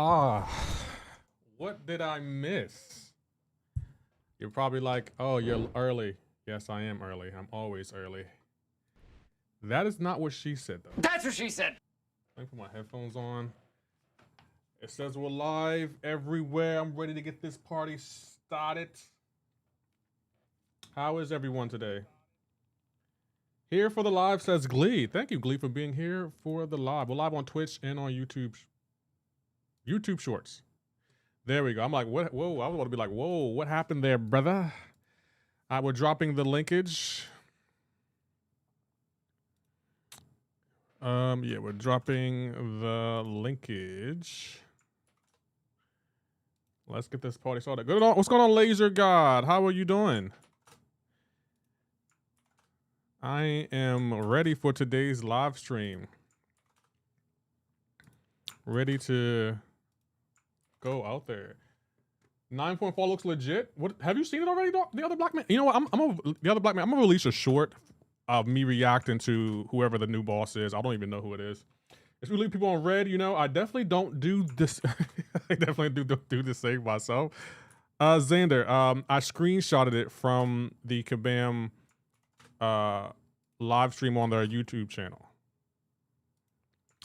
Ah, what did I miss? You're probably like, oh, you're early. Yes, I am early. I'm always early. That is not what she said, though. That's what she said. Let me put my headphones on. It says we're live everywhere. I'm ready to get this party started. How is everyone today? Here for the live says Glee. Thank you, Glee, for being here for the live. We're live on Twitch and on YouTube Shorts. There we go. I'm like, what? Whoa, I was about to be like, whoa, what happened there, brother? We're dropping the linkage. Yeah, we're dropping the linkage. Let's get this party started. Good on. What's going on, Laser God? How are you doing? I am ready for today's live stream. Ready to go out there. 9.4 looks legit. What have you seen it already, dog? The other black man. You know what? The other black man. I'm gonna release a short of me reacting to whoever the new boss is. I don't even know who it is. It's really people on red. You know, I definitely don't do this. I definitely do the same myself. Xander, I screenshotted it from the Kabam live stream on their YouTube channel.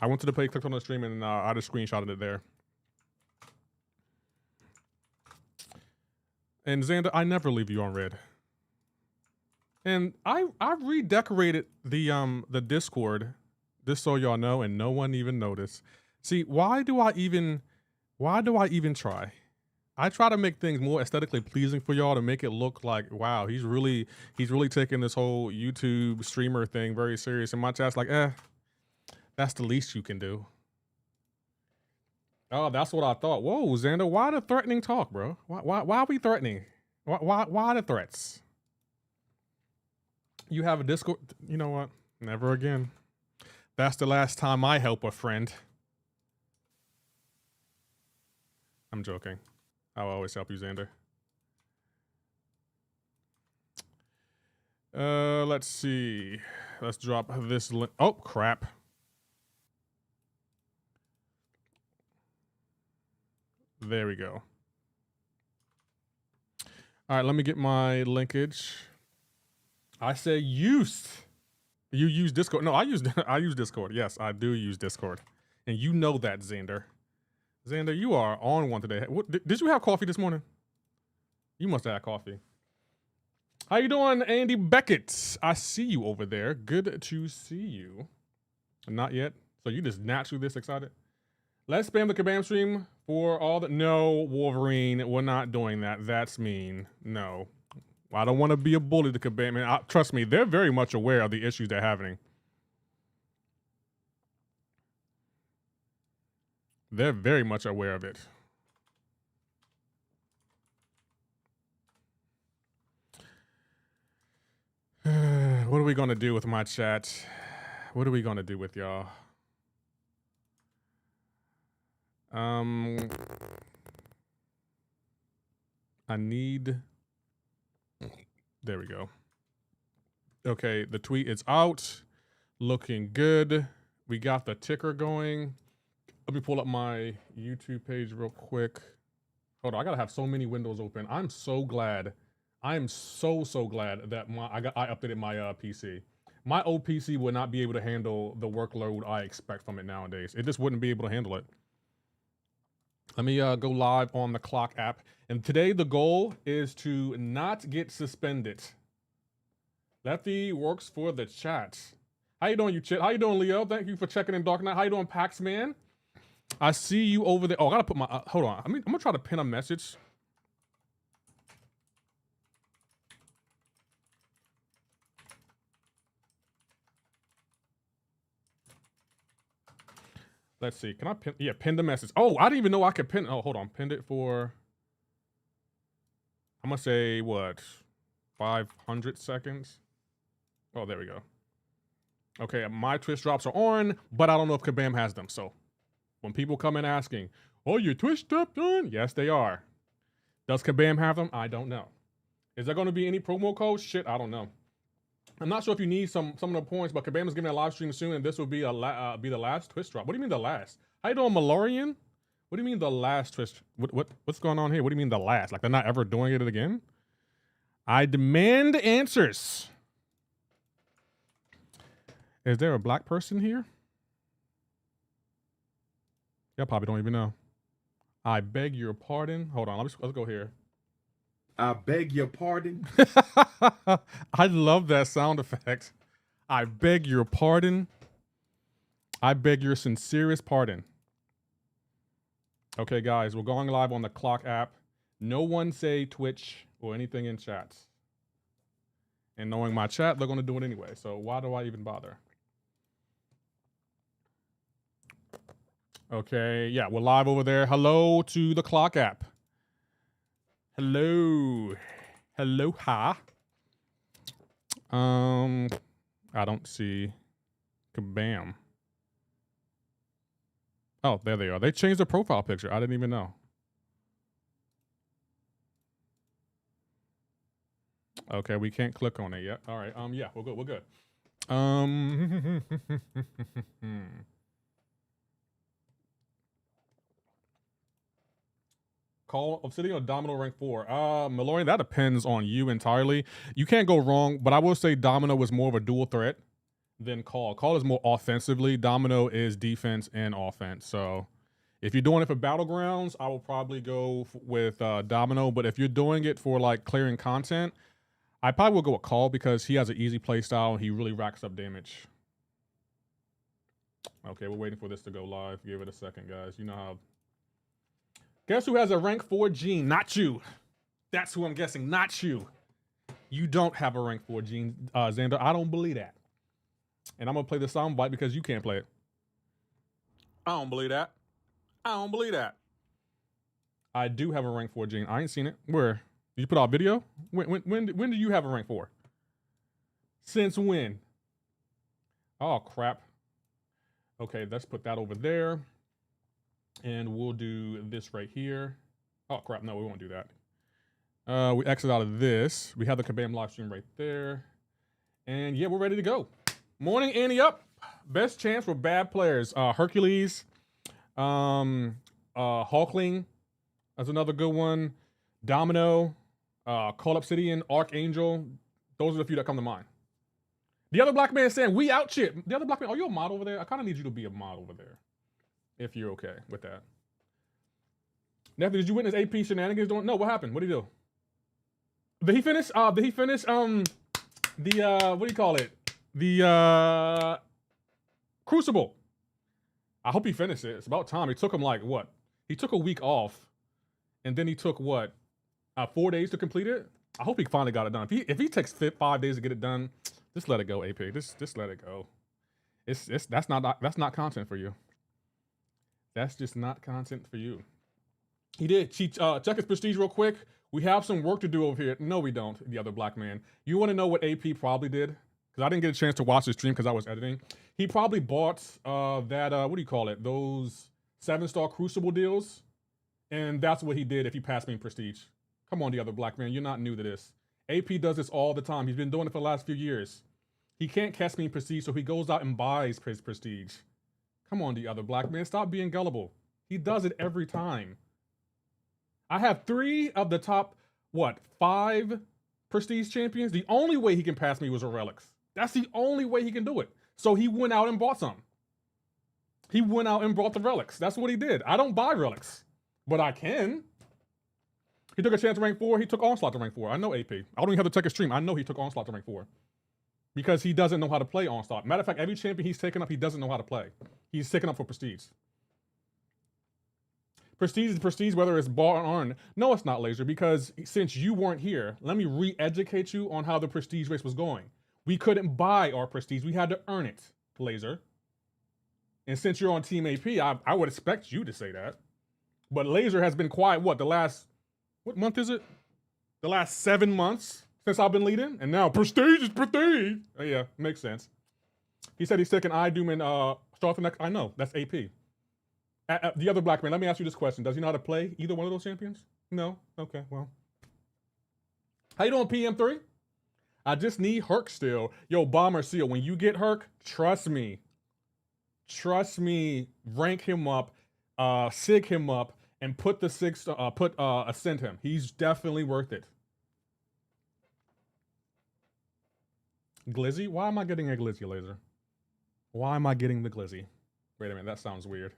I went to the page, clicked on the stream, and I just screenshotted it there. And Xander, I never leave you on red. And I redecorated the Discord, just so y'all know, and no one even noticed. See, why do I even try? I try to make things more aesthetically pleasing for y'all to make it look like, wow, he's really taking this whole YouTube streamer thing very serious. And my chat's like, that's the least you can do. Oh, that's what I thought. Whoa, Xander, why the threatening talk, bro? Why are we threatening? Why the threats? You have a Discord. You know what? Never again. That's the last time I help a friend. I'm joking. I'll always help you, Xander. Let's see. Let's drop this link. Oh, crap. There we go. All right, let me get my linkage. I say used. You use Discord. No, I use Discord. Yes, I do use Discord. And you know that, Xander. Xander, you are on one today. What, did you have coffee this morning? You must have had coffee. How you doing, Andy Beckett? I see you over there. Good to see you. Not yet. So you just naturally this excited? Let's spam the Kabam stream for all the... No, Wolverine, we're not doing that. That's mean. No. I don't want to be a bully to Kabam. Man, trust me, they're very much aware of the issues they're having. They're very much aware of it. What are we going to do with my chat? What are we going to do with y'all? I need... There we go. Okay, the tweet is out. Looking good. We got the ticker going. Let me pull up my YouTube page real quick. Hold on, I gotta have so many windows open. I'm so glad. I am so glad that I updated my PC. My old PC would not be able to handle the workload I expect from it nowadays. It just wouldn't be able to handle it. Let me go live on the Clock app. And today the goal is to not get suspended. Lefty works for the chat. How you doing, you chit? How you doing, Leo? Thank you for checking in, Dark Knight. How you doing, Paxman? I see you over there. Oh, I gotta put my, hold on. I'm gonna try to pin a message. Let's see, can I pin, yeah, pin the message. Oh, I didn't even know I could pin, oh, hold on. Pinned it for, I'm gonna say what, 500 seconds? Oh, there we go. Okay, my Twitch drops are on, but I don't know if Kabam has them. So when people come in asking, oh, your Twitch dropped on? Yes, they are. Does Kabam have them? I don't know. Is there going to be any promo codes? Shit, I don't know. I'm not sure if you need some of the points, but Kabam is giving a live stream soon, and this will be the last Twitch drop. What do you mean the last? How you doing, Malorian? What do you mean the last twist? What's going on here? What do you mean the last? Like they're not ever doing it again? I demand answers. Is there a black person here? Y'all probably don't even know. I beg your pardon. Hold on, let's go here. I beg your pardon. I love that sound effect. I beg your pardon. I beg your sincerest pardon. Okay, guys, we're going live on the Clock app. No one say Twitch or anything in chats. And knowing my chat, they're going to do it anyway. So why do I even bother? Okay, yeah, we're live over there. Hello to the Clock app. Hello. Hello, ha. I don't see Kabam. Oh, there they are. They changed the profile picture. I didn't even know. Okay, we can't click on it yet. All right. Yeah, we're good. We're good. Call Obsidian or Domino rank 4? Malorian, that depends on you entirely. You can't go wrong, but I will say Domino was more of a dual threat than Call. Call is more offensively. Domino is defense and offense. So if you're doing it for Battlegrounds, I will probably go with Domino. But if you're doing it for like clearing content, I probably will go with Call because he has an easy play style and he really racks up damage. Okay, we're waiting for this to go live. Give it a second, guys. You know how. Guess who has a rank 4 gene? Not you. That's who I'm guessing. Not you. You don't have a rank 4 gene, Xander. I don't believe that. And I'm going to play the soundbite because you can't play it. I don't believe that. I don't believe that. I do have a rank 4 gene. I ain't seen it. Where? Did you put out video? When do you have a rank 4? Since when? Oh, crap. Okay, let's put that over there. And we'll do this right here. Oh, crap. No, we won't do that. We exit out of this. We have the Kabam live stream right there. And yeah, we're ready to go. Morning, Annie up. Best chance for bad players. Hercules. Hulkling. That's another good one. Domino. Call Obsidian. Archangel. Those are the few that come to mind. The other black man is saying, we out shit. The other black man, are you a mod over there? I kind of need you to be a mod over there. If you're okay with that. Nephew, did you witness AP shenanigans doing? No, what happened? What did he do? Did he finish? What do you call it? The Crucible. I hope he finished it. It's about time. It took him like what? He took a week off, and then he took what? 4 days to complete it. I hope he finally got it done. If he takes 5 days to get it done, just let it go, AP. Just let it go. That's not content for you. That's just not content for you. He did. Check his prestige real quick. We have some work to do over here. No, we don't, the other black man. You want to know what AP probably did? Because I didn't get a chance to watch the stream because I was editing. He probably bought that, what do you call it? Those 7-star Crucible deals. And that's what he did if he passed me in prestige. Come on, the other black man. You're not new to this. AP does this all the time. He's been doing it for the last few years. He can't catch me in prestige, so he goes out and buys his prestige. Come on, the other black man. Stop being gullible. He does it every time. I have 3 of the top, 5 prestige champions. The only way he can pass me was a relics. That's the only way he can do it. So he went out and bought some. He went out and bought the relics. That's what he did. I don't buy relics, but I can. He took a chance to rank 4. He took Onslaught to rank 4. I know AP. I don't even have to check his stream. I know he took Onslaught to rank 4. Because he doesn't know how to play Onslaught. Matter of fact, every champion he's taken up, he doesn't know how to play. He's taken up for prestige. Prestige is prestige, whether it's bought or earned. No, it's not, Laser, because since you weren't here, let me re-educate you on how the prestige race was going. We couldn't buy our prestige. We had to earn it, Laser. And since you're on Team AP, I would expect you to say that. But Laser has been quiet, what month is it? The last 7 months since I've been leading? And now prestige is prestige. Oh, yeah, makes sense. He said he's taking iDoom and start the next. I know, that's AP. The other black man, let me ask you this question. Does he know how to play either one of those champions? No? Okay, well. How you doing, PM3? I just need Herc still. Yo, Bomber Seal, when you get Herc, trust me, rank him up. sig him up and put the ascend him. He's definitely worth it. Glizzy? Why am I getting a Glizzy laser? Why am I getting the Glizzy? Wait a minute, that sounds weird.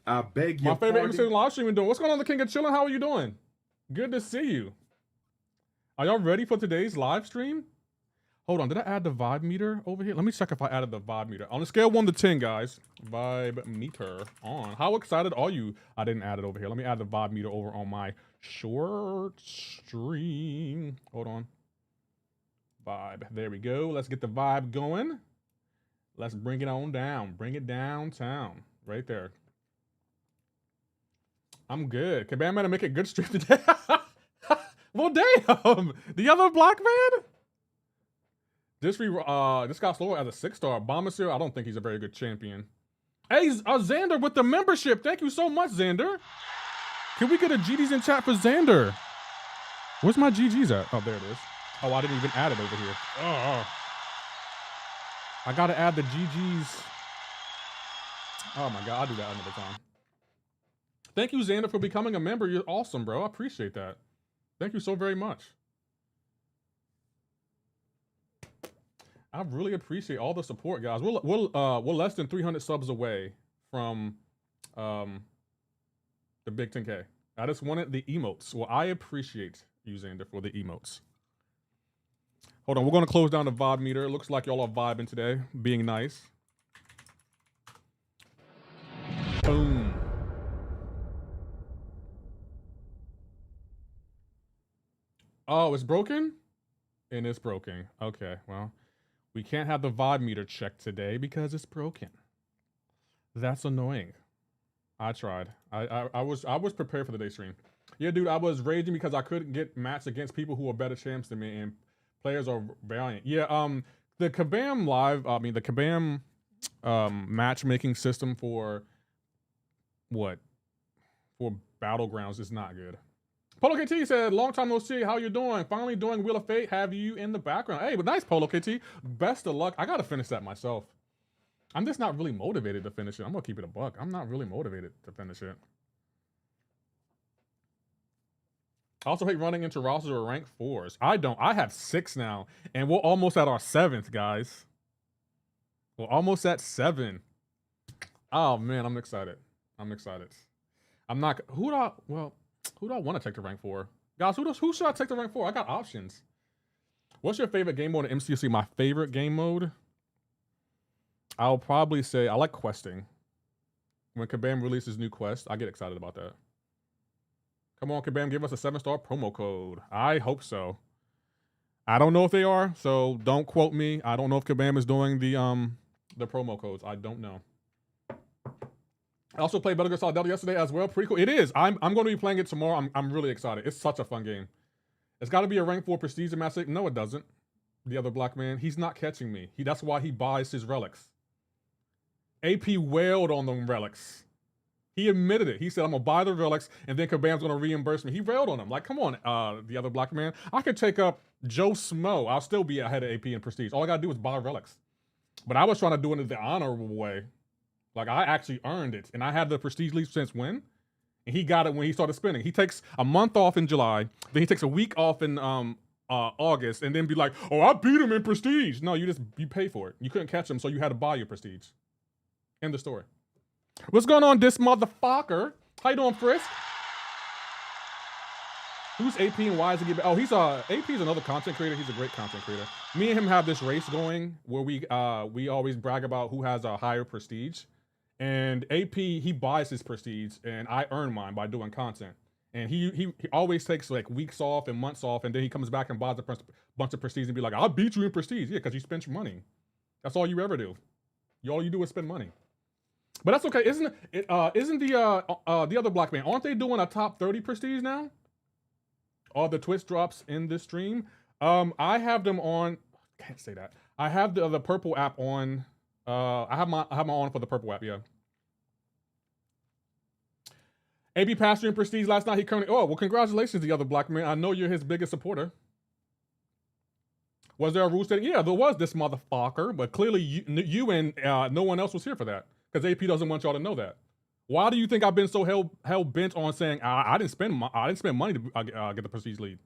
I beg your My favorite pardon. MCoC live streaming doing. What's going on, the King of Chillin'? How are you doing? Good to see you. Are y'all ready for today's live stream? Hold on, did I add the vibe meter over here? Let me check if I added the vibe meter. On a scale of 1 to 10, guys. Vibe meter on. How excited are you? I didn't add it over here. Let me add the vibe meter over on my short stream. Hold on. Vibe. There we go. Let's get the vibe going. Let's bring it on down. Bring it downtown. Right there. I'm good. Kabam man to make a good stream today. Well, damn. The other black man? This got slower as a 6-star. Bombasil, I don't think he's a very good champion. Hey, Xander with the membership. Thank you so much, Xander. Can we get a GG's in chat for Xander? Where's my GG's at? Oh, there it is. Oh, I didn't even add it over here. Oh. I gotta add the GG's. Oh my God, I'll do that another time. Thank you, Xander, for becoming a member. You're awesome, bro. I appreciate that. Thank you so very much. I really appreciate all the support, guys. We're less than 300 subs away from the big 10K. I just wanted the emotes. Well, I appreciate you, Xander, for the emotes. Hold on, we're gonna close down the vibe meter. It looks like y'all are vibing today, being nice. Boom. Oh, it's broken? And it's broken. Okay, well, we can't have the vibe meter checked today because it's broken. That's annoying. I tried. I was prepared for the day stream. Yeah, dude, I was raging because I couldn't get matched against people who were better champs than me, and players are valiant. Yeah, the Kabam the Kabam matchmaking system for what? For Battlegrounds is not good. Polo KT said, long time no see, how you doing? Finally doing Wheel of Fate, have you in the background. Hey, but nice, Polo KT. Best of luck. I gotta finish that myself. I'm just not really motivated to finish it. I'm gonna keep it a buck. I'm not really motivated to finish it. I also hate running into rosters or rank 4s. I don't. I have 6 now, and we're almost at our 7th, guys. We're almost at 7. Oh man, I'm excited. I'm excited. I'm not. Who do I want to take the rank 4? Guys, who should I take the rank 4? I got options. What's your favorite game mode in MCoC? My favorite game mode? I'll probably say I like questing. When Kabam releases new quests, I get excited about that. Come on, Kabam, give us a 7-star promo code. I hope so. I don't know if they are, so don't quote me. I don't know if Kabam is doing the promo codes. I don't know. I also played Battlegrounds Solidarity yesterday as well. Pretty cool. It is. I'm going to be playing it tomorrow. I'm really excited. It's such a fun game. It's got to be a rank 4 prestige in Master. No, it doesn't. The other black man. He's not catching me. That's why he buys his relics. AP wailed on them relics. He admitted it. He said, I'm going to buy the relics, and then Kabam's going to reimburse me. He railed on him. Like, come on, the other black man. I could take up Joe Smo. I'll still be ahead of AP in prestige. All I got to do is buy relics. But I was trying to do it in the honorable way. Like, I actually earned it. And I had the prestige leaf since when? And he got it when he started spinning. He takes a month off in July. Then he takes a week off in August. And then be like, oh, I beat him in prestige. No, you pay for it. You couldn't catch him, so you had to buy your prestige. End the story. What's going on, this motherfucker? How you doing, Frisk? Who's AP and why is he? Oh, he's AP's another content creator. He's a great content creator. Me and him have this race going where we always brag about who has a higher prestige. And AP, he buys his prestige, and I earn mine by doing content. And he always takes like weeks off and months off, and then he comes back and buys a bunch of prestige and be like, "I'll beat you in prestige." Yeah, because you spent your money. That's all you ever do. All you do is spend money. But that's okay. Isn't the other black man? Aren't they doing a top 30 prestige now? All the Twitch drops in this stream. I have them on. Can't say that. I have the purple app on. I have my on for the purple app. Yeah. AB passed you in prestige last night. He currently. Oh well, congratulations, the other black man. I know you're his biggest supporter. Was there a rule setting? Yeah, there was, this motherfucker. But clearly you and no one else was here for that. because AP doesn't want y'all to know that. Why do you think I've been so hell bent on saying I didn't spend money to get the prestige lead?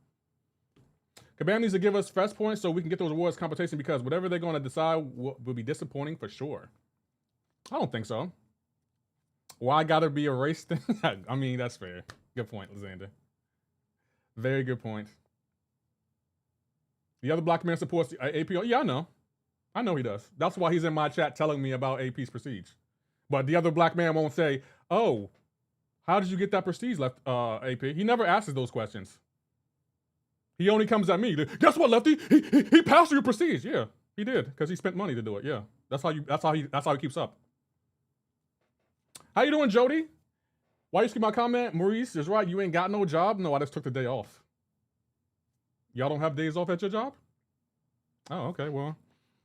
Kabam needs to give us fest points so we can get those awards competition, because whatever they're going to decide will be disappointing for sure. I don't think so. Why gotta be a race thing? I mean, that's fair. Good point, Lysander. Very good point. The other black man supports the AP. Yeah, I know. I know he does. That's why he's in my chat telling me about AP's prestige. But the other black man won't say, oh, how did you get that prestige left, AP? He never asks those questions. He only comes at me. Guess what, Lefty? He passed your prestige. Yeah, he did, because he spent money to do it. Yeah. That's how he keeps up. How you doing, Jody? Why you skip my comment? Maurice is right. You ain't got no job? No, I just took the day off. Y'all don't have days off at your job? Oh, okay. Well,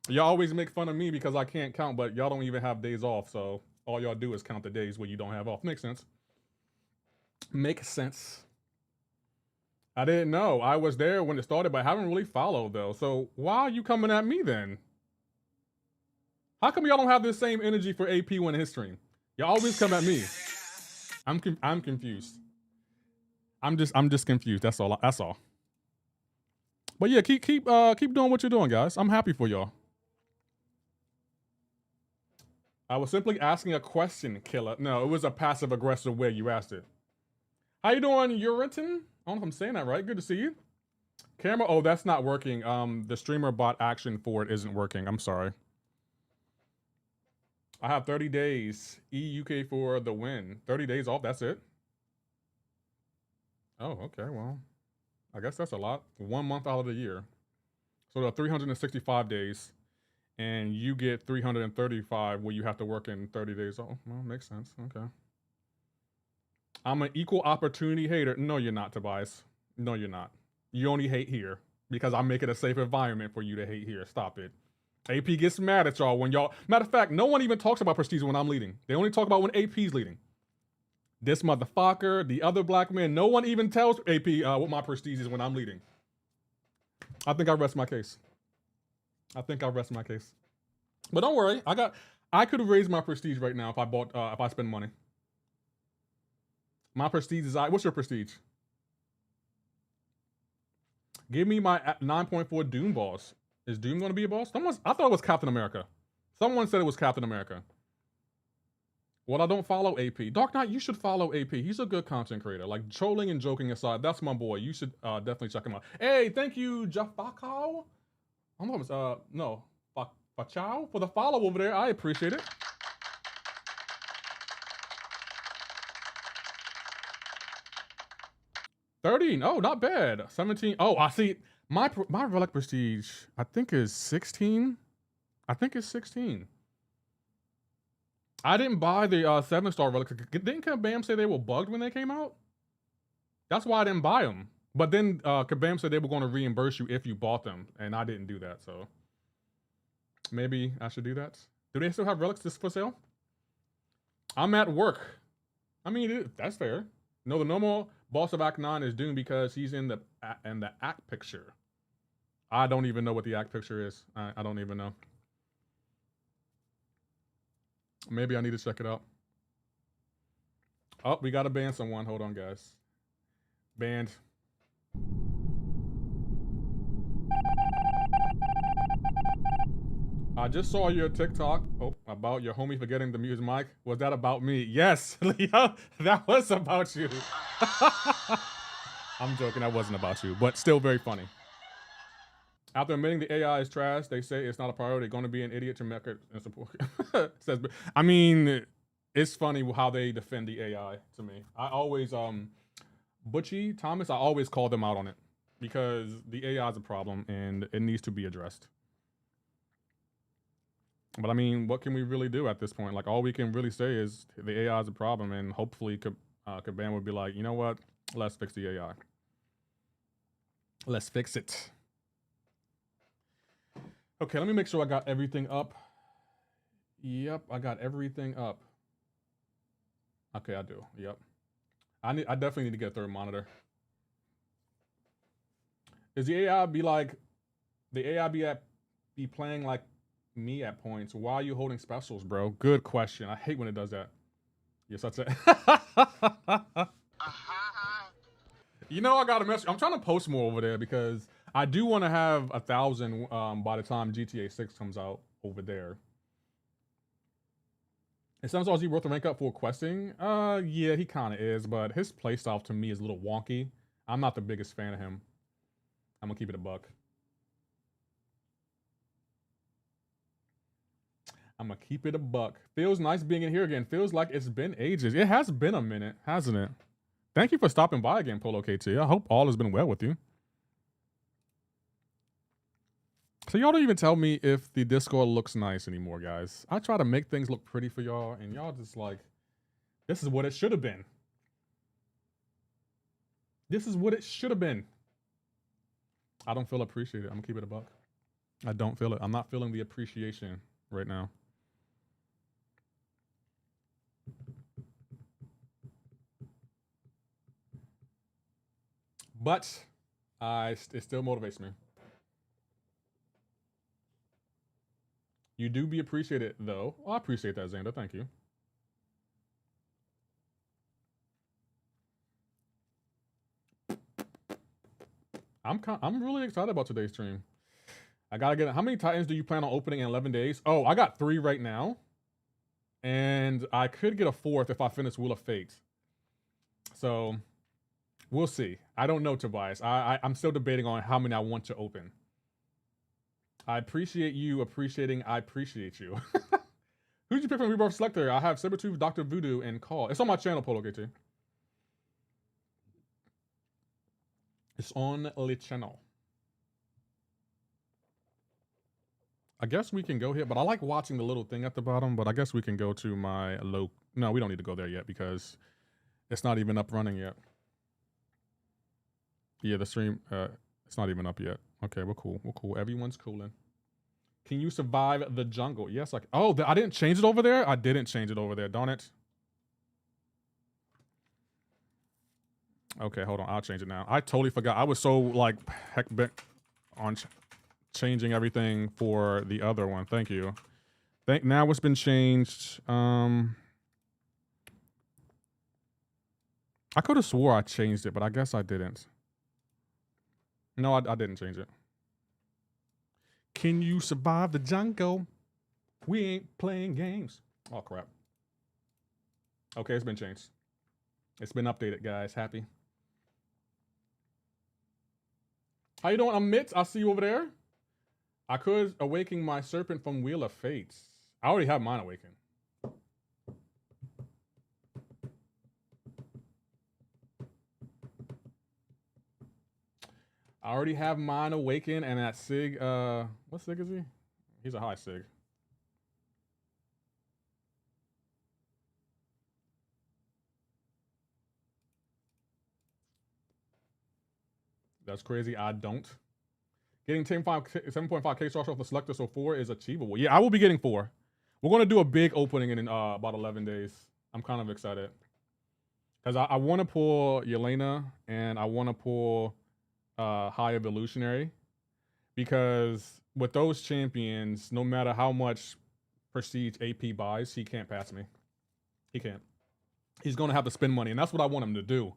y'all always make fun of me because I can't count, but y'all don't even have days off. So all y'all do is count the days where you don't have off. Makes sense. Makes sense. I didn't know. I was there when it started, but I haven't really followed though. So why are you coming at me then? How come y'all don't have the same energy for AP when in his stream? Y'all always come at me. I'm confused. I'm just confused. That's all. That's all. But yeah, keep doing what you're doing, guys. I'm happy for y'all. I was simply asking a question, Killer. No, it was a passive aggressive way you asked it. How you doing, Uriton? I don't know if I'm saying that right. Good to see you. Camera, oh, that's not working. The streamer bot action for it isn't working. I'm sorry. I have 30 days. EUK for the win. 30 days off, that's it? Oh, okay, well. I guess that's a lot. 1 month out of the year. So there are 365 days. And you get 335 where you have to work in 30 days. Oh, well, makes sense. Okay. I'm an equal opportunity hater. No, you're not, Tobias. No, you're not. You only hate here because I make it a safe environment for you to hate here. Stop it. AP gets mad at y'all when y'all... Matter of fact, no one even talks about prestige when I'm leading. They only talk about when AP's leading. This motherfucker, the other black man, no one even tells AP what my prestige is when I'm leading. I think I rest my case. But don't worry, I could have raised my prestige right now if I spend money. My prestige is what's your prestige? Give me my 9.4 Doom boss. Is Doom going to be a boss? I thought it was Captain America. Someone said it was Captain America. Well, I don't follow AP. Dark Knight, you should follow AP. He's a good content creator. Like, trolling and joking aside, that's my boy. You should definitely check him out. Hey, thank you, Jafakao. I don't know if it's, no. Fachao for the follow over there. I appreciate it. $13. Oh, not bad. 17. Oh, I see. My relic prestige, I think is 16. I think it's 16. I didn't buy the 7-star relics. Didn't Kabam say they were bugged when they came out? That's why I didn't buy them. But then Kabam said they were going to reimburse you if you bought them, and I didn't do that. So maybe I should do that. Do they still have relics for sale? I'm at work. I mean, that's fair. No, the normal boss of Act 9 is Doom because he's in the act picture. I don't even know what the act picture is. I don't even know. Maybe I need to check it out. Oh, we gotta ban someone. Hold on, guys. Banned. I just saw your TikTok about your homie forgetting to mute his mic. Was that about me? Yes, Leo, that was about you. I'm joking, that wasn't about you, but still very funny. After admitting the AI is trash, they say it's not a priority. They're going to be an idiot to make it and support. Says, I mean, it's funny how they defend the AI to me. I always, Butchie, Thomas, I always call them out on it because the AI is a problem and it needs to be addressed. But I mean, what can we really do at this point? Like, all we can really say is the AI is a problem, and hopefully Kabam would be like, you know what? Let's fix the AI. Let's fix it. Okay, let me make sure I got everything up. Yep, I got everything up. Okay, I do. Yep. I definitely need to get a third monitor. Is the AI be like, the AI be playing like me at points. Why are you holding specials, bro? Good question. I hate when it does that. Yes, that's it. You know, I got a message. I'm trying to post more over there because I do want to have 1,000 by the time GTA 6 comes out over there. Is sometimes he worth the rank up for questing? Yeah, he kind of is, but his playstyle to me is a little wonky. I'm not the biggest fan of him. I'm gonna keep it a buck. I'm gonna keep it a buck. Feels nice being in here again. Feels like it's been ages. It has been a minute, hasn't it? Thank you for stopping by again, Polo KT. I hope all has been well with you. So y'all don't even tell me if the Discord looks nice anymore, guys. I try to make things look pretty for y'all, and y'all just like, this is what it should have been. This is what it should have been. I don't feel appreciated. I'm gonna keep it a buck. I don't feel it. I'm not feeling the appreciation right now. But it still motivates me. You do be appreciated, though. Well, I appreciate that, Xander. Thank you. I'm really excited about today's stream. I gotta get. How many Titans do you plan on opening in 11 days? Oh, I got 3 right now, and I could get a 4th if I finish Wheel of Fate. So we'll see. I don't know, Tobias. I'm still debating on how many I want to open. I appreciate you appreciating. I appreciate you. Who'd you pick from Rebirth Selector? I have Sabertooth, Dr. Voodoo, and Call. It's on my channel, Polo KT. It's on the channel. I guess we can go here, but I like watching the little thing at the bottom, but I guess we can go to my low. No, we don't need to go there yet because it's not even up running yet. Yeah, the stream, it's not even up yet. Okay, we're cool. We're cool. Everyone's cooling. Can you survive the jungle? Yes, I can. Oh, I didn't change it over there? I didn't change it over there. Darn it. Okay, hold on. I'll change it now. I totally forgot. I was so, like, heck bent on changing everything for the other one. Thank you. Now it's been changed. I could have swore I changed it, but I guess I didn't. No, I didn't change it. Can you survive the jungle? We ain't playing games. Oh, crap. Okay, it's been changed. It's been updated, guys. Happy. How you doing, Amit? I see you over there. I could awaken my serpent from Wheel of Fate. I already have mine awakened. I already have mine awakened, and that Sig, what Sig is he? He's a high Sig. That's crazy. I don't. Getting 7.5k stars off the selector, so 4 is achievable. Yeah, I will be getting 4. We're going to do a big opening in about 11 days. I'm kind of excited. Because I want to pull Yelena, and I want to pull High Evolutionary. Because with those champions, no matter how much prestige AP buys, he can't pass me. He can't. He's going to have to spend money, and that's what I want him to do.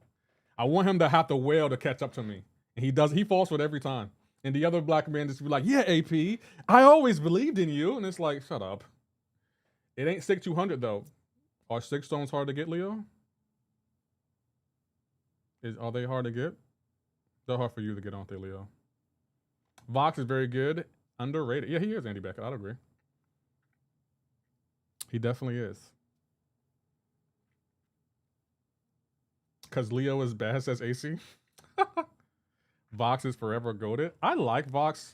I want him to have to wail to catch up to me. And he does. He falls for it every time. And the other black man just be like, yeah, AP, I always believed in you. And it's like, shut up. It ain't 6,200 though. Are 6 stones hard to get, Leo? Are they hard to get? They're hard for you to get, aren't they, Leo? Vox is very good. Underrated. Yeah, he is, Andy Beckett. I'd agree. He definitely is. Because Leo is bad, says AC. Vox is forever goated. I like Vox.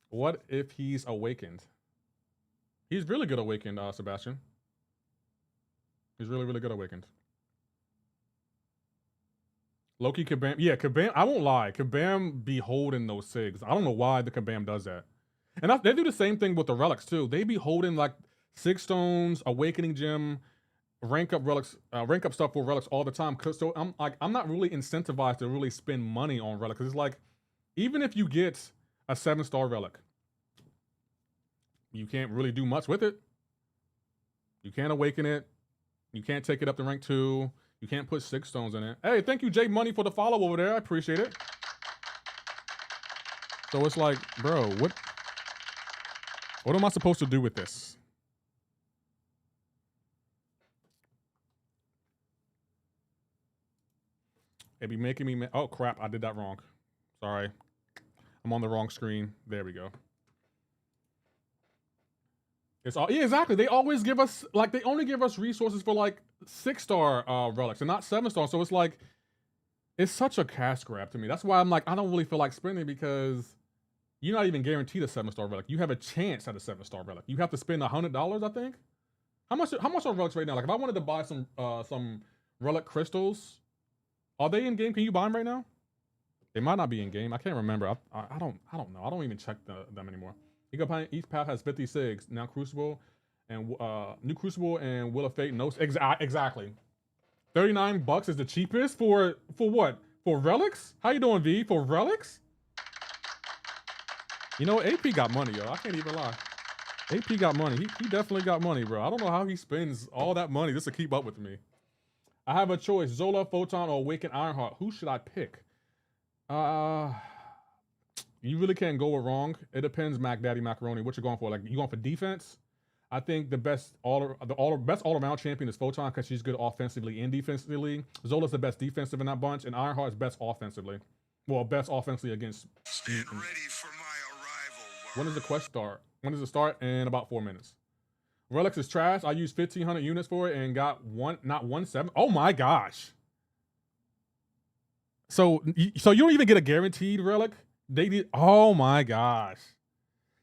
What if he's awakened? He's really good awakened, Sebastian. He's really, really good awakened. Loki, Kabam. Yeah, Kabam, I won't lie. Kabam be holding those SIGs. I don't know why the Kabam does that. And they do the same thing with the relics, too. They be holding, like, 6 stones, awakening gem, rank up relics, rank up stuff for relics all the time. So I'm not really incentivized to really spend money on relics. It's like, even if you get a 7-star relic, you can't really do much with it. You can't awaken it. You can't take it up to rank 2. You can't put 6 stones in it. Hey, thank you, J Money, for the follow over there. I appreciate it. So it's like, bro, what am I supposed to do with this? It be making me oh crap, I did that wrong. Sorry. I'm on the wrong screen. There we go. It's all, yeah, exactly. They always give us, like, they only give us resources for like 6-star relics and not 7-star. So it's like, it's such a cash grab to me. That's why I'm like, I don't really feel like spending, because you're not even guaranteed a 7-star relic. You have a chance at a 7-star relic. You have to spend $100, I think. How much are relics right now? Like, if I wanted to buy some relic crystals, are they in game? Can you buy them right now? They might not be in game. I can't remember. I don't know. I don't even check them anymore. Each path has 56. Now Crucible and New Crucible and Will of Fate. No, exactly. $39 is the cheapest for what? For relics? How you doing, V? For relics? You know, AP got money, yo. I can't even lie. AP got money. He definitely got money, bro. I don't know how he spends all that money just to keep up with me. I have a choice: Zola, Photon, or Awaken Ironheart. Who should I pick? You really can't go wrong. It depends, Mac Daddy Macaroni. What you're going for? Like, you going for defense? I think the best all-around champion is Photon, because she's good offensively and defensively. Zola's the best defensive in that bunch, and Ironheart is best offensively. Well, best offensively against. Stand ready for my arrival. When does the quest start? When does it start? In about 4 minutes. Relics is trash. I used 1,500 units for it and got not 1/7. Oh my gosh. So you don't even get a guaranteed relic. They did. Oh my gosh.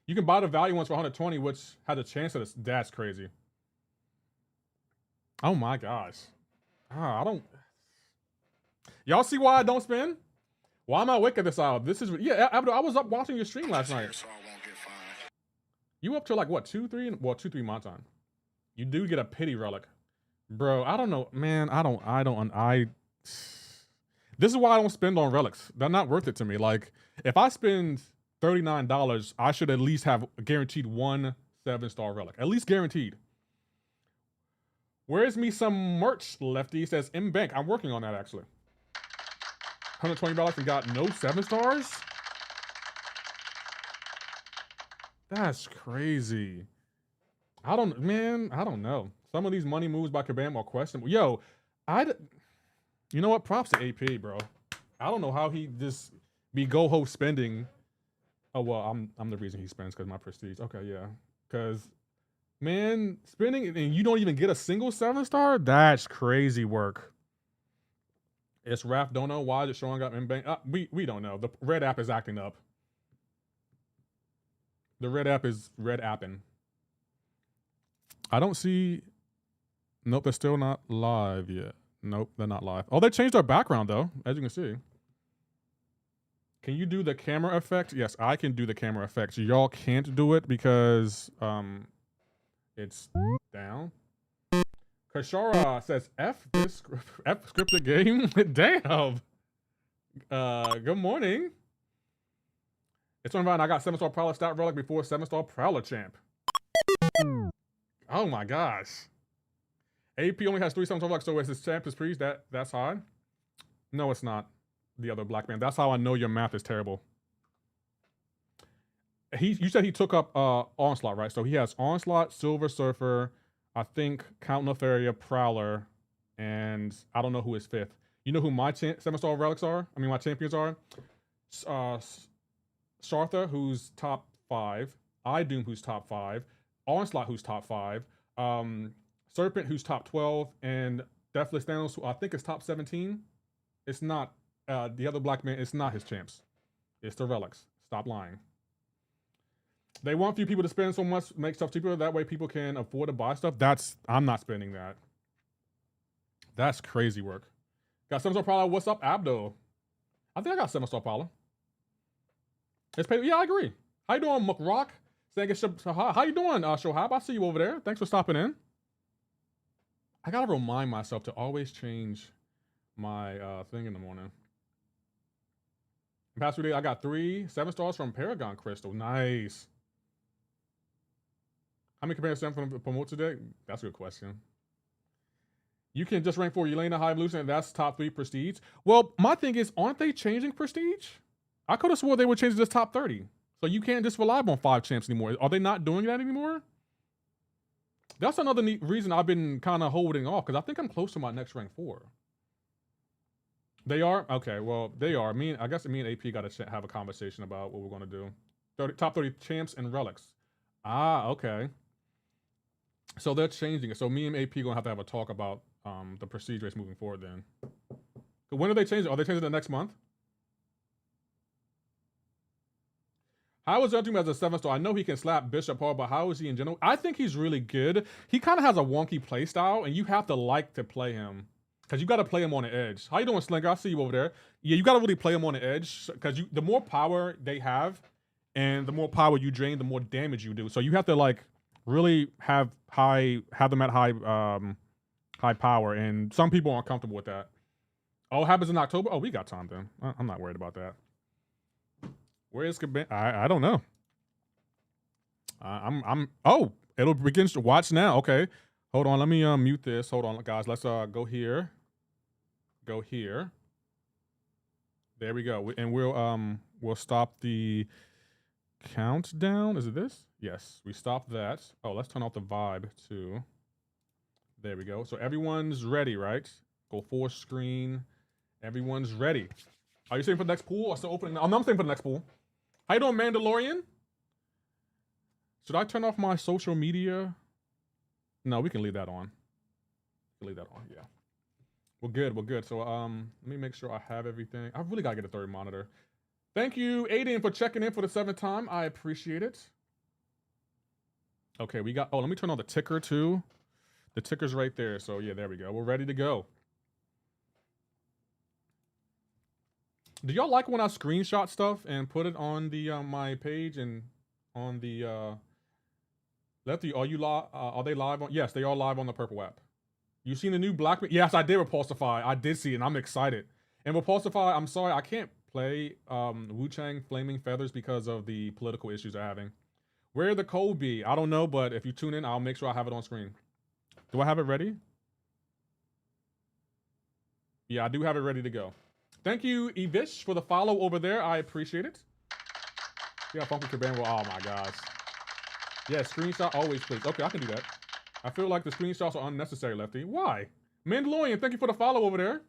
You can buy the value ones for 120, which has a chance of this. That's crazy. Oh my gosh. I don't. Y'all see why I don't spend? Why am I awake at this hour? This is, yeah, Abdul, I was up watching your stream last night. You up to like what, 2, 3? Well, 2, 3 my time. You do get a pity relic. Bro, I don't know, man. This is why I don't spend on relics. They're not worth it to me. Like, if I spend $39, I should at least have guaranteed 1 7-star relic. At least guaranteed. Where's me some merch, Lefty? Says M-Bank. I'm working on that, actually. $120 and got no 7 stars? That's crazy. I don't know. Some of these money moves by Kabam are questionable. Yo, you know what? Props to AP, bro. I don't know how he just be go-ho spending. Oh, well, I'm the reason he spends, because my prestige. Okay, yeah. Because, man, spending and you don't even get a single 7-star? That's crazy work. It's Raph, don't know. Why is it showing up in bank? We don't know. The red app is acting up. The red app is red apping. I don't see. Nope, they're still not live yet. Nope, they're not live. Oh, they changed our background though, as you can see. Can you do the camera effect? Yes, I can do the camera effects. Y'all can't do it because it's down. Kashara says F scripted game. Damn. Good morning. It's on Vine. I got 7-star Prowler stat relic before 7-star Prowler champ. Oh my gosh. AP only has 3 7-star relics, so is his champ is priest? That's high? No, it's not. The other black man. That's how I know your math is terrible. You said he took up Onslaught, right? So he has Onslaught, Silver Surfer, I think Count Nefaria, Prowler, and I don't know who is 5th. You know who my 7-star relics are? I mean, my champions are? Sartha, who's top 5. Doom, who's top 5. Onslaught, who's top 5. Serpent, who's top 12. And Deathless Thanos, who I think is top 17. It's not the other black man. It's not his champs. It's the relics. Stop lying. They want few people to spend so much, make stuff cheaper. That way people can afford to buy stuff. I'm not spending that. That's crazy work. Got 7-star Prowler. What's up, Abdo? I think I got 7-star Prowler. It's paid. Yeah, I agree. How you doing, McRock? How you doing, Shohab? I see you over there. Thanks for stopping in. I gotta remind myself to always change my thing in the morning. Past 3 days, I got 3 7-stars from Paragon Crystal. Nice. How many comparisons from the promote today? That's a good question. You can just rank for Yelena, High Evolution, and that's top 3 prestige. Well, my thing is, aren't they changing prestige? I could have swore they would change this top 30. So you can't just rely on 5 champs anymore. Are they not doing that anymore? That's another neat reason I've been kind of holding off, because I think I'm close to my next rank 4. They are? Okay, well, they are. I guess me and AP got to have a conversation about what we're going to do. Top 30 champs and relics. Ah, okay. So they're changing it. So me and AP going to have a talk about the prestige race moving forward then. When are they changing? Are they changing it next month? How is Zeltrum as a 7-star? I know he can slap Bishop hard, but how is he in general? I think he's really good. He kind of has a wonky play style, and you have to like to play him. Because you got to play him on the edge. How you doing, Slinker? I see you over there. Yeah, you got to really play him on the edge. Because the more power they have, and the more power you drain, the more damage you do. So you have to, like, really have them at high power. And some people aren't comfortable with that. Oh, it happens in October? Oh, we got time then. I'm not worried about that. Where is Kabam? I don't know. Oh, it'll begin to watch now. Okay. Hold on. Let me mute this. Hold on, guys. Let's go here. Go here. There we go. And we'll stop the countdown. Is it this? Yes, we stopped that. Oh, let's turn off the vibe too. There we go. So everyone's ready, right? Go full screen. Everyone's ready. Are you staying for the next pool or still opening? I'm staying for the next pool. How you doing, Mandalorian? Should I turn off my social media? No, we can leave that on. Leave that on, yeah. We're good, we're good. So let me make sure I have everything. I really gotta get a 3rd monitor. Thank you, Aiden, for checking in for the 7th time. I appreciate it. Okay, we got, let me turn on the ticker too. The ticker's right there. So yeah, there we go. We're ready to go. Do y'all like when I screenshot stuff and put it on the my page and on the Lefty? Are you live? Are they live on? Yes, they are live on the Purple app. You seen the new Black? Yes, I did Repulsify. I did see it, and I'm excited. And Repulsify, I'm sorry, I can't play Wu-Chang Flaming Feathers because of the political issues they're having. Where the code be? I don't know, but if you tune in, I'll make sure I have it on screen. Do I have it ready? Yeah, I do have it ready to go. Thank you, Evish, for the follow over there. I appreciate it. Yeah, Funky Kabam. Oh my gosh. Yeah, screenshot always, please. Okay, I can do that. I feel like the screenshots are unnecessary, Lefty. Why? Mandalorian, thank you for the follow over there.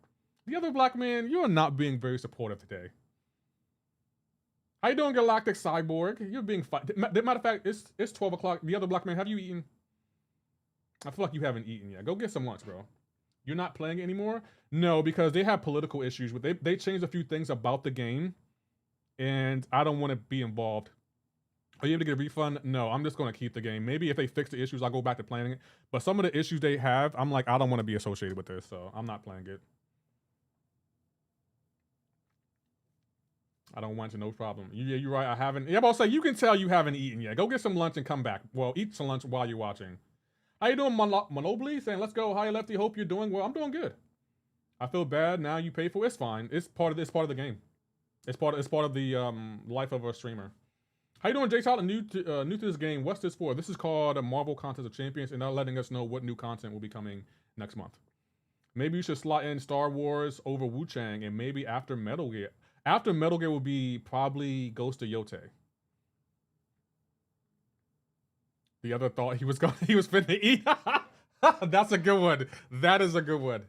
The other black man, you are not being very supportive today. How you doing, Galactic Cyborg? You're being matter of fact, it's 12 o'clock. The other black man, have you eaten? I feel like you haven't eaten yet. Go get some lunch, bro. You're not playing it anymore? No, because they have political issues. They changed a few things about the game, and I don't want to be involved. Are you able to get a refund? No, I'm just going to keep the game. Maybe if they fix the issues, I'll go back to playing it. But some of the issues they have, I'm like, I don't want to be associated with this, so I'm not playing it. I don't want to, no problem. Yeah, you're right, I haven't. Yeah, but I'll say, you can tell you haven't eaten yet. Go get some lunch and come back. Well, eat some lunch while you're watching. How you doing, Monobly? Saying, let's go. Hi, Lefty. Hope you're doing well. I'm doing good. I feel bad. Now you pay for it. It's fine. It's part of the game. It's part of the life of a streamer. How you doing, Jay Tyler? New to this game. What's this for? This is called a Marvel Contest of Champions, and they're letting us know what new content will be coming next month. Maybe you should slot in Star Wars over Wu-Chang, and maybe after Metal Gear. After Metal Gear will be probably Ghost of Yote. The other thought he was finna eat. That's a good one. That is a good one.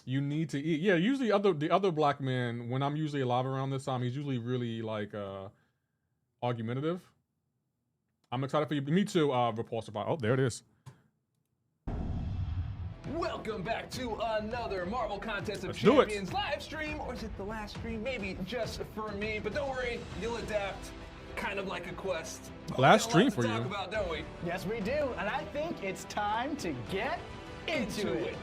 You need to eat. Yeah, usually the other black man, when I'm usually alive around this time, he's usually really like argumentative. I'm excited for you. Me too, Repulsify. Oh, there it is. Welcome back to another Marvel Contest of Let's Champions live stream, or is it the last stream? Maybe just for me, but don't worry, you'll adapt. Kind of like a quest. Last stream for you. Talk about, don't we? Yes, we do, and I think it's time to get into it.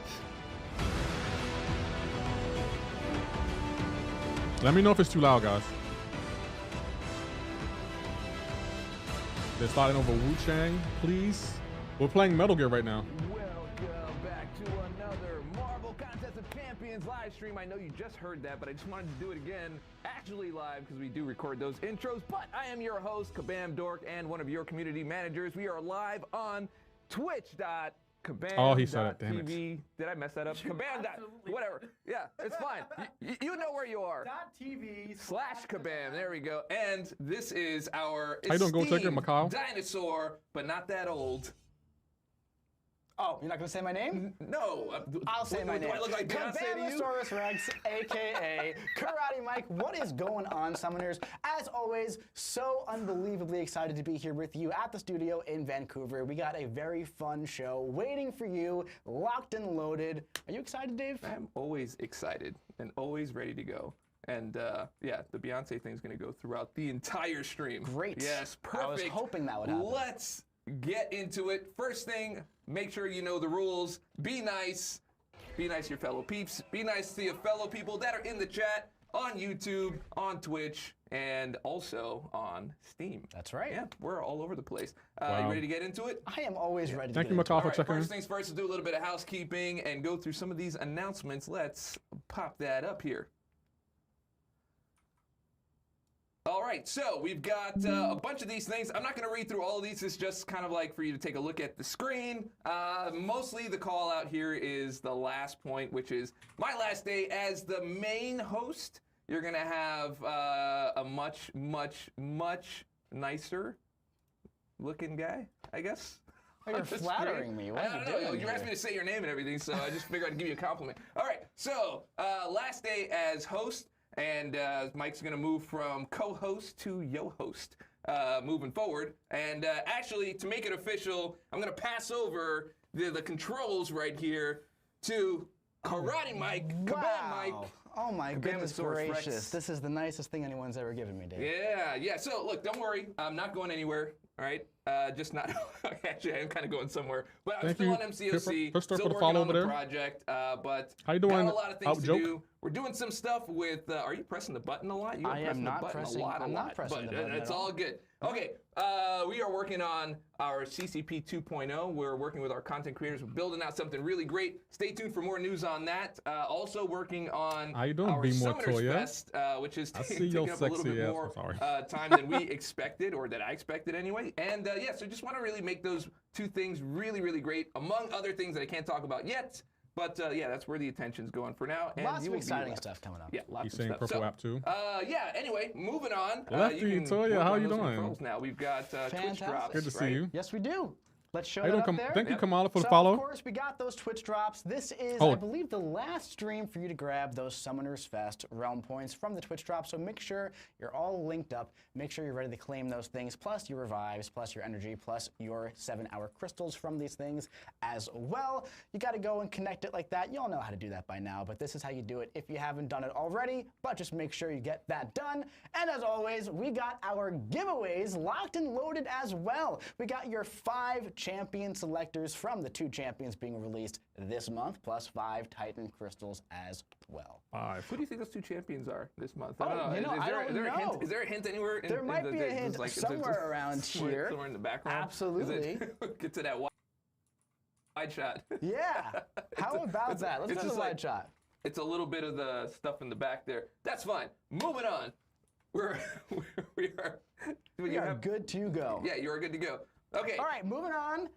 Let me know if it's too loud, guys. They're starting over Wu-Chang, please. We're playing Metal Gear right now. Welcome back to another Marvel Contest of Champions. Champions live stream. I know you just heard that, but I just wanted to do it again, actually live, because we do record those intros. But I am your host, Kabam Dork, and one of your community managers. We are live on Twitch.Kabam. Oh, he said it, damn it. TV. Did I mess that up? Kabam. Whatever. Yeah, it's fine. You know where you are. .tv/Kabam. There we go. And this is our How you doing, Gold Ticker, esteemed Macau? dinosaur, but not that old. Oh, you're not gonna say my name? No. I'll say my name. Do I look like Beyonce to you? Kabam Rex, aka Karate Mike. What is going on, Summoners? As always, so unbelievably excited to be here with you at the studio in Vancouver. We got a very fun show waiting for you, locked and loaded. Are you excited, Dave? I'm always excited and always ready to go. And yeah, the Beyonce thing's gonna go throughout the entire stream. Great. Yes, perfect. I was hoping that would happen. Let's get into it. First thing, make sure you know the rules. Be nice. Be nice to your fellow peeps. Be nice to your fellow people that are in the chat, on YouTube, on Twitch, and also on Steam. That's right. Yeah, we're all over the place. Wow. You ready to get into it? I am always ready to Thank get you, into McCall, for All right, checking in. first things first, let's do a little bit of housekeeping and go through some of these announcements. Let's pop that up here. All right, so we've got a bunch of these things. I'm not going to read through all of these. It's just kind of like for you to take a look at the screen. Mostly the call out here is the last point, which is my last day as the main host. You're going to have a much, much, much nicer looking guy, I guess. Oh, you're flattering me. What are you doing You asked me to say your name and everything, so I just figured I'd give you a compliment. All right, so last day as host. And Mike's going to move from co-host to yo-host moving forward. And actually, to make it official, I'm going to pass over the controls right here to Karate Mike, Kabam Mike. Oh my goodness Kabam-osaurus gracious. Rex. This is the nicest thing anyone's ever given me, Dave. Yeah. So look, don't worry. I'm not going anywhere. All right. Just not. Actually, I am kind of going somewhere. But I'm Thank still you, on MCoC. Pipper, Still for the working follow on over the there. project. But How you doing, got a lot of things to Outjoke? do. We're doing some stuff with. Are you pressing the button a lot? You are I am pressing not the button pressing- a lot. I'm not pressing but the button It's at all. all good. Okay. We are working on our CCP 2.0. We're working with our content creators. We're building out something really great. Stay tuned for more news on that. Also working on How you doing, our Be More Summoners Toya? Fest, which is I see taking your up a little sexy bit ass. more I'm sorry. time than we expected, or that I expected anyway. And yeah, so just want to really make those two things really, really great, among other things that I can't talk about yet. But yeah, that's where the attention's going for now. And Lots you of will be exciting left. stuff coming up. Yeah, lots He's of saying stuff. purple So, app too. yeah, anyway, moving on. Lefty, you can Toya, work how on you those doing? controls now. We've got Twitch Fantastic. drops. Good to see right? you. Yes, we do. Let's show How you that doing? up there. Thank you, Yep. Kamala, for the So, follow. of course, we got those Twitch drops. This is, Oh. I believe, the last stream for you to grab those Summoners Fest realm points from the Twitch drop. So make sure you're all linked up. Make sure you're ready to claim those things, plus your revives, plus your energy, plus your 7-hour crystals from these things as well. You got to go and connect it like that. You all know how to do that by now, but this is how you do it if you haven't done it already. But just make sure you get that done. And as always, we got our giveaways locked and loaded as well. We got your 5 champion selectors from the 2 champions being released this month, plus 5 Titan crystals as well. 5. Who do you think those 2 champions are this month? Oh, I don't know. you know, Is I there, don't is there a hint? know. Is there a hint anywhere? In, There might be a hint is somewhere around here. Somewhere in the background. Absolutely. Get to that wide shot. Yeah. How about that? Let's it's go to the just wide like- shot. It's a little bit of the stuff in the back there. That's fine. Moving on. We are. We are good to go. Yeah, you are good to go. Okay. All right, moving on.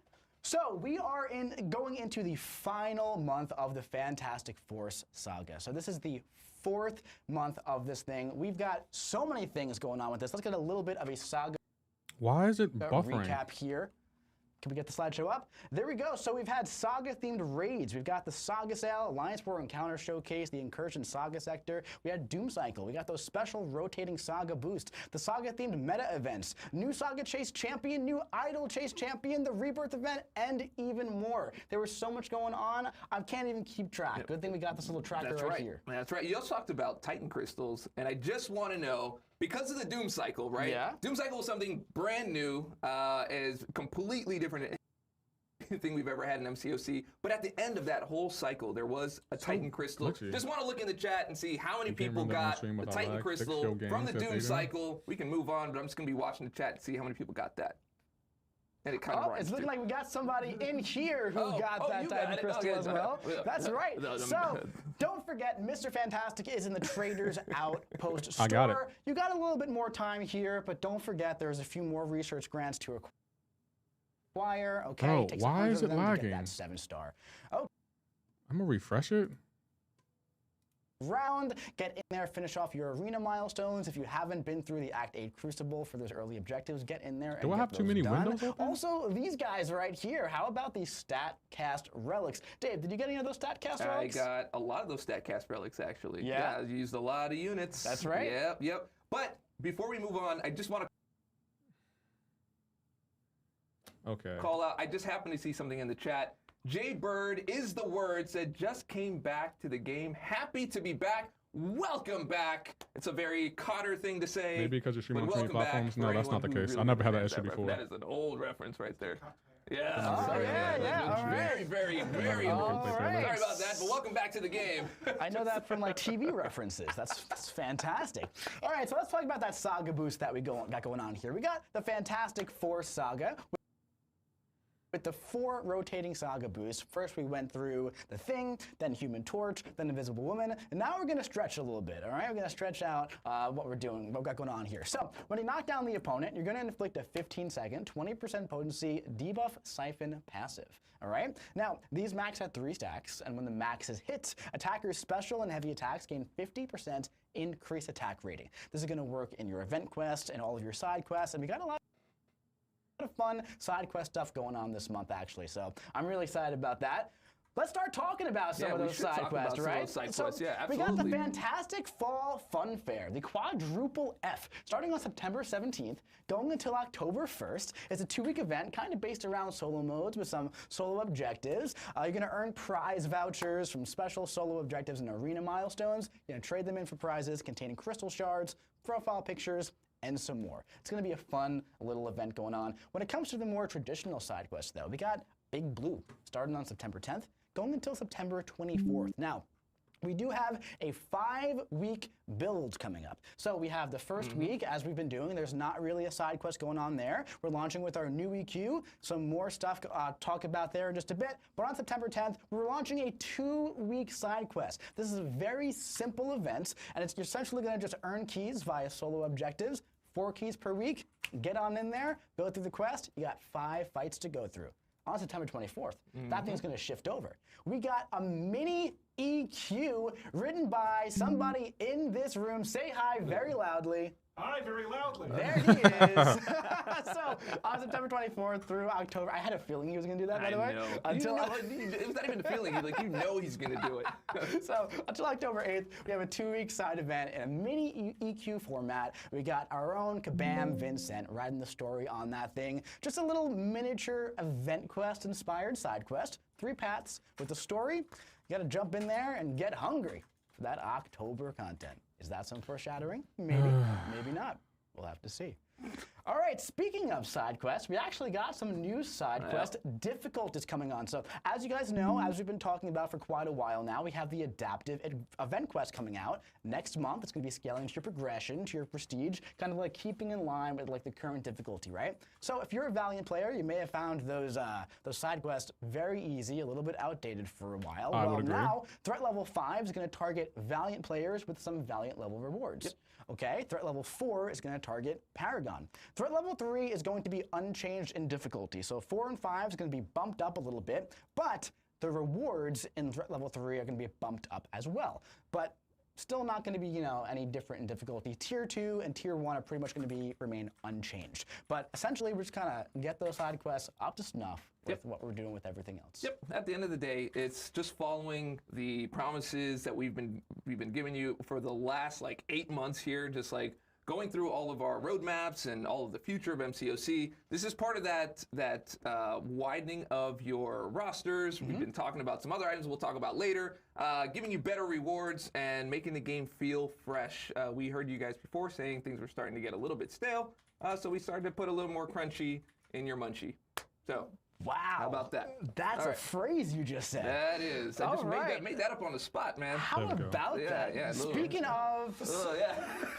So we are going into the final month of the Fantastic Force saga. So this is the 4th month of this thing. We've got so many things going on with this. Let's get a little bit of a saga Why is it buffering? recap here. Can we get the slideshow up? There we go. So we've had Saga-themed raids. We've got the Saga Sale, Alliance War Encounter Showcase, the Incursion Saga Sector. We had Doom Cycle. We got those special rotating Saga boosts, the Saga-themed meta events, new Saga Chase Champion, new Idol Chase Champion, the Rebirth event, and even more. There was so much going on, I can't even keep track. Good thing we got this little tracker That's right right. here. That's right. You also talked about Titan crystals, and I just want to know, because of the Doom Cycle, right? Yeah. Doom Cycle was something brand new, is completely different than anything we've ever had in MCoC. But at the end of that whole cycle, there was a Titan crystal. glitchy. Just want to look in the chat and see how many You can't people run that on got stream the without Titan lag. crystal Show games from the that they Doom do. Cycle. We can move on, but I'm just going to be watching the chat and see how many people got that. And it kind of rhymes It's looking too. like we got somebody in here who got that you type got of it. crystal Okay, as well. yeah. That's right. No, So don't forget, Mr. Fantastic is in the Traders Outpost store. I got it. You got a little bit more time here, but don't forget there's a few more research grants to acquire. Okay, Bro, it takes why 100 is of it them to get lagging? that 7-star. Oh. I'm gonna refresh it. Round, get in there, finish off your arena milestones. If you haven't been through the Act 8 Crucible for those early objectives, get in there and Do I get have too those many done. windows open? Also, these guys right here, how about these StatCast relics? Dave, did you get any of those StatCast I relics? got a lot of those StatCast relics, actually. Yeah? I used a lot of units. That's right. Yep. But before we move on, I just want to Okay. call out, I just happened to see something in the chat. Jay Bird is the word, said just came back to the game. Happy to be back. Welcome back. It's a very Cotter thing to say. Maybe because you're streaming on but too many welcome back platforms. No, for that's not the anyone who case. I really never had that understands issue before. That is an old reference right there. Yeah. Oh, sorry, yeah, man. all right. Very All old. right. Sorry about that, but welcome back to the game. I know that from like TV references. That's fantastic. All right, so let's talk about that saga boost that we got going on here. We got the Fantastic Four saga. With the 4 rotating saga boosts, first we went through the Thing, then Human Torch, then Invisible Woman, and now we're going to stretch a little bit, all right? We're going to stretch out what we're doing, what we've got going on here. So, when you knock down the opponent, you're going to inflict a 15-second, 20% potency debuff siphon passive, all right? Now, these max at 3 stacks, and when the max is hit, attackers' special and heavy attacks gain 50% increased attack rating. This is going to work in your event quest and all of your side quests, and we got a lot of fun side quest stuff going on this month, actually. So I'm really excited about that. Let's start talking about some of we those should side talk quests, about some of right? those side quests. Yeah, we got the absolutely. Fantastic Fall Fun Fair, the Quadruple F, starting on September 17th, going until October 1st. It's a 2-week event, kind of based around solo modes with some solo objectives. You're going to earn prize vouchers from special solo objectives and arena milestones. You're going to trade them in for prizes containing crystal shards, profile pictures, and some more. It's going to be a fun little event going on. When it comes to the more traditional side quests, though, we got Big Blue, starting on September 10th, going until September 24th. Now, we do have a 5-week build coming up. So we have the first week, as we've been doing. There's not really a side quest going on there. We're launching with our new EQ. Some more stuff talk about there in just a bit. But on September 10th, we're launching a 2-week side quest. This is a very simple event, and it's essentially going to just earn keys via solo objectives. 4 keys per week. Get on in there, go through the quest. You got 5 fights to go through. On September 24th, that thing's going to shift over. We got a mini EQ written by somebody in this room. Say hi very loudly. Hi, very loudly. There he is. So, on September 24th through October, I had a feeling he was going to do that, by the way. know. Until It was not even a feeling. You know he's going to do it. So, until October 8th, we have a 2-week side event in a mini EQ format. We got our own Kabam Vincent writing the story on that thing. Just a little miniature event quest inspired side quest. 3 paths with the story. You got to jump in there and get hungry for that October content. Is that some foreshadowing? Maybe, maybe not. We'll have to see. All right, speaking of side quests, we actually got some new side quest difficulties coming on. So, as you guys know, as we've been talking about for quite a while now, we have the adaptive event quest coming out next month. It's going to be scaling to your progression, to your prestige, kind of like keeping in line with like the current difficulty, right? So, if you're a Valiant player, you may have found those side quests very easy, a little bit outdated for a while. I would agree. Now, threat level 5 is going to target Valiant players with some Valiant level rewards. Yep. Okay, threat level 4 is going to target Paragon. Threat level 3 is going to be unchanged in difficulty. So 4 and 5 is going to be bumped up a little bit, but the rewards in threat level 3 are going to be bumped up as well. But still not going to be, any different in difficulty. Tier 2 and Tier 1 are pretty much going to remain unchanged. But essentially, we're just kind of get those side quests up to snuff with what we're doing with everything else. Yep. At the end of the day, it's just following the promises that we've been giving you for the last 8 months here, just going through all of our roadmaps and all of the future of MCoC. This is part of that widening of your rosters. We've been talking about some other items we'll talk about later, giving you better rewards and making the game feel fresh. We heard you guys before saying things were starting to get a little bit stale, so we started to put a little more crunchy in your munchie. So. Wow. How about that? That's a phrase you just said. That is. I just made that up on the spot, man. How about that? Yeah, Speaking of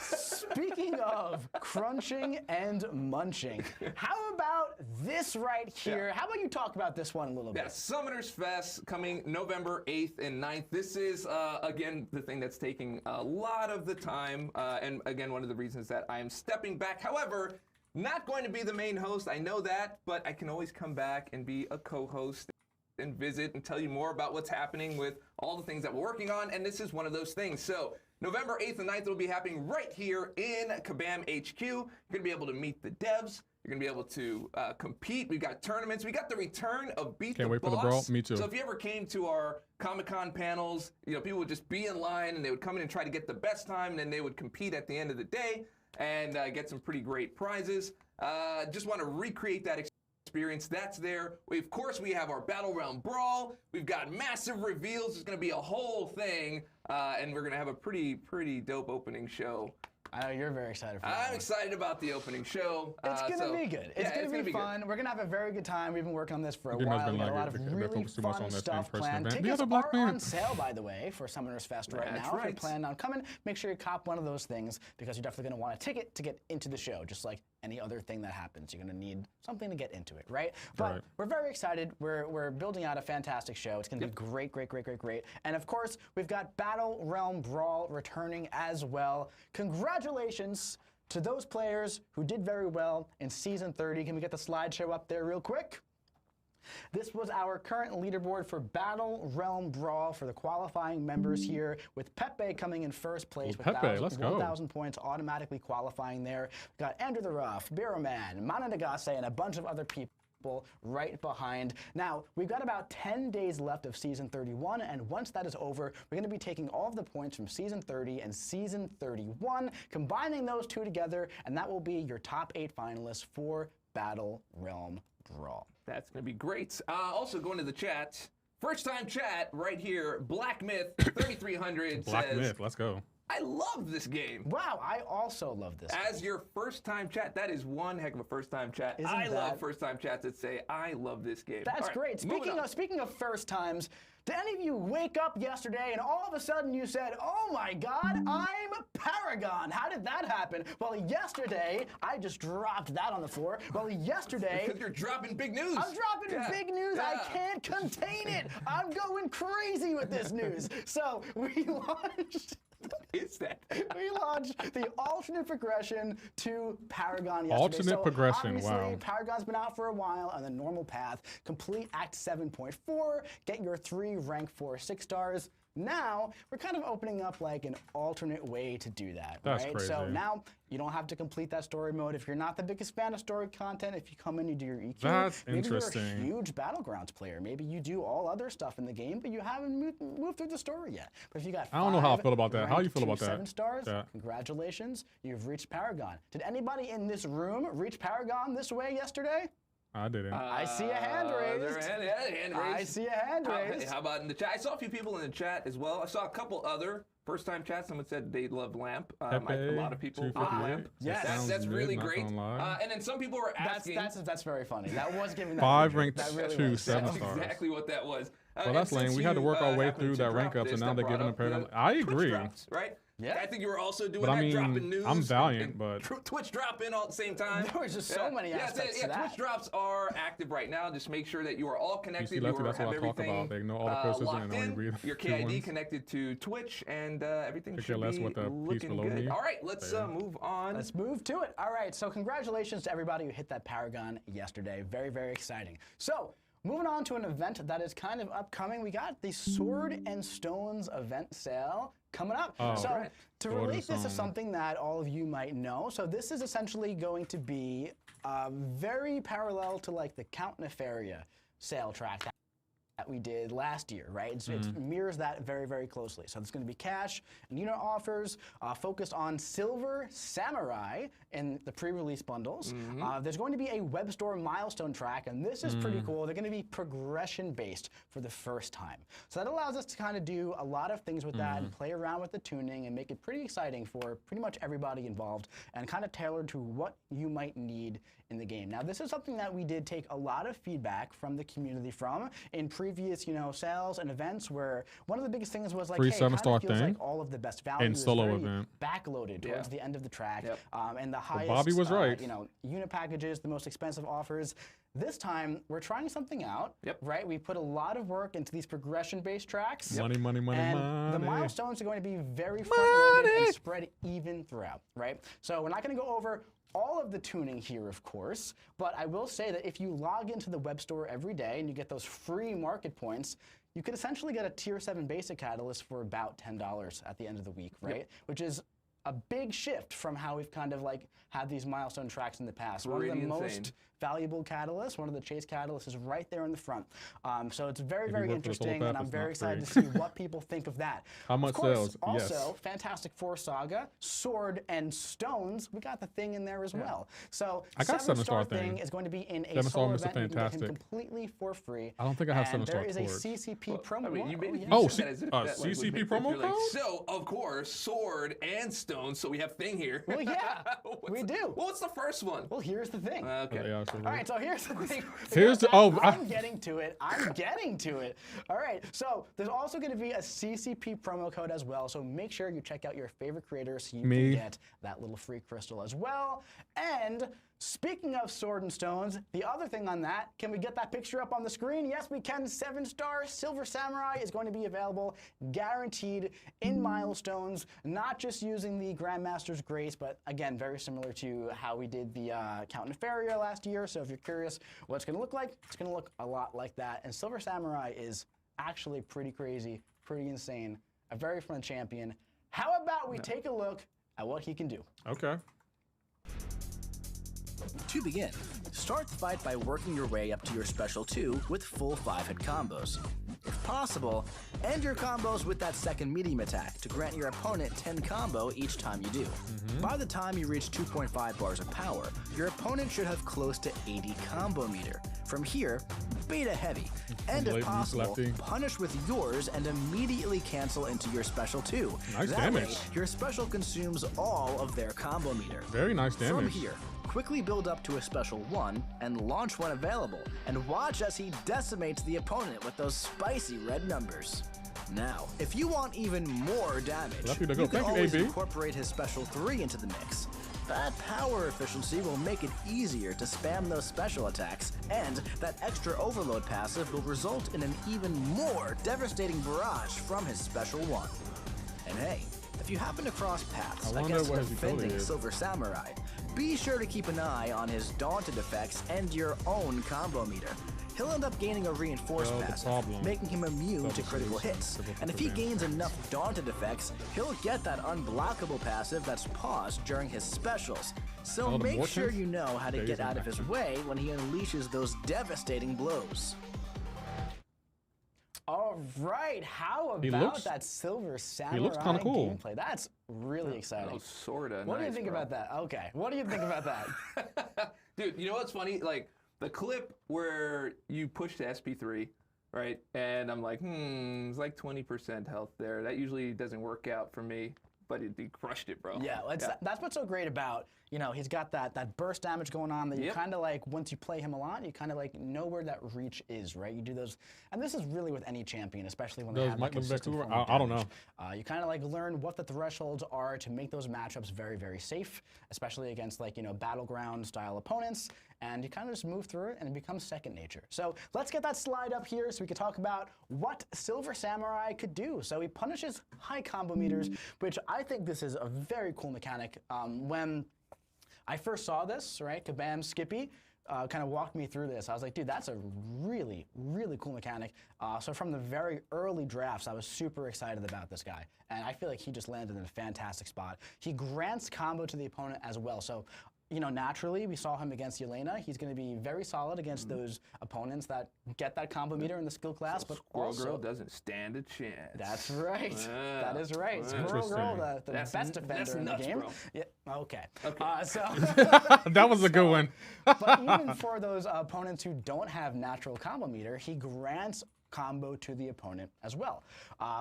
Speaking of crunching and munching, how about this right here? How about you talk about this one a little bit? Yeah, Summoners Fest coming November 8th and 9th. This is, again, the thing that's taking a lot of the time. And again, one of the reasons that I'm stepping back. However, not going to be the main host. I know that, but I can always come back and be a co-host and visit and tell you more about what's happening with all the things that we're working on. And this is one of those things. So November 8th and 9th will be happening right here in Kabam HQ. You're going to be able to meet the devs. You're going to be able to compete. We've got tournaments. We got the return of Beat the Boss. Can't wait for the brawl. Me too. So if you ever came to our Comic-Con panels, you know, people would just be in line and they would come in and try to get the best time, and then they would compete at the end of the day and get some pretty great prizes. Just want to recreate that experience. That's there. Of course, we have our Battleground Brawl. We've got massive reveals. It's going to be a whole thing, and we're going to have a pretty dope opening show. I know you're very excited for that. I'm excited about the opening show. It's going to be good. It's going to be fun. We're going to have a very good time. We've been working on this for a while. We've got a lot of really fun stuff planned. Tickets are on sale, by the way, for Summoners Fest right now. If you're planning on coming, make sure you cop one of those things because you're definitely going to want a ticket to get into the show, just like any other thing that happens. You're going to need something to get into it, right? But we're very excited. We're building out a fantastic show. It's going to be great. And of course, we've got Battle Realm Brawl returning as well. Congratulations to those players who did very well in Season 30. Can we get the slideshow up there real quick? This was our current leaderboard for Battle Realm Brawl for the qualifying members here, with Pepe coming in first place with 1,000 points, automatically qualifying there. We've got Andrew the Rough, Biroman, Mana Nagase, and a bunch of other people right behind. Now, we've got about 10 days left of Season 31, and once that is over, we're going to be taking all of the points from Season 30 and Season 31, combining those two together, and that will be your top 8 finalists for Battle Realm Brawl. That's going to be great. Also, going to the chat. First time chat right here. Black Myth 3300 Black says, Myth, let's go. I love this game. Wow, I also love this As your first time chat, that is one heck of a first time chat. I love first time chats that say, I love this game. That's great. Speaking of first times, did any of you wake up yesterday and all of a sudden you said, oh my God, I'm Paragon? How did that happen? Well, yesterday, I just dropped that on the floor. Well, yesterday... Because you're dropping big news. I'm dropping big news. I can't contain it. I'm going crazy with this news. So we launched... What is that? We launched the alternate progression to Paragon yesterday. Alternate progression, obviously, wow. Paragon's been out for a while on the normal path. Complete Act 7.4, get your 3 rank 4 6 stars. Now, we're kind of opening up like an alternate way to do that, That's right? crazy. So now, you don't have to complete that story mode. If you're not the biggest fan of story content, if you come in, you do your EQ. That's maybe interesting. you're a huge Battlegrounds player. Maybe you do all other stuff in the game, but you haven't moved through the story yet. But if you got I don't know how I feel about that. How you feel about that? 7 stars, Yeah. congratulations, you've reached Paragon. Did anybody in this room reach Paragon this way yesterday? I didn't. I see a hand raised. Hand raised. I see a hand raised. How about in the chat? I saw a few people in the chat as well. I saw a couple other first-time chats. Someone said they loved Lamp. A lot of people love Lamp. Yes. That's really great. And then some people were asking. That's very funny. That was giving that 5 ranked really 2 was. 7 That's stars. exactly what that was. Well, that's lame. We had to work our way through that rank up, so now they're giving a Paragon. I agree. Drops, right? Yeah. I think you were also doing But I that, mean, dropping news. I'm Valiant, and but... Twitch drop in all at the same time. There was just so many aspects to that. Twitch drops are active right now. Just make sure that you are all connected. You see, Lefty, that's what I talk about. They ignore all the criticism and only read your KID connected to Twitch, and everything should be with the piece looking below good. me. All right, let's move on. Let's move to it. All right, so congratulations to everybody who hit that Paragon yesterday. Very, very exciting. So, moving on to an event that is kind of upcoming, we got the Sword and Stones event sale coming up. To relate this to something that all of you might know, so this is essentially going to be very parallel to like the Count Nefaria sale track that we did last year, right? It mirrors that very, very closely. So there's going to be cash and unit offers focused on Silver Samurai in the pre-release bundles. There's going to be a web store milestone track, and this is pretty cool. They're going to be progression-based for the first time. So that allows us to kind of do a lot of things with that and play around with the tuning and make it pretty exciting for pretty much everybody involved and kind of tailored to what you might need in the game. Now, this is something that we did take a lot of feedback from the community from in previous, sales and events where one of the biggest things was like, Free hey, it kind 7-star of feels thing like all of the best value and is solo very event. backloaded towards the end of the track, and the highest, Bobby was right. Unit packages, the most expensive offers. This time, we're trying something out, right? We put a lot of work into these progression-based tracks. Money, money, money, and money. the milestones are going to be very front-loaded and spread even throughout, right? So we're not going to go over all of the tuning here, of course, but I will say that if you log into the web store every day and you get those free market points, you could essentially get a Tier 7 basic catalyst for about $10 at the end of the week, right? Which is a big shift from how we've kind of like had these milestone tracks in the past. One of the most valuable catalysts, one of the chase catalysts is right there in the front. So it's very, very interesting, and I'm very excited to see what people think of that. How much of course, sales? Also, Fantastic Four Saga, Sword, and Stones, we got the thing in there as well. So I got 7-star thing. thing is going to be in a solo event. You can get him completely for free. I don't think I have 7-star. There is a CCP promo. CCP promo code? So, of course, Sword and Stones, so we have thing here. Well, yeah, we do. What's the first one? Well, here's the thing. Okay. All right, so here's the thing. I'm getting to it. I'm getting to it. All right, so there's also going to be a CCP promo code as well, so make sure you check out your favorite creators so you can get that little free crystal as well. And speaking of Sword and Stones, the other thing on that, can we get that picture up on the screen? Yes, we can. 7-star Silver Samurai is going to be available, guaranteed in milestones, not just using the Grandmaster's Grace, but again, very similar to how we did the Count Nefaria last year. So if you're curious what it's going to look like, it's going to look a lot like that. And Silver Samurai is actually pretty crazy, pretty insane, a very fun champion. How about we take a look at what he can do? Okay. To begin, start the fight by working your way up to your special 2 with full 5-hit combos. If possible, end your combos with that second medium attack to grant your opponent 10 combo each time you do. By the time you reach 2.5 bars of power, your opponent should have close to 80 combo meter. From here, beta heavy, and if possible, punish with yours and immediately cancel into your special 2. Nice that damage. way, your special consumes all of their combo meter. Very nice damage. From here, quickly build up to a special 1 and launch when available, and watch as he decimates the opponent with those spicy red numbers. Now, if you want even more damage, you can always incorporate his special 3 into the mix. That power efficiency will make it easier to spam those special attacks, and that extra overload passive will result in an even more devastating barrage from his special 1. And hey, if you happen to cross paths against a defending Silver Samurai, be sure to keep an eye on his daunted effects and your own combo meter. He'll end up gaining a reinforced passive, making him immune to critical hits. And if he gains enough daunted effects, he'll get that unblockable passive that's paused during his specials. So make sure you know how to get out of his way when he unleashes those devastating blows. All right, how about that Silver Samurai gameplay? That's really exciting. Sorta. What do you think about that? Okay, what do you think about that? Dude, you know what's funny? Like, the clip where you push to SP3, right? And I'm like, it's like 20% health there. That usually doesn't work out for me, but he crushed it, bro. Yeah, that's what's so great about, he's got that burst damage going on that you kind of like, once you play him a lot, you kind of like know where that reach is, right? You do those, and this is really with any champion, especially when they have like consistent form of damage. I don't know. You kind of like learn what the thresholds are to make those matchups very, very safe, especially against like, battleground style opponents. And you kind of just move through it and it becomes second nature. So let's get that slide up here so we can talk about what Silver Samurai could do. So he punishes high combo meters, which I think this is a very cool mechanic. When I first saw this, right, Kabam Skippy kind of walked me through this. I was like, dude, that's a really, really cool mechanic. So from the very early drafts, I was super excited about this guy. And I feel like he just landed in a fantastic spot. He grants combo to the opponent as well. So naturally, we saw him against Yelena. He's going to be very solid against those opponents that get that combo meter in the skill class. But Squirrel Girl doesn't stand a chance. That's right. That is right. Squirrel Girl, the best defender in the game. Bro. Yeah. Okay. So that was a good one. But even for those opponents who don't have natural combo meter, he grants combo to the opponent as well.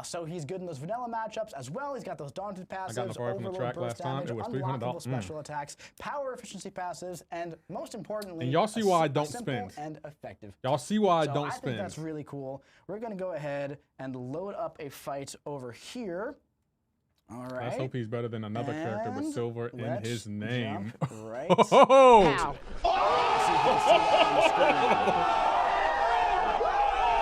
So he's good in those vanilla matchups as well. He's got those daunted passives, the bar from the overload track burst last time. damage, It was unblockable $300. special attacks, power efficiency passives, and most importantly, And y'all see why I don't simple spend. and effective. Y'all see why I So don't I spend. think that's really cool. We're gonna go ahead and load up a fight over here. All right. Let's hope he's better than another character with And silver in let's his name. jump right. Oh! Ow. See if you can see that on the screen.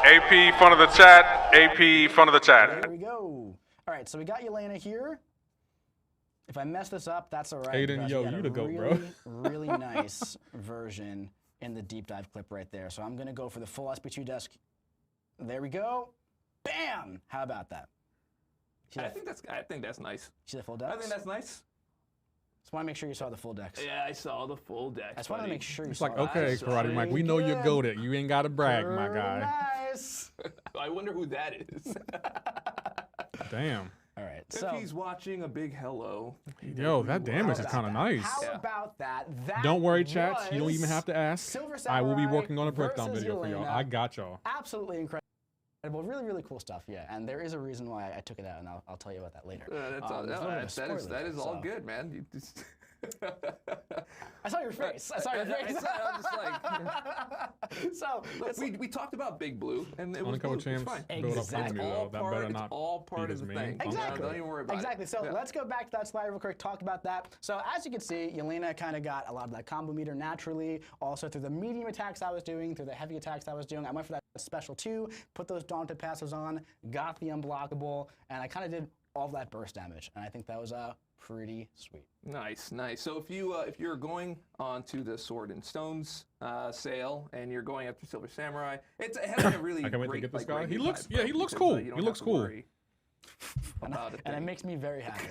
AP, front of the chat. AP, front of the chat. There we go. All right, so we got Yelena here. If I mess this up, that's all right. Aiden, because yo, we got you a the GOAT, really, bro. really nice version in the deep dive clip right there. So I'm gonna go for the full SP2 desk. There we go. Bam! How about that? See I that, think that's nice. see the full decks? I think that's nice. Just want to make sure you saw the full decks. Yeah, I saw the full deck. I just wanted to make sure you It's saw like, that. okay, so Karate Mike, we know you're good. goated. You ain't got to brag, my guy. Nice. I wonder who that is. Damn. All right, If so he's watching, a big hello. Yo, that damage is How kind of about that? nice. How Yeah. about that? That Don't worry, chats. You don't was even have to ask. Silver I will be Samurai working on a breakdown versus video for y'all. Yelena. I got y'all. Absolutely incredible. Really, really cool stuff, yeah. And there is a reason why I took it out, and I'll tell you about that later. That's all, there's a little bit of that is spoilers, all so- good, man. You just I saw your face. I saw your face. I was just like, So, look, we talted about Big Blue, and it was Undercover blue. It's champs fine. build up Exactly. on me, though. That better It's not all part beat of the his main. thing. Exactly. Don't even worry about exactly. it. So Yeah. let's go back to that slide real quick, talk about that. So as you can see, Yelena kind of got a lot of that combo meter naturally. Also through the medium attacks I was doing, through the heavy attacks I was doing. I went for that special 2, put those daunted passes on, got the unblockable, and I kind of did all that burst damage. And I think that was pretty sweet. Nice, nice. So if you're going onto the Sword and Stones sale and you're going after Silver Samurai, it has like a really I can't wait to great, get this like, guy. He rated looks- vibe, yeah, right? he looks Because, cool. you don't He looks have to cool. worry about a And it thing. makes me very happy.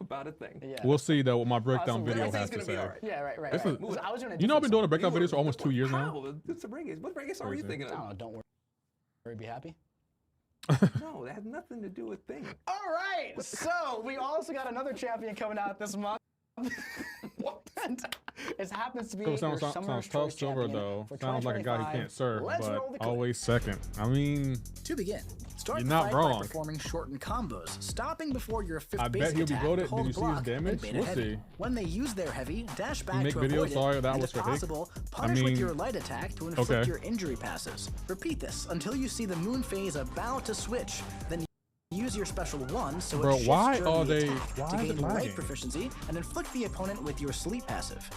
About a thing. Yeah. We'll see, though, what my breakdown Awesome. video I think has it's to gonna be say. all right. Yeah, right. This right. is- I was doing a You know I've been doing a different breakdown videos for almost 2 years now. How? It's a break. What break are you Crazy. thinking song. of? Oh, don't worry. Be happy. No, that had nothing to do with thing. All right. So we also got another champion coming out this month. What? It happens to be So your sounds Summoner's tough, Choice silver champion though. for Sounds like a guy who 2025. can't serve, Let's roll the but clip. always second. I mean, To begin, start You're the not fight wrong. by performing shortened combos, stopping before your fifth I bet basic he'll be attack, goated. hold Did you see his block, damage? and beta We'll heavy. see. When they use their heavy, dash back make to videos, avoid sorry, it, that and was if for Hick. possible, punish with mean, your light attack to inflict okay. your injury passes. Repeat this until you see the moon phase about to switch, then use your special 1 so Bro, it shifts why during are the they- attack why to is it gain light lagging? proficiency and inflict the opponent with your sleep passive.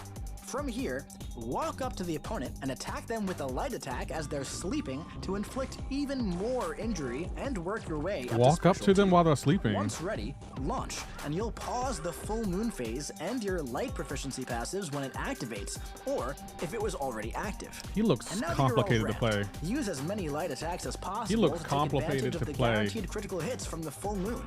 From here, walk up to the opponent and attack them with a light attack as they're sleeping to inflict even more injury and work your way up walk up to special them 2. while they're sleeping. Once ready, launch, and you'll pause the full moon phase and your light proficiency passives when it activates, or if it was already active. He looks And now that you're all complicated to play. repped, use as many light attacks as possible looks to take complicated advantage to of the play. guaranteed critical hits from the full moon.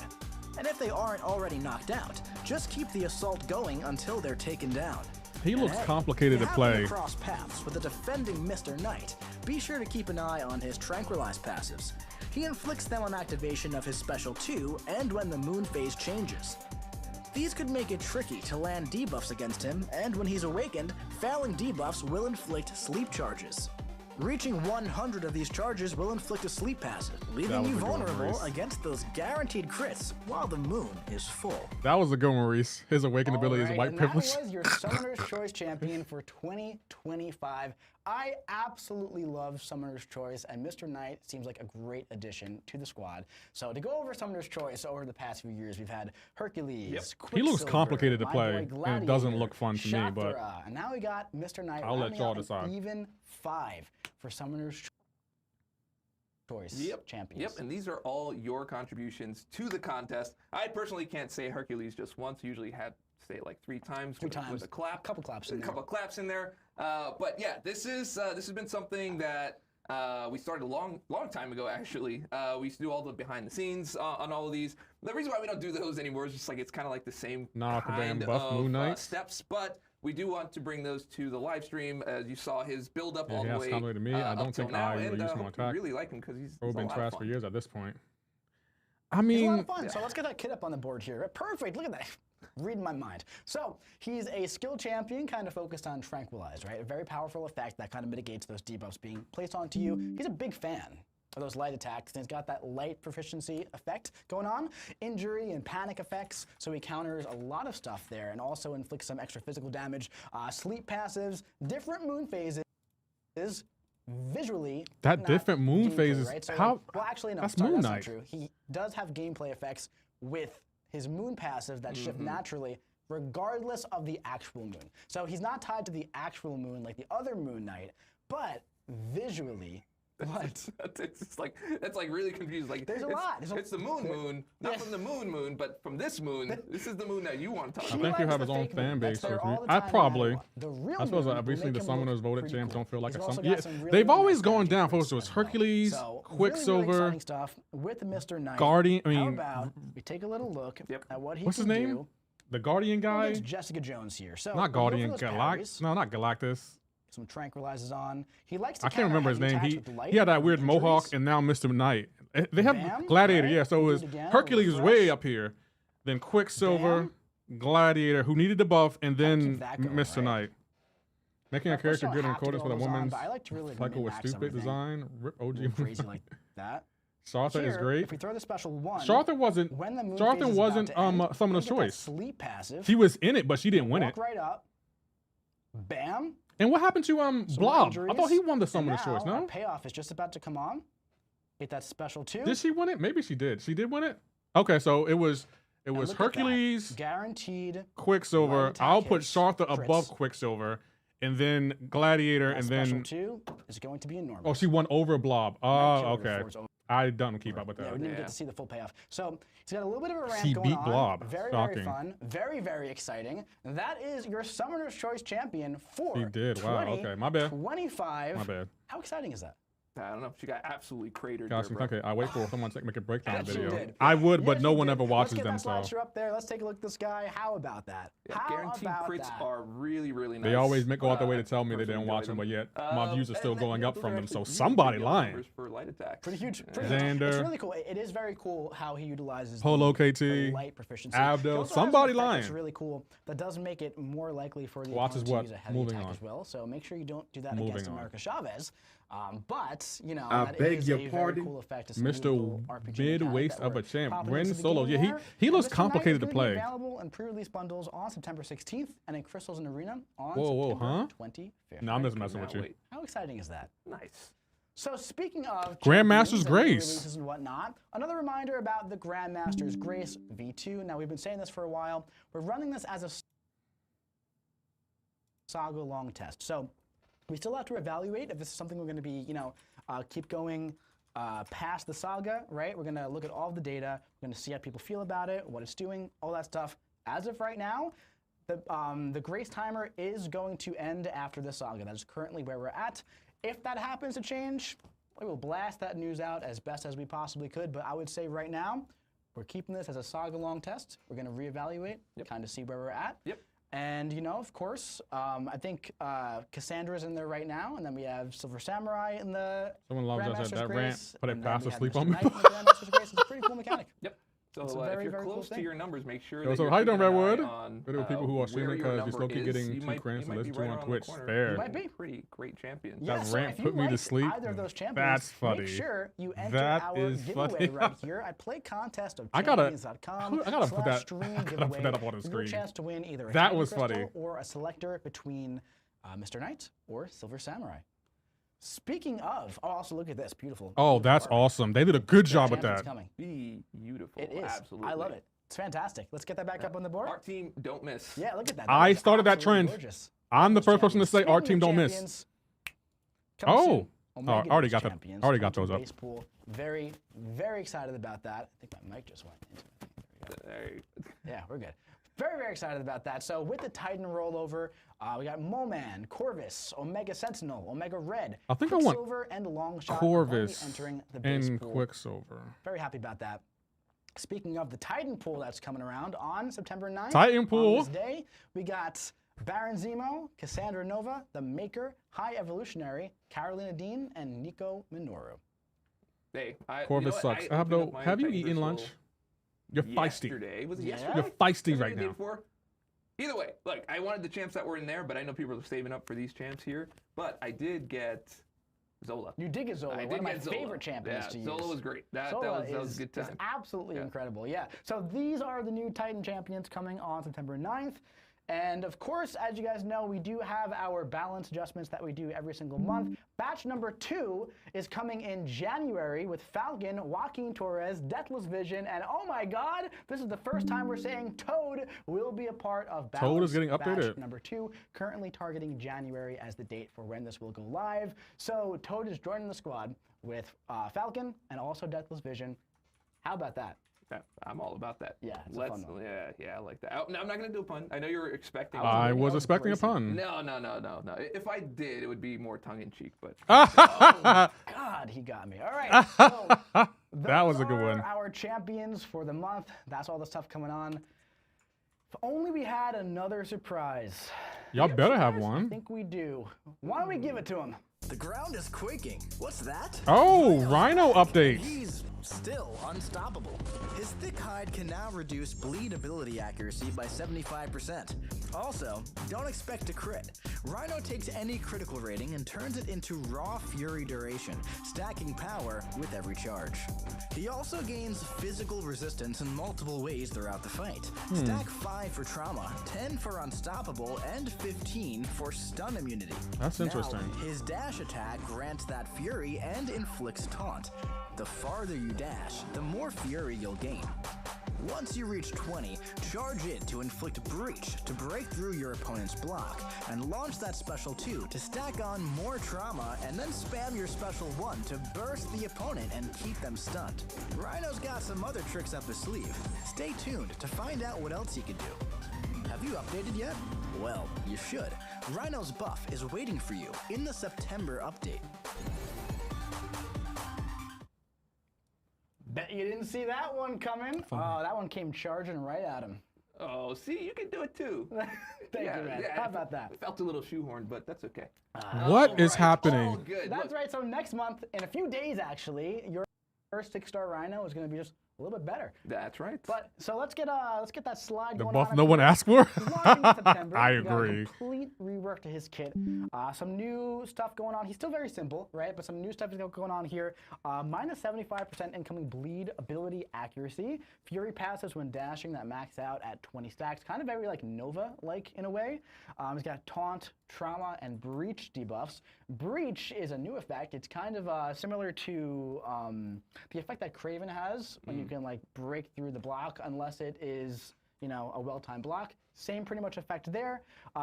And if they aren't already knocked out, just keep the assault going until they're taken down. He And looks hey, complicated you to happen play. cross paths with the defending Mr. Knight. Be sure to keep an eye on his tranquilize passives. He inflicts them on activation of his special 2 and when the moon phase changes. These could make it tricky to land debuffs against him, and when he's awakened, failing debuffs will inflict sleep charges. Reaching 100 of these charges will inflict a sleep passive, leaving was you a good one, vulnerable Reese. against those guaranteed crits while the moon is full. That was a good one, Reese. His awakened ability is Alright, white and privilege. That was your Summoner's Choice champion for 2025. I absolutely love Summoner's Choice, and Mr. Knight seems like a great addition to the squad. So to go over Summoner's Choice over the past few years, we've had Hercules, He looks Quicksilver, complicated to my play, boy and it Gladiator, doesn't look fun to me, but Shathra, and now we got Mr. Knight. I'll let rounding y'all out an decide. Even 5 for Summoner's Choice champions. Yep, and these are all your contributions to the contest. I personally can't say Hercules just once. Usually had to say it like 3 times. With a clap. Couple claps in A there. couple claps in there. But yeah, this has been something that we started a long time ago, actually. We used to do all the behind the scenes on all of these. The reason why we don't do those anymore is just like it's kind of like the same Knock a damn kind buff of Moon Knight. steps, but we do want to bring those to the live stream. As you saw his build up Yeah, all he the has way comedy to me. I up don't till think now, I will and use him on hope you attack. really like him because he's We've a been lot of trash for fun. years at this point. I It's a lot mean, of fun. So let's get that kid up on the board here. Perfect. Look at that. Reading my mind. So he's a skill champion, kind of focused on Tranquilize, right? A very powerful effect that kind of mitigates those debuffs being placed onto you. He's a big fan or those light attacks. And he's got that light proficiency effect going on, injury and panic effects. So he counters a lot of stuff there, and also inflicts some extra physical damage. Sleep passives, different moon phases. Visually, That different moon gameplay, phases. right? So, How? well, actually, no. That's sorry, Moon that's not Knight. true. He does have gameplay effects with his moon passive that shift naturally, regardless of the actual moon. So he's not tied to the actual moon like the other Moon Knight, but visually. What? It's just like that's like really confused. Like There's a lot. It's the moon, not from the moon, but from this moon. This is the moon that you want to talk I about. think you likes have the his own fake moon. fan base. That's there So all the I time, no probably. matter what. The real I suppose moon obviously will the make him summoners look voted pretty champs cool. don't feel like He's a also some. got Yeah, some really they've always nice gone energy down. drinks First it was as well. Hercules, So, really, really Quicksilver, exciting stuff with Mr. Knight. Guardian. I How mean, about we take a little look at what he what's his can name? do The Guardian guy. against Jessica Jones here. So Not we'll go for Guardian. those Galactus. parries. No, not Galactus. Some tranquilizers on. He likes to I can't remember his counter name. heavy He attacks with light he had that and weird mohawk, injuries. and now Mr. Knight. They have Bam, Gladiator, right? yeah. So it Do was it again, Hercules was refresh. way up here, then Quicksilver, Gladiator, who needed the buff, and then keep that going, Mr. right? Knight. Making a Of course, character you don't good in have to accordance go with a those on, woman's but I like to really cycle with min-max stupid everything. design. Rip A OG. little crazy like that. Sartha is Here, great. If we throw the special one, Sartha wasn't. when the moon Sartha phase is wasn't about to end, Summoner's you get that Choice. Sleep passive. She was in it, but she didn't win it. Walk right up. Bam. And what happened to Some Blob? I injuries, thought he won the and Summoner's Choice. now our No, payoff is just about to come on. Get that special two. did she win it? Maybe she did. She did win it. Okay, so it was And look at that. Hercules, Guaranteed. Quicksilver. Light attack I'll put hits, Sartha crits. above Quicksilver, and then Gladiator, That and special then two is going to be enormous. oh, she won over Blob. Might Oh, kill her okay. before it's over. I don't keep up with Yeah, we that. didn't get Yeah. to see the full payoff. So he's got a little bit of a rant She going beat on. Blob. Very, Shocking. very fun. Very, very exciting. That is your Summoner's Choice champion for She did. Wow, okay. My bad. 25. My bad. How exciting is that? I don't know. She got absolutely cratered. Gosh, there, bro. okay. I wait for someone to make a breakdown She video. did. I would, Yeah, but no she one did. ever watches Let's them, get that so slideshow up there. Let's take a look at this guy. How about that? Yeah, How guaranteed about crits that? are really, really nice. they always go out their way to tell me they personally didn't watch them, enjoy but yet my views are still and going then, up those from are them. So actually somebody really good lying. numbers for light attacks. Pretty huge. Yeah. Pretty huge. It's Xander. really cool. It is very cool how he utilizes Polo the KT, light proficiency. Abdo, He also has an somebody effect that's lying. really cool. That does make it more likely for the Watch opponent is to what? use a heavy Moving attack on. as well. So make sure you don't do that Moving against on. America Chavez. But you know, I that beg is your a pardon? very cool effect. It's a Mr. little RPG Mid mechanic waist that of we're a champ. popping Ren into the solo. game Yeah, more. he And looks Mr. Knight complicated is to gonna play. be available in pre-release bundles on September 16th and in Crystals and Arena on Whoa, September huh? 25th. No, I'm just messing with Cannot you. wait. How exciting is that? Nice. So speaking of Grandmaster's champions and Grace. releases and whatnot, another reminder about the Grandmaster's Grace V2. Now we've been saying this for a while. We're running this as a saga long test. So we still have to evaluate if this is something we're going to be, keep going past the saga, right? We're going to look at all the data. We're going to see how people feel about it, what it's doing, all that stuff. As of right now, the Grace timer is going to end after the saga. That is currently where we're at. If that happens to change, we will blast that news out as best as we possibly could. But I would say right now, we're keeping this as a saga long test. We're going to reevaluate, kind of see where we're at. Yep. And, of course, I think Cassandra's in there right now, and then we have Silver Samurai in the Someone loves us Grandmaster's at that Grace, rant. Put it and then past we to have sleep Mr. on me. Knight in the Grandmaster's Grace. It's a pretty cool mechanic. Yep. So It's a if very, you're very cool close to thing. your numbers, make sure Yo, that so you're how you doing, keeping an eye Redwood? on, Good to people who are where streaming your because you number still keep is. getting You 2 might- credits you to might be listen to right on around the Twitch. corner. Fair. You might be. Pretty great champion. Yeah, That so rant if you put me to like sleep. either of those champions, That's funny. make sure you enter That our is giveaway funny. right here. I play contest of I gotta put champions.com/stream that- I gotta giveaway. put that up on the for your screen. chance to win either a That Titan was Crystal funny. or a selector between Mr. Knight or Silver Samurai. Speaking of, also look at this, beautiful. Oh, that's beautiful art. awesome. They did a good job with Champions that. coming. Beautiful. It is. Absolutely. I love it. It's fantastic. Let's get that back up on the board. Our team, don't miss. Yeah, look at that. I is started that absolutely trend. gorgeous. I'm the Those first person to champions. say our Speaking team of don't miss. champions, coming Oh. soon, Oh, Omega already League got that- champions already got coming to those up. base pool. Very, very excited about that. I think my mic just went into my thing. There we go. Yeah, we're good. Very, very excited about that. So with the Titan rollover, we got Moman, Corvus, Omega Sentinel, Omega Red, I think I want Quicksilver, and Longshot Corvus entering the base and pool. Quicksilver. Very happy about that. Speaking of the Titan pool that's coming around on September 9th. Titan pool. On this day, we got Baron Zemo, Cassandra Nova, The Maker, High Evolutionary, Carolina Dean, and Nico Minoru. Hey, Corvus sucks. Abdo, have you eaten lunch? You're feisty. Yesterday. Was it Yeah. yesterday? You're feisty Was it right the day now. before? Either way, look, I wanted the champs that were in there, but I know people are saving up for these champs here. But I did get Zola. You did get Zola, I one did of my get Zola. favorite champions Yeah, to use. Zola was great. That Zola was a good time. is absolutely incredible, yeah. So these are the new Titan champions coming on September 9th. And of course, as you guys know, we do have our balance adjustments that we do every single month. Batch number 2 is coming in January with Falcon, Joaquin Torres, Deathless Vision, and oh my god, this is the first time we're saying Toad will be a part of balance. Toad is getting batch updated. number 2, currently targeting January as the date for when this will go live. So Toad is joining the squad with Falcon and also Deathless Vision. How about that? Yeah, I'm all about that. Yeah, it's a fun one. Yeah, I like that. No, I'm not gonna do a pun. I know you were expecting. I was was expecting a bracing. pun. No. If I did, it would be more tongue in cheek. But God, he got me. All right. So That was a good those one. are our champions for the month. That's all the stuff coming on. If only we had another surprise. Y'all better have I one. think we do. Why don't we give it to him? The ground is quaking. What's that? Oh, Rhino update. He's still unstoppable. His thick hide can now reduce bleed ability accuracy by 75%. Also, don't expect a crit. Rhino takes any critical rating and turns it into raw fury duration, stacking power with every charge. He also gains physical resistance in multiple ways throughout the fight. Stack 5 for trauma, 10 for unstoppable, and 15 for stun immunity. That's Now, interesting. his dash attack grants that fury and inflicts taunt. The farther you dash, the more fury you'll gain. Once you reach 20, charge in to inflict breach to break through your opponent's block, and launch that special 2 to stack on more trauma, and then spam your special 1 to burst the opponent and keep them stunned. Rhino's got some other tricks up his sleeve. Stay tuned to find out what else he can do. Have you updated yet? Well, you should. Rhino's buff is waiting for you in the September update. Bet you didn't see that one coming. Oh, that one came charging right at him. oh, see, you can do it too. Thank you, man. How about that? It felt a little shoehorned, but that's okay. What is All happening? good. That's Look, right. So next month, in a few days actually, your first 6-star Rhino is going to be just a little bit better. That's right. But so let's get that slide The going buff on. no one asked for? He's launching in September. I We got a agree. complete rework to his kit. Some new stuff going on. He's still very simple, right? But some new stuff is going on here. Minus 75% incoming bleed ability accuracy. Fury passes when dashing that max out at 20 stacks. Kind of very like Nova-like in a way. He's got taunt, trauma, and breach debuffs. Breach is a new effect. It's kind of similar to the effect that Kraven has when you can like break through the block unless it is, you know, a well-timed block. Same pretty much effect there.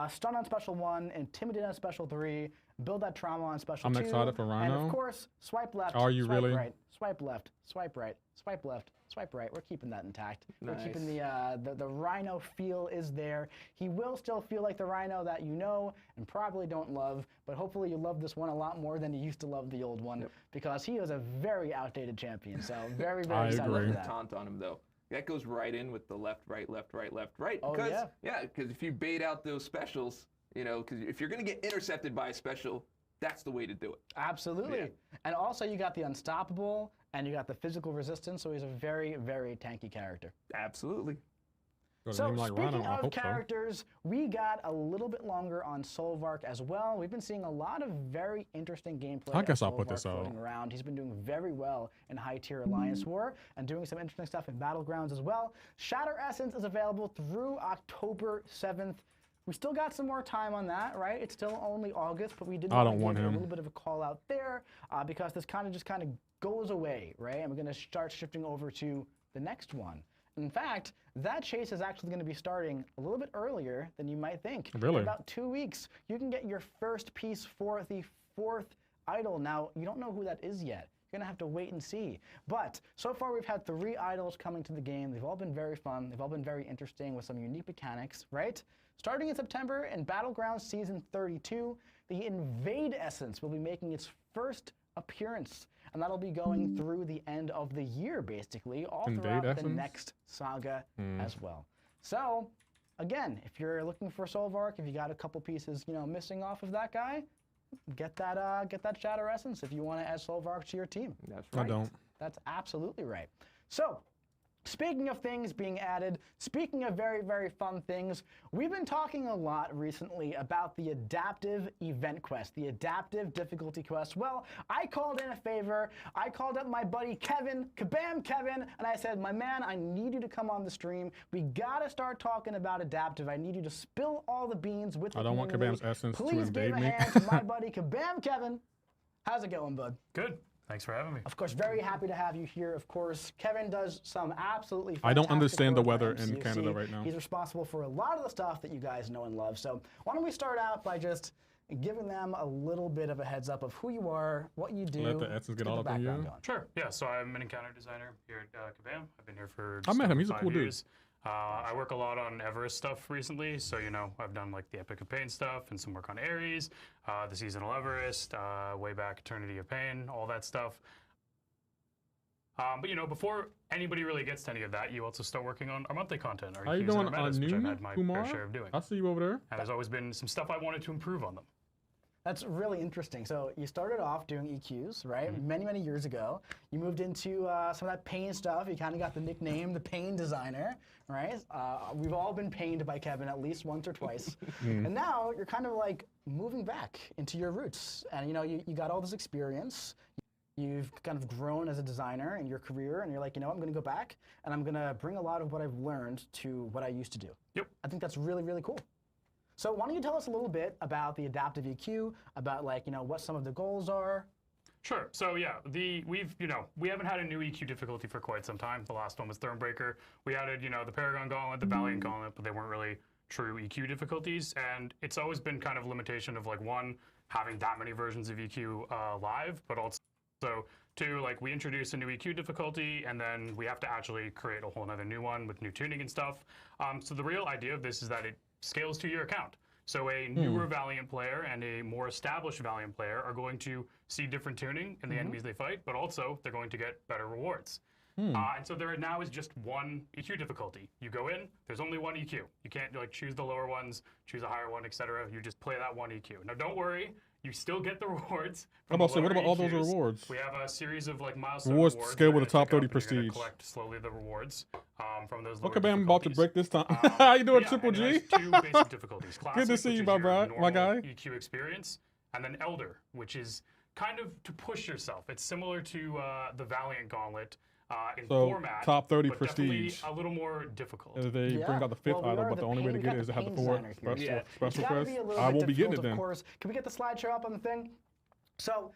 Stun on special 1, intimidate on special 3, build that trauma on special I'm 2. excited for And Rhino. of course, swipe left, Are you swipe really? right, swipe left, swipe right, swipe left, swipe right. We're keeping that intact. We're keeping the Rhino feel is there. He will still feel like the Rhino that you know and probably don't love, but hopefully you love this one a lot more than you used to love the old one because he is a very outdated champion. So very, very I excited agree. for that. Taunt on him though. That goes right in with the left, right, left, right, left, right. Oh, because, yeah? because if you bait out those specials, you know, because if you're going to get intercepted by a special, that's the way to do it. Absolutely. Yeah. And also you got the unstoppable and you got the physical resistance, so he's a very, very tanky character. Absolutely. Got a So name like speaking Rhino, I of hope so. characters, we got a little bit longer on Solvark as well. We've been seeing a lot of very interesting gameplay. I guess of I'll put Solvark this out. floating around. He's been doing very well in high tier Alliance War and doing some interesting stuff in Battlegrounds as well. Shatter Essence is available through October 7th. We still got some more time on that, right? It's still only August, but we did I don't want give it a him. little bit of a call out there because this kind of goes away, right? And we're going to start shifting over to the next one. In fact, that chase is actually going to be starting a little bit earlier than you might think. Really? In about 2 weeks, you can get your first piece for the 4th idol. Now, you don't know who that is yet. You're going to have to wait and see. But so far, we've had 3 idols coming to the game. They've all been very fun. They've all been very interesting with some unique mechanics, right? Starting in September in Battlegrounds Season 32, the Invade Essence will be making its first appearance. And that'll be going through the end of the year, basically, all Invade throughout the Essence? next saga as well. So, again, if you're looking for Solvark, if you got a couple pieces, you know, missing off of that guy, get that Shatter Essence if you want to add Solvark to your team. That's I right. don't. That's absolutely right. So, Speaking of things being added, speaking of very, very fun things, we've been talking a lot recently about the adaptive event quest, the adaptive difficulty quest. Well, I called in a favor. I called up my buddy Kevin, Kabam Kevin, and I said, my man, I need you to come on the stream. We gotta start talking about adaptive. I need you to spill all the beans with the community. I don't want Kabam's essence to Please give invade a me. hand to my buddy Kabam Kevin. How's it going, bud? Good. Thanks for having me. Of course, very happy to have you here. Of course, Kevin does some absolutely fantastic I don't understand the work for weather in MCoC. Canada right now. He's responsible for a lot of the stuff that you guys know and love. So why don't we start out by just giving them a little bit of a heads up of who you are, what you do. Let the essence get all up on you. Sure. Yeah. So I'm an encounter designer here at Kabam. I've been here for I met him. He's a 5 cool dude. years. I work a lot on Everest stuff recently, so I've done like the Epic of Pain stuff and some work on Ares, the Seasonal Everest, way back Eternity of Pain, all that stuff. But before anybody really gets to any of that, you also start working on our monthly content, our How you EQs and doing, our metas, which I've had my fair Kumar? share of doing. I see you over there. And there's always been some stuff I wanted to improve on them. That's really interesting. So you started off doing EQs, right? Many, many years ago. You moved into some of that pain stuff. You kind of got the nickname, the pain designer, right? We've all been pained by Kevin at least once or twice. And now you're kind of like moving back into your roots. And you got all this experience. You've kind of grown as a designer in your career, and you're like, I'm going to go back, and I'm going to bring a lot of what I've learned to what I used to do. Yep. I think that's really, really cool. So why don't you tell us a little bit about the adaptive EQ, about what some of the goals are? Sure. So yeah, we haven't had a new EQ difficulty for quite some time. The last one was Thronebreaker. We added the Paragon Gauntlet, the Valiant Gauntlet, but they weren't really true EQ difficulties, and it's always been kind of limitation of one, having that many versions of EQ live, but also two, we introduce a new EQ difficulty, and then we have to actually create a whole another new one with new tuning and stuff. So the real idea of this is that it scales to your account. So a newer Valiant player and a more established Valiant player are going to see different tuning in the enemies they fight, but also they're going to get better rewards. And so there now is just one EQ difficulty. You go in, there's only one EQ. You can't choose the lower ones, choose a higher one, etc. You just play that one EQ. Now don't worry, you still get the rewards. What about all those rewards? We have a series of milestone Rewards rewards scale with the top 30 you're gonna prestige. collect slowly the rewards from those lower Okay, man, I'm about to difficulties. break this time. How you doing, Yeah, Triple and G? it has two basic difficulties. Classic, Good to see which you, is my your bro, my normal guy. EQ experience, and then Elder, which is kind of to push yourself. It's similar to the Valiant Gauntlet in format, top 30 but definitely prestige. a little more difficult. They bring out the fifth idol, but the only way to get it is to have the four special quest. I won't be getting it then. Of course. Can we get the slideshow up on the thing? So,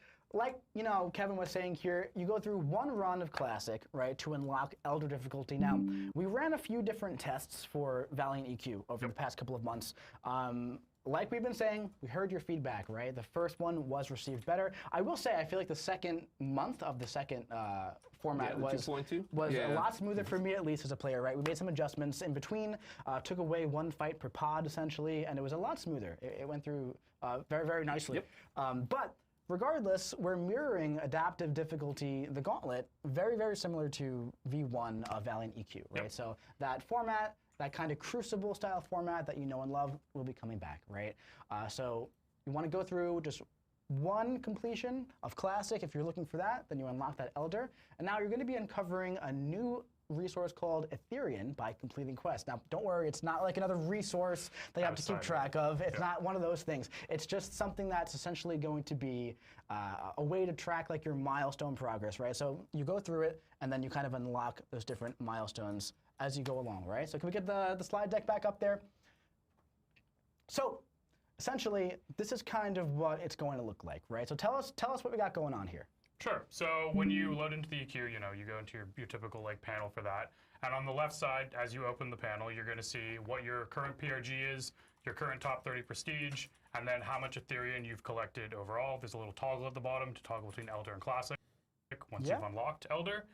Kevin was saying here, you go through one run of Classic, right, to unlock Elder difficulty. Now, we ran a few different tests for Valiant EQ over the past couple of months. Like we've been saying, we heard your feedback, right? The first one was received better. I will say, I feel like the second month of the second format was a lot smoother for me, at least as a player, right? We made some adjustments in between, took away one fight per pod, essentially, and it was a lot smoother. It went through very, very nicely. But regardless, we're mirroring adaptive difficulty, the Gauntlet, very, very similar to V1 of Valiant EQ, right? So that format, that kind of Crucible style format that you know and love will be coming back, right? So you want to go through just one completion of Classic. If you're looking for that, then you unlock that Elder. And now you're going to be uncovering a new resource called Ethereum by completing quests. Now, don't worry, it's not like another resource that you have to keep track of. It's not one of those things. It's just something that's essentially going to be a way to track your milestone progress, right? So you go through it, and then you kind of unlock those different milestones as you go along, right? So can we get the slide deck back up there? So essentially, this is kind of what it's going to look like, right? So tell us what we got going on here. Sure. So when you load into the EQ, you go into your typical panel for that. And on the left side, as you open the panel, you're going to see what your current PRG is, your current top 30 prestige, and then how much Ethereum you've collected overall. There's a little toggle at the bottom to toggle between Elder and Classic once you've unlocked Elder.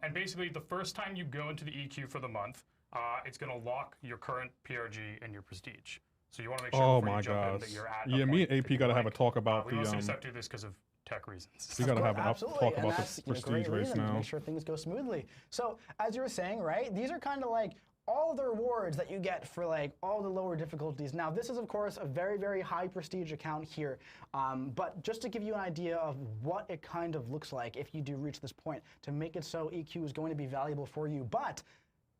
And basically, the first time you go into the EQ for the month, it's going to lock your current PRG and your prestige. So you want to make sure before you jump in that you're at Yeah, me and AP got to have a talk about we mostly just have to do this because of tech reasons. We got to have a talk about the prestige race to now. make sure things go smoothly. So as you were saying, right, these are kind of all of the rewards that you get for like all the lower difficulties. Now, this is of course a very, very high prestige account here, but just to give you an idea of what it kind of looks like if you do reach this point, to make it so EQ is going to be valuable for you. But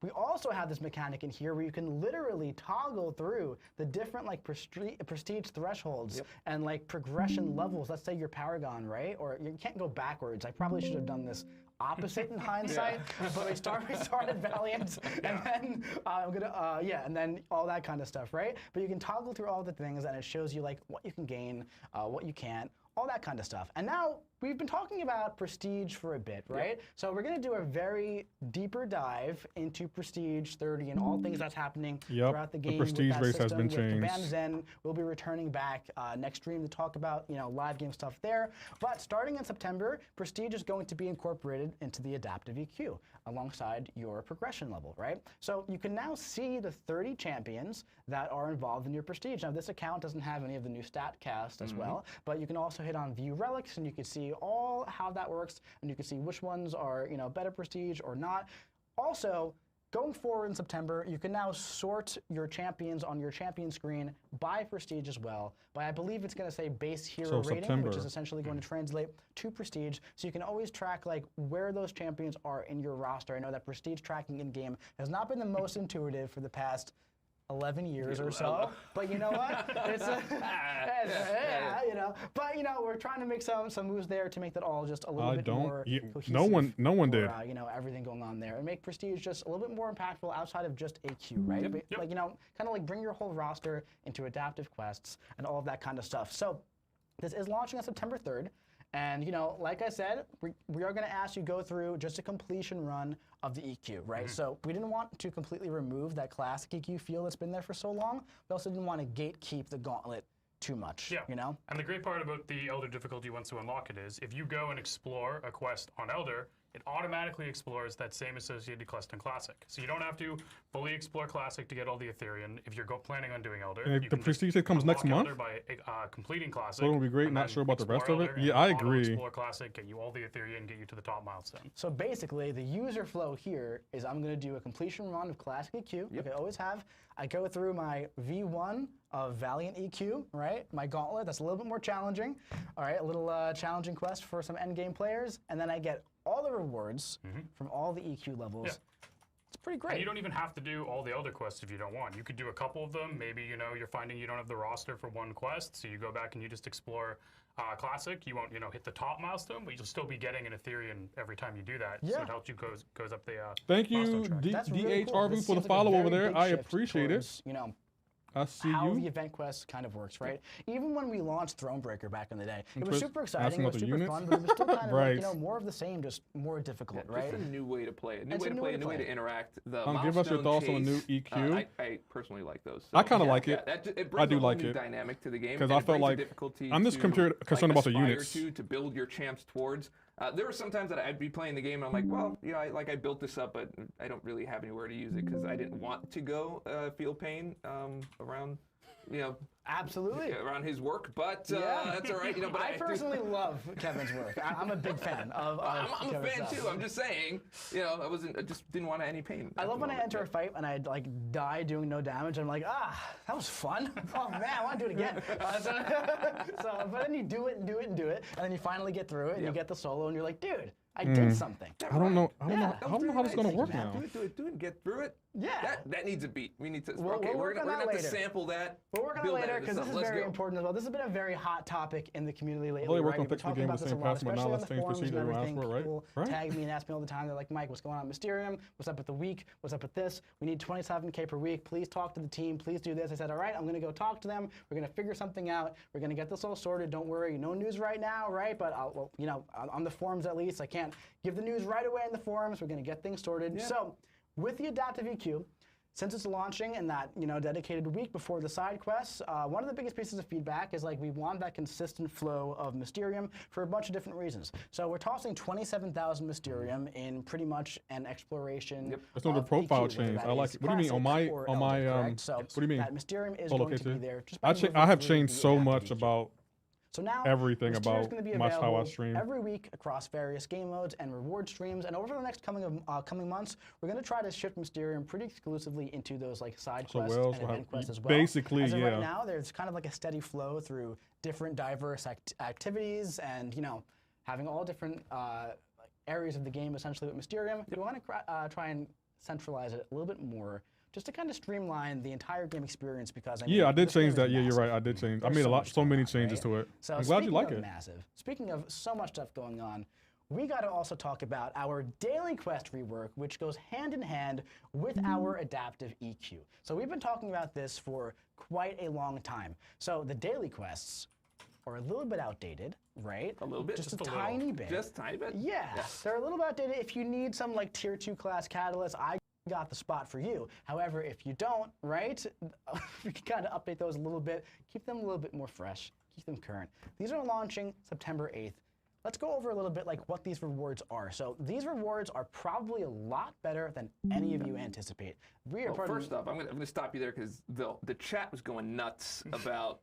we also have this mechanic in here where you can literally toggle through the different like prestige thresholds and like progression levels. Let's say you're Paragon, right? Or you can't go backwards. I probably should have done this opposite in hindsight, but we started Valiant, and then I'm gonna and then all that kind of stuff, right? But you can toggle through all the things, and it shows you like what you can gain, what you can't, all that kind of stuff. And now we've been talking about prestige for a bit, right? So we're gonna do a very deeper dive into prestige 30 and all things that's happening throughout the game. The prestige with that race has system, been changed. Kabam Zen will be returning back next stream to talk about live game stuff there. But starting in September, prestige is going to be incorporated into the adaptive EQ alongside your progression level, right? So you can now see the 30 champions that are involved in your prestige. Now this account doesn't have any of the new stat cast as well, but you can also hit on view relics and you can see all how that works, and you can see which ones are better prestige or not. Also, going forward in September, you can now sort your champions on your champion screen by prestige as well. But I believe it's going to say base hero rating, which is essentially going to translate to prestige. So you can always track like where those champions are in your roster. I know that prestige tracking in game has not been the most intuitive for the past 11 years or so, but you know what? It's but we're trying to make some moves there to make that all just a little bit more cohesive. No one did. Everything going on there, and make prestige just a little bit more impactful outside of just AQ, right? But, like kind of like bring your whole roster into adaptive quests and all of that kind of stuff. So this is launching on September 3rd. And like I said, we are going to ask you go through just a completion run of the EQ, right? So we didn't want to completely remove that classic EQ feel that's been there for so long. We also didn't want to gatekeep the gauntlet too much, And the great part about the Elder difficulty once you unlock it is, if you go and explore a quest on Elder, it automatically explores that same associated quest in Classic. So you don't have to fully explore Classic to get all the Ethereum. If you're planning on doing Elder, and the prestige that comes next month by completing Classic. That would be great. Not sure about the rest of it. Yeah, I agree. Explore Classic, get you all the Ethereum, get you to the top milestone. So basically, the user flow here is I'm going to do a completion run of Classic EQ, like I always have. I go through my V1 of Valiant EQ, right? My gauntlet, that's a little bit more challenging. All right, a little challenging quest for some endgame players, and then I get all the rewards from all the EQ levels. It's pretty great. And you don't even have to do all the Elder quests if you don't want. You could do a couple of them. Maybe you're finding you don't have the roster for one quest, so you go back and you just explore Classic. You won't hit the top milestone, but you'll still be getting an Ethereum every time you do that. So it helps you goes up the Thank you, DHRV, for the follow over there. I appreciate it. I see how the event quest kind of works, right? Even when we launched Thronebreaker back in the day, it was super exciting, it was super fun, but it was still kind of like, more of the same, just more difficult, right? Just a new way to play, a new way to play, interact. The give us your thoughts on the new EQ. I personally like those. So I kind of like it. It brings a new dynamic to the game because I felt like I'm just concerned about the units. To build your champs towards. There were some times that I'd be playing the game and I'm like, well, I built this up, but I don't really have anywhere to use it because I didn't want to go feel pain around, Absolutely. around his work, but that's all right. But I personally love Kevin's work. I'm a big fan of I'm a fan too. I'm just saying, I just didn't want any pain. I love when I enter a fight and I like die doing no damage. I'm like, that was fun. Oh man, I want to do it again. But then you do it and do it and do it, and then you finally get through it and you get the solo and you're like, dude, I did something. I don't know how this is gonna work now. Do it, get through it. Yeah. That needs a beat. We need to. We're gonna have to sample that. We'll work on it later because this is very important as well. This has been a very hot topic in the community lately. We're right? working on fixing the game with the same password, now let's change procedure and ask for it, People tag me and ask me all the time. They're like, Mike, what's going on with Mysterium? What's up with the week? What's up with this? We need 27K per week. Please talk to the team. Please do this. I said, all right, I'm gonna go talk to them. We're gonna figure something out. We're gonna get this all sorted. Don't worry. No news right now, right? But on the forums at least, I can't give the news right away in the forums. We're gonna get things sorted. Yeah. So with the adaptive EQ, since it's launching in that dedicated week before the side quests, one of the biggest pieces of feedback is like we want that consistent flow of Mysterium for a bunch of different reasons. So we're tossing 27,000 Mysterium in pretty much an exploration. That's on the profile change. I like it. What do you mean on my so what do you mean? that Mysterium is going to be there. Just I have changed so much about So now everything this tier is about going to be how I available stream. every week across various game modes and reward streams. And over the next coming months, we're going to try to shift Mysterium pretty exclusively into those like side quests and event quests as well. Basically, as of yeah. right now, there's kind of like a steady flow through different diverse activities and, you know, having all different areas of the game essentially with Mysterium. We want to try and centralize it a little bit more just to kind of streamline the entire game experience because I mean, I did this game change is that. Yeah, you're massive. right. I did change. I There's made much so many going on, changes right? to it. So I'm glad you speaking like of it. massive, speaking of so much stuff going on, we got to also talk about our daily quest rework, which goes hand in hand with our adaptive EQ. So we've been talking about this for quite a long time. So the daily quests are a little bit outdated, right? A little bit. Just a little. tiny bit. Just a tiny bit? Yeah, they're a little bit outdated. If you need some like tier 2 class catalysts, I got the spot for you. However, if you don't, right, we can kind of update those a little bit, keep them a little bit more fresh, keep them current. These are launching September 8th. Let's go over a little bit like what these rewards are. So these rewards are probably a lot better than any of you anticipate. Well, first off, I'm gonna stop you there because the chat was going nuts about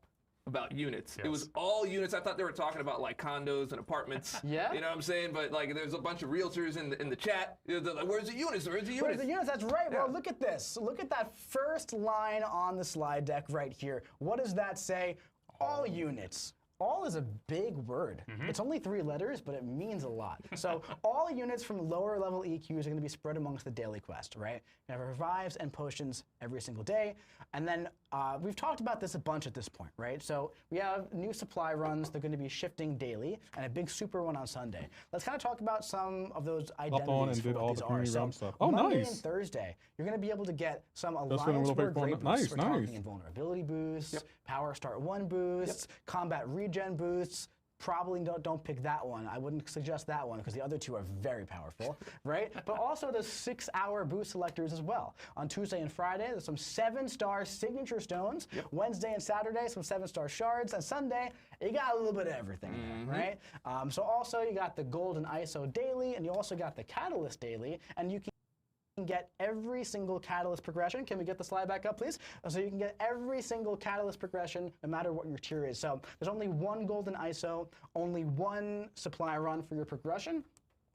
units. Yes. It was all units. I thought they were talking about like condos and apartments. Yeah? You know what I'm saying? But like there's a bunch of realtors in the chat. They're like, where's the units? Where's the units? Where's the units? That's right. Well, look at this. Look at that first line on the slide deck right here. What does that say? All units. All is a big word. It's only 3 letters, but it means a lot. So all units from lower level EQs are going to be spread amongst the daily quest, right? You have revives and potions every single day. And then we've talked about this a bunch at this point, right? So we have new supply runs. They're going to be shifting daily and a big super one on Sunday. Let's kind of talk about some of those identities for what these are. So Oh, Monday nice. and Thursday, you're going to be able to get some been a Alliance little Word bit Grey fun. boosts for Nice, talking nice. and vulnerability boosts, Power Start 1 boosts, combat regen boosts. Probably don't pick that one. I wouldn't suggest that one because the other 2 are very powerful, right? But also the 6-hour boost selectors as well. On Tuesday and Friday, there's some 7-star signature stones. Wednesday and Saturday, some 7-star shards. And Sunday, you got a little bit of everything there, right? So also you got the Golden ISO daily, and you also got the Catalyst daily, and you can get every single catalyst progression. Can we get the slide back up, please? So you can get every single catalyst progression no matter what your tier is. So there's only 1 golden ISO, only 1 supply run for your progression.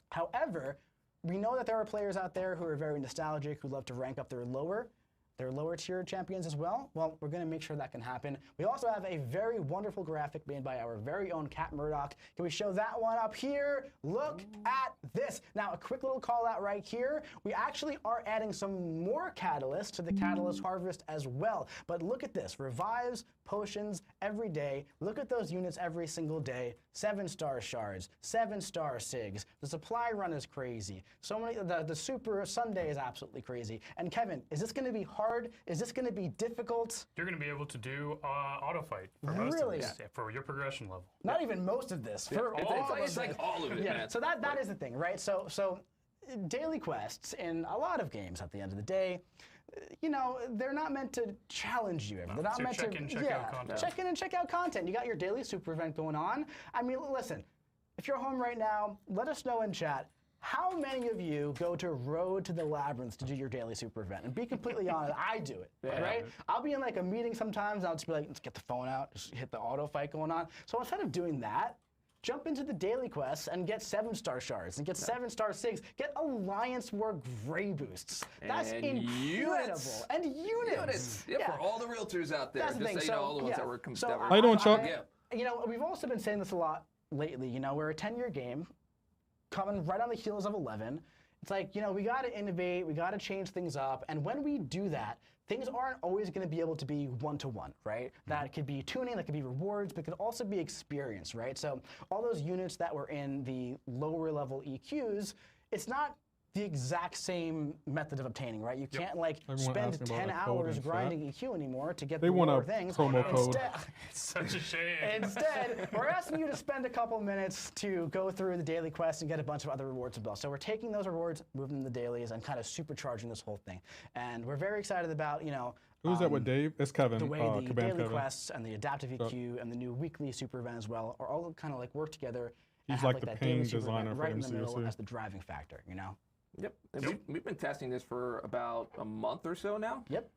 However, we know that there are players out there who are very nostalgic, who love to rank up their lower tier champions as well. Well, we're going to make sure that can happen. We also have a very wonderful graphic made by our very own Cat Murdoch. Can we show that one up here? Look at this. Now, a quick little call out right here. We actually are adding some more catalysts to the Catalyst Harvest as well. But look at this. Revives, potions every day. Look at those units every single day. 7-star shards, 7-star SIGs. The supply run is crazy. So many, the Super Sunday is absolutely crazy. And Kevin, is this going to be hard? Is this going to be difficult? You're going to be able to do auto fight for most of this, for your progression level. Not even most of this. For all It's like all of it, yeah. man. So that is the thing, right? So daily quests in a lot of games at the end of the day, you know, they're not meant to challenge you. They're not meant check in, check out content. Check in and check out content. You got your daily super event going on. I mean, listen, if you're home right now, let us know in chat. How many of you go to Road to the Labyrinth to do your daily super event? And be completely honest, I do it, right? I'll be in like a meeting sometimes, and I'll just be like, let's get the phone out, just hit the auto fight going on. So instead of doing that, jump into the daily quests and get 7-star shards and get 7-star SIGs. Get Alliance War Grey boosts. That's And incredible. units. And units. Yeah, for all the realtors out there. That's the Just thing. so you know, all the ones that were How you doing, Chuck? You know, we've also been saying this a lot lately. You know, we're a 10-year game coming right on the heels of 11. It's like, you know, we got to innovate, we got to change things up, and when we do that, things aren't always going to be able to be one-to-one, right? That could be tuning, that could be rewards, but it could also be experience, right? So all those units that were in the lower level EQs, it's not the exact same method of obtaining, right? You can't like Everyone spend asking about 10 a code hours in chat. grinding EQ anymore to get They the want lower a things. promo code. Instead, It's such a shame. Instead, we're asking you to spend a couple minutes to go through the daily quest and get a bunch of other rewards as well. So we're taking those rewards, moving them to dailies, and kind of supercharging this whole thing. And we're very excited about, you know, Who's that with Dave? It's Kevin. the way the Kabam daily Kevin. quests and the adaptive EQ and the new weekly super event as well are all kind of like work together. and He's have, like the that daily ping super event designer for right in the middle MCoC. as the driving factor, you know? Yep. And we've been testing this for about a month or so now. Yep.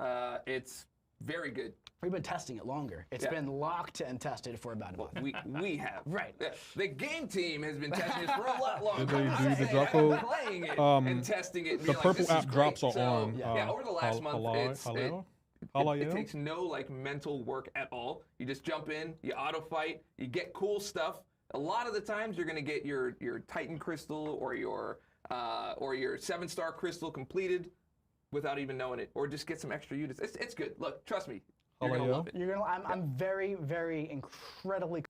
It's Very good. We've been testing it longer. It's been locked and tested for about a month. We have. Right. Yeah. The game team has been testing this for a lot longer. Did they I'm do just the saying, Druffle? I've been playing it and testing it. And The being like, purple this is app great. drops are So, on. Yeah, over the last month, it it takes no like mental work at all. You just jump in, you auto fight, you get cool stuff. A lot of the times you're gonna get your Titan crystal or your 7-star crystal completed without even knowing it, or just get some extra units. It's good. Look, trust me, you're gonna love it. I'm very, very incredibly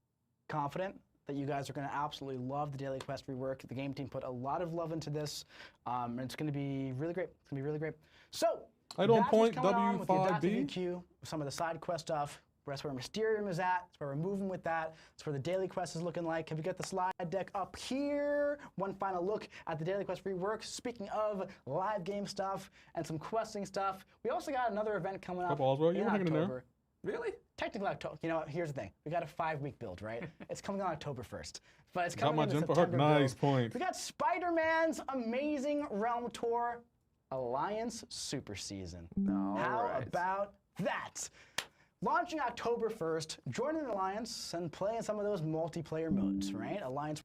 confident that you guys are going to absolutely love the daily quest rework. The game team put a lot of love into this, and it's going to be really great. It's going to be really great. So, I don't that's point what's going on with the adaptive W5B. EQ, some of the side quest stuff. That's where Mysterium is at. That's where we're moving with that. That's where the daily quest is looking like. Have you got the slide deck up here? One final look at the daily quest rework. Speaking of live game stuff and some questing stuff, we also got another event coming up Oswald, you in were hanging in there. October. Really? Technically October. You know what? Here's the thing. We got a 5-week build, right? It's coming on October 1st. But it's Got coming my in the gem for her. September Nice build. point. We got Spider-Man's Amazing Realm Tour Alliance Super Season. How about that? Launching October 1st, join an alliance and play in some of those multiplayer modes, right? Alliance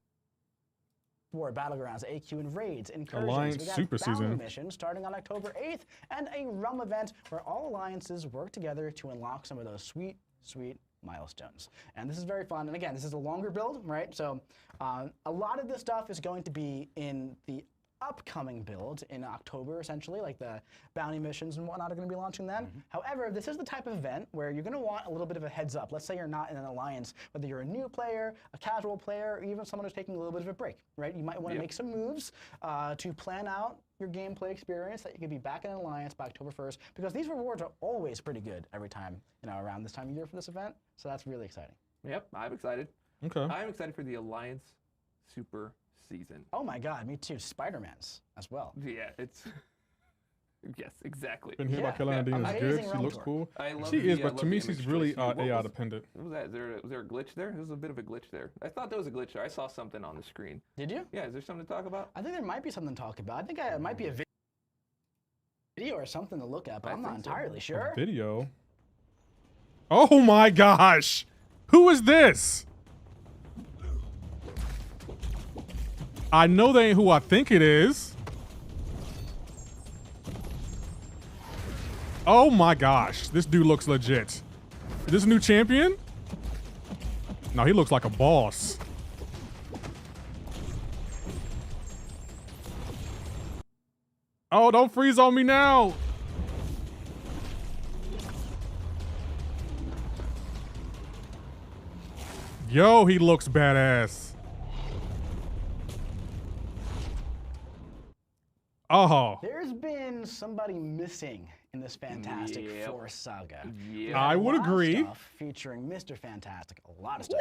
War, Battlegrounds, AQ, and raids, incursions. Alliance we got Super bounty Season. missions starting on October 8th, and a realm event where all alliances work together to unlock some of those sweet, sweet milestones. And this is very fun. And again, this is a longer build, right? So a lot of this stuff is going to be in the upcoming build in October, essentially, like the bounty missions and whatnot are going to be launching then. However, this is the type of event where you're going to want a little bit of a heads up. Let's say you're not in an alliance, whether you're a new player, a casual player, or even someone who's taking a little bit of a break, right? You might want to make some moves to plan out your gameplay experience that you could be back in an alliance by October 1st, because these rewards are always pretty good every time, you know, around this time of year for this event. So that's really exciting. Yep, I'm excited. Okay. I'm excited for the Alliance Super Season. Oh my God, me too. Spider-Man's as well. Yeah, it's yes, exactly. Been here by Carolina Dean is amazing good. She realm looks tour. cool. I love She is, the, but love to the me, image she's really choice. What AI was- dependent. What was that? Was there a glitch there? There was a bit of a glitch there. I thought there was a glitch there. I saw something on the screen. Did you? Yeah, is there something to talk about? I think there might be something to talk about. I think it might be a video or something to look at, but I'm not think so. entirely sure. Video. Oh my gosh! Who is this? I know they ain't who I think it is. Oh my gosh, this dude looks legit. Is this a new champion? No, he looks like a boss. Oh, don't freeze on me now. Yo, he looks badass. Oh, There's been somebody missing in this Fantastic Yep. Four saga. Yeah. I would A lot of agree. stuff featuring Mr. Fantastic. A lot of stuff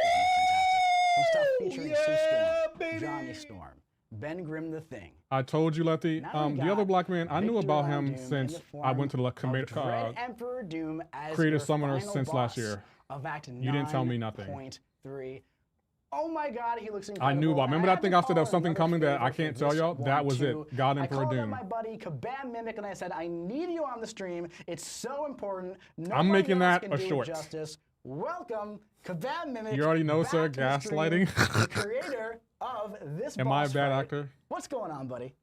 featuring Mr. Fantastic. Some stuff featuring Sue Storm, Johnny Storm, Ben Grimm the Thing. I told you, Lefty. Now we The other got black man, I knew Victor about Von him Doom in since the I went to the form of Dread Emperor Doom as creative your summoner final since last boss year. Of Act You didn't tell me nothing. 9.3. Oh my God, he looks incredible. I knew about. Remember that had thing to I said there call was something another coming that I favor can't for tell this y'all? That one, was it. too. God I Emperor called Doom. up my buddy Kabam Mimic and I said, I need you on the stream. It's so important. I'm making Nobody else that can a do it short. justice. Welcome, Kabam Mimic. You already know, back sir, to the stream, gaslighting. the creator of this Am I a boss bad fight. actor? What's going on, buddy?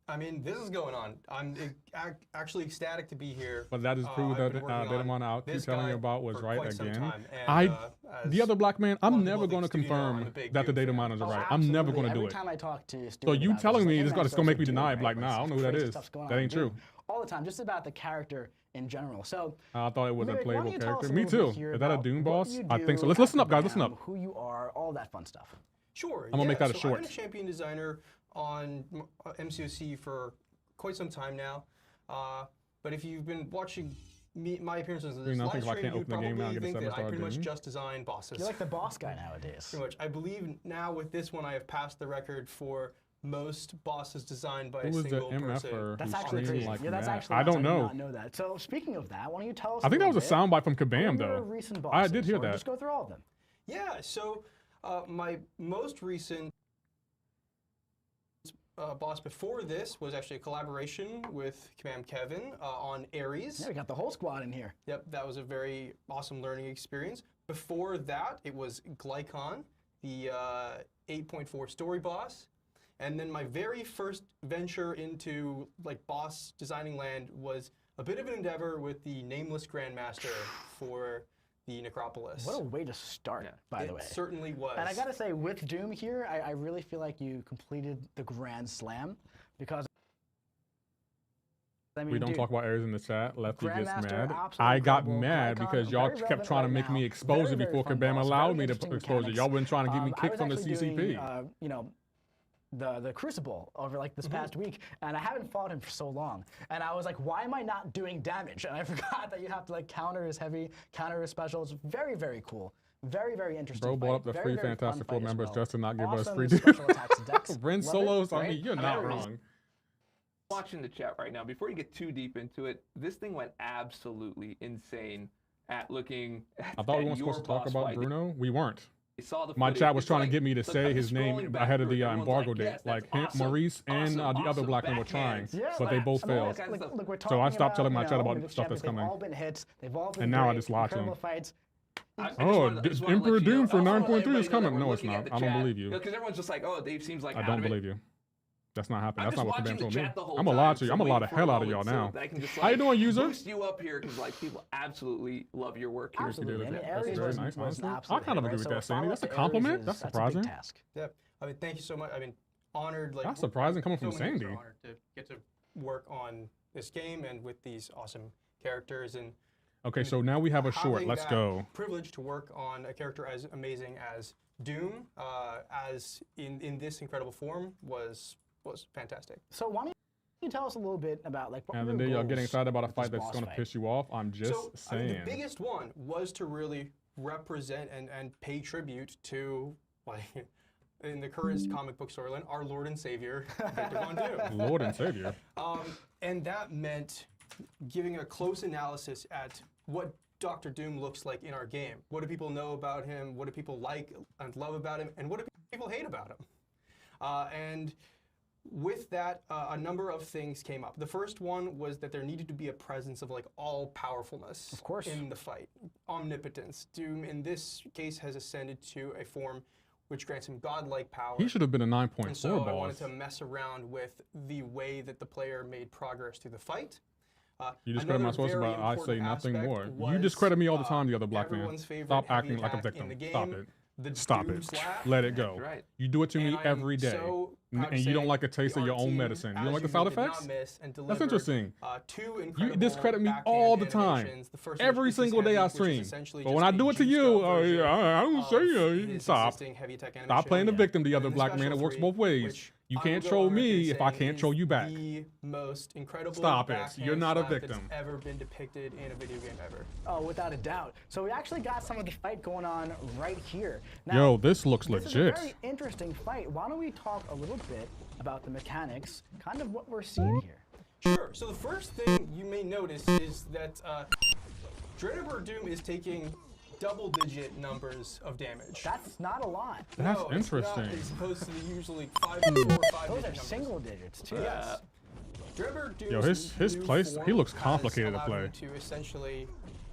I mean, this is going on. I'm actually ecstatic to be here. But that is proof I've that been working Datamon out this telling you guy about was for right quite some again. time, and, The as other black man, a lot I'm of never people going to think Studio, I'm a confirm big that the Doom data fan. miners are Oh, right. I'm never absolutely. going to do Every it. time I talk to Stu So you about telling this, me like, this hey, got man, to still make me Doom, deny it, right? like, nah, I don't know who that crazy is. stuff's going That on ain't with true. Doom. All the time, just about the character in general. So I thought it was a Mimic, why don't playable you tell us character. a Me little too. bit here Is that a about Doom what boss? you I think so. do Let's at listen up, guys. Listen Kabam, up. Who you are, all that fun stuff. Sure. I'm gonna make that a so short. I've been a champion designer on MCoC for quite some time now. But if you've been watching my appearances in this I live think if I stream, can't you'd open the game now and probably get a think that I 7-star pretty much Doom. just design bosses. You're like the boss guy nowadays. Pretty much. I believe now with this one, I have passed the record for most bosses designed by Who a was the single person. MFer That's who actually streamed crazy. like Yeah, that's that? actually I nuts. don't I did know. not know that. So speaking of that, why don't you tell us? I think that little was a bit soundbite from about Kabam, your though. recent I did bosses, hear or that. Just go through all of them. Yeah, so my most recent boss before this was actually a collaboration with Kabam Kevin on Ares. Yeah, we got the whole squad in here. Yep, that was a very awesome learning experience. Before that, it was Glycon, the 8.4 story boss. And then my very first venture into like boss designing land was a bit of an endeavor with the Nameless Grandmaster for the Necropolis. What a way to start, by the way. It certainly was. And I gotta say, with Doom here, I really feel like you completed the Grand Slam because. I mean, We don't dude, talk about errors in the chat. Lefty gets Grandmaster, mad. absolutely I got incredible. mad Glycon, because y'all very kept relevant trying to right make me now. expose it Very, before very fun Kabam boss, allowed very me to interesting expose it. mechanics. Y'all been trying to get me I kicked was from the actually CCP. doing, you know, the Crucible over like this past week, and I haven't fought him for so long. And I was like, why am I not doing damage? And I forgot that you have to like counter his heavy, counter his specials. Very, very cool. Very, very interesting. Bro brought up fight. the very, free very fun Fantastic Four fight as members well. just to not give us Awesome free special attacks decks. Ren Love it, solos. I right? mean, you're not Hilarious. wrong. Watching the chat right now, before you get too deep into it, this thing went absolutely insane at looking at I thought we weren't your supposed to talk boss about fight. Bruno. We weren't. They saw the My footage. chat was It's trying like- to get me to so say I'm his name scrolling back ahead of through the it, everyone's embargo like, date. yes, Like that's Maurice and awesome, the other awesome, black men were trying, backhands. Yeah, but they both and all failed. that kind of stuff. Look, we're So I talking stopped telling my about, chat you know, about the stuff that's champions, coming. They've all been hits. They've all been And now I great, just lied to incredible him. fights. I just Oh, wanted to let Emperor you Doom know- for I also wanna let 9.3 is everybody know coming. that we're No, it's looking not. at the I don't chat, believe you. Because everyone's just like, oh, Dave seems like I out don't of it. believe you. That's not happening. I'm That's just not what watching Kabam the told me. chat the whole I'm gonna lie time, to you. so I'm gonna lie the wait for a hell out of moment y'all so now. that I can just, How you like, doing, user? boost you up here because like people absolutely love your work here. Absolutely. And That's Ares very was, nice, was an honestly. I absolute kind of hit, agree right? with So that, Sandy. follow That's a up to compliment. Ares That's is- a big surprising. task. Yep. I mean, thank you so much. I mean, honored. Like That's surprising coming so from many of us are Sandy. honored to get to work on this game and with these awesome characters and Okay, so now we have a short. having Let's that go. privilege to work on a character as amazing as Doom, as in this incredible form was fantastic. So why don't you tell us a little bit about like what And were then your y'all getting goals excited about a with this fight that's boss gonna fight? piss you off. I'm just I mean, saying. the biggest one was to really represent and pay tribute to, like, in the current comic book storyline, our Lord and Savior, Victor Von Doom. Lord and Savior. And that meant giving a close analysis at what Dr. Doom looks like in our game. What do people know about him? What do people like and love about him? And what do people hate about him? And with that, a number of things came up. The first one was that there needed to be a presence of like all powerfulness Of course. in the fight. Omnipotence. Doom, in this case, has ascended to a form which grants him godlike power. He should have been a 9.4 And so I wanted boss. to mess around with the way that the player made progress through the fight. You discredit my Another source very about I say important nothing aspect more. You was, discredit me all the time, the other black man. everyone's favorite Stop heavy acting like a attack in victim. the Stop game, it. the Stop Doom it. slap. Let it go. That's right. You do it to me And I am every day. so proud to And you don't say like a taste the of your art own team, medicine. You don't as like the usual, side did not effects? miss and That's delivered, interesting. two You incredible discredit me backhand all the time. animations. The first of Every which is single day heavy, I which is stream. essentially But just when I a do it to juiced you, up version I don't of say you. his Stop. existing heavy attack Stop animation. playing the victim, the And other then black man. special It works three, both ways. which You I can't will go troll on record me if I saying can't is troll you back. The most incredible Stop it. backhand You're not a slap that's victim. ever been depicted in a video game ever. Oh, without a doubt. So we actually got some of the fight going on right here. Now, Yo, this looks this legit. is a very interesting fight. Why don't we talk a little bit about the mechanics, kind of what we're seeing here? Sure. So the first thing you may notice is that Dreadnought Doom is taking double-digit numbers of damage. That's not a lot. That's no, interesting. It's not, as opposed to the usually 4 or 5 Those digit are numbers. single digits too. Yes. Dreadnought Doom's Yo, his new place, form he looks has complicated to allowed play. him to essentially,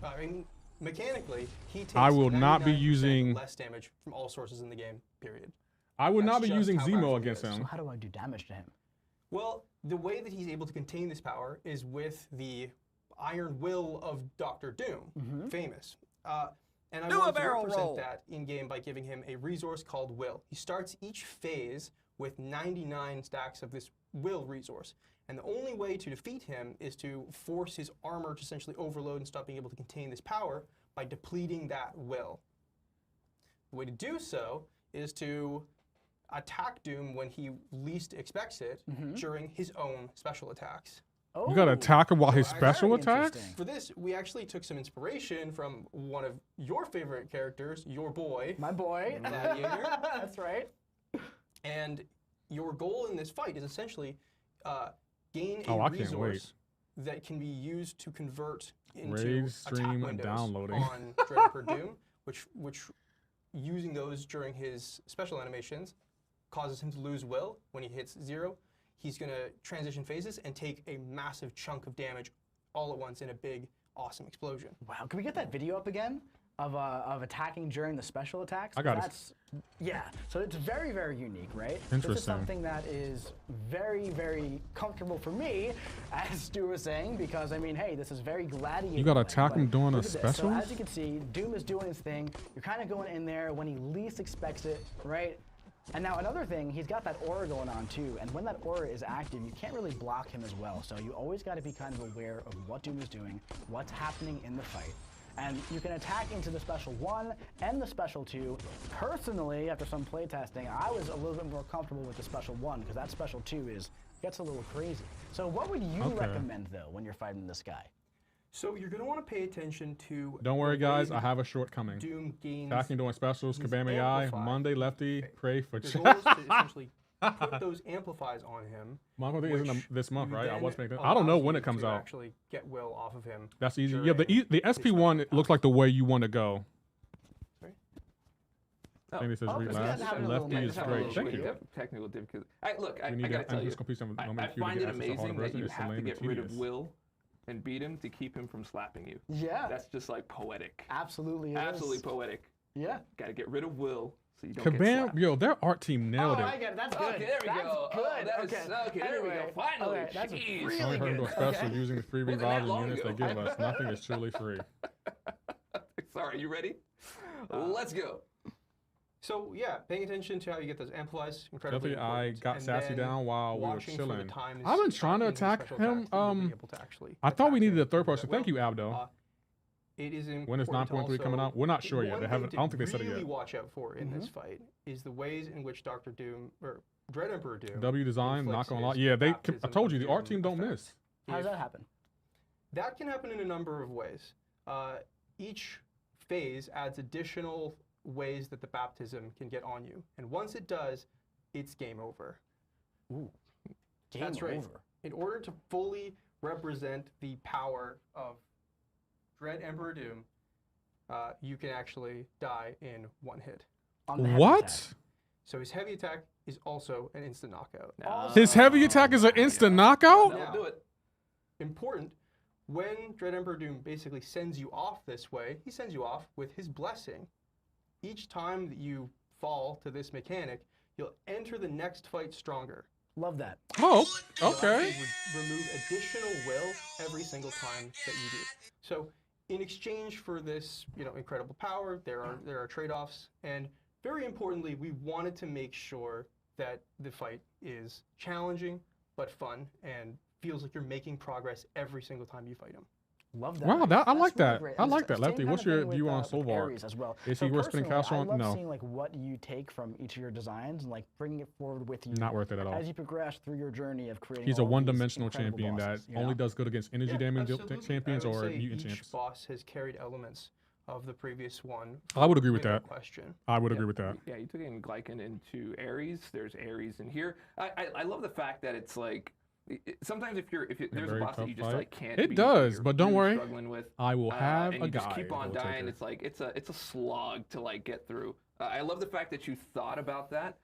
I mean, mechanically, he takes I will not be 99% using- less damage from all sources in the game. Period. I would not be That's using just how Zemo powerful he against is. So him. how do I do damage to him? Well, the way that he's able to contain this power is with the Iron Will of Dr. Doom, famous. And I want to represent that in-game by giving him a resource called Will. He starts each phase with 99 stacks of this Will resource. And the only way to defeat him is to force his armor to essentially overload and stop being able to contain this power by depleting that Will. The way to do so is to attack Doom when he least expects it during his own special attacks. Oh, You gotta attack him while his Very special attacks? interesting. For this, we actually took some inspiration from one of your favorite characters, your boy, my boy. Gladiator. That's right. And your goal in this fight is essentially gain Oh, a I can't resource that can be used to convert into Raid, attack stream, windows downloading. on Dreadnought Doom, which using those during his special animations causes him to lose will when he hits 0. he's going to transition phases and take a massive chunk of damage all at once in a big, awesome explosion. Wow, can we get that video up again of attacking during the special attacks? I got it. Yeah, so it's very, very unique, right? Interesting. This is something that is very, very comfortable for me, as Stu was saying, because I mean, hey, this is very Gladiator. You gotta attack him during a special. special? So as you can see, Doom is doing his thing. You're kind of going in there when he least expects it, right? And now another thing, he's got that aura going on too, and when that aura is active, you can't really block him as well. So you always got to be kind of aware of what Doom is doing, what's happening in the fight. And you can attack into the special 1 and the special 2. Personally, after some playtesting, I was a little bit more comfortable with the special 1 because that special 2 gets a little crazy. So what would you recommend though when you're fighting this guy? So you're going to want to pay attention to... Don't worry, guys. I have a shortcoming. Doom gains... Attacking doing specials, Kabam AI, Monday, Lefty, pray for... The goal is to essentially put those amplifies on him. My whole thing isn't this month, right? I was making. I allows don't know when you it comes to out. Actually get will off of him. That's easy. Yeah, the SP1 it looks like the way you want to go. Sorry? I think it says Oh, relapse. yeah, Lefty is great. Thank you. Technical difficulty. Look, I We need gotta to tell you, I find it amazing that you have to get rid of Will and beat him to keep him from slapping you. Yeah. That's just like poetic. Absolutely. Absolutely poetic. Yeah. Gotta get rid of Will so you don't get Kabam, slapped. yo, their art team nailed Oh, it. I get it. That's good. Okay, there we that's go. Good. Oh, that is, okay, there we go. Anyway, Finally. okay, that's Jeez. really I only heard good. of special using the free Wasn't that revival long units ago. they give us. Nothing is truly free. Sorry, you ready? Let's go. So yeah, paying attention to how you get those amplifies, incredibly Definitely, I important. got And sassy then down while we were watching for the chilling. times, I've been trying to in the attack special him. attacks that you'll be able to actually I thought we attack needed him a third that person. will. Thank you, Abdo. It is When is important 9.3 coming also- out? We're not sure yet. one They thing haven't. to I don't think they said it really yet. watch out for in this fight is the ways in which Dr. Doom or Dread Emperor Doom. W design, not inflicts gonna lie. his Yeah, I baptism told you of the art doom team don't effects. miss. How does that happen? That can happen in a number of ways. Each phase adds additional ways that the baptism can get on you, and once it does, it's game over. Ooh. Game That's right. over. In order to fully represent the power of Dread Emperor Doom, you can actually die in one hit. On the heavy What? attack. So his heavy attack is also an instant knockout. His heavy attack is an instant knockout? That'll do it. Important, when Dread Emperor Doom basically sends you off this way, he sends you off with his blessing. Each time that you fall to this mechanic, you'll enter the next fight stronger. Love that. Oh, You'll okay. actually remove additional will every single time that you do. So in exchange for this, incredible power, there are trade-offs, and very importantly, we wanted to make sure that the fight is challenging but fun and feels like you're making progress every single time you fight him. Love that. Wow, I That's like really that. great. I And like same that, Lefty. kind What's of your thing view with, on with Solvar? Ares as well. Is So he worth spending personally, cash on? I love No. seeing like what you take from each of your designs and like bringing it forward with you. Not worth it at all. As you progress through your journey of creating. He's a all these one-dimensional incredible champion bosses, that only does good against energy damage champions I would or say mutant each champions. boss has carried elements of the previous one. I would agree with no that. question. I would agree with that. Yeah, you took in Glycan into Ares. There's Ares in here. I love the fact that it's like sometimes if there's a very boss that tough you just fight. like can't. It beat, does, you're but don't really worry. Struggling with, I will have and a you just guide keep on who will take dying. her. It's like it's a slog to like get through. I love the fact that you thought about that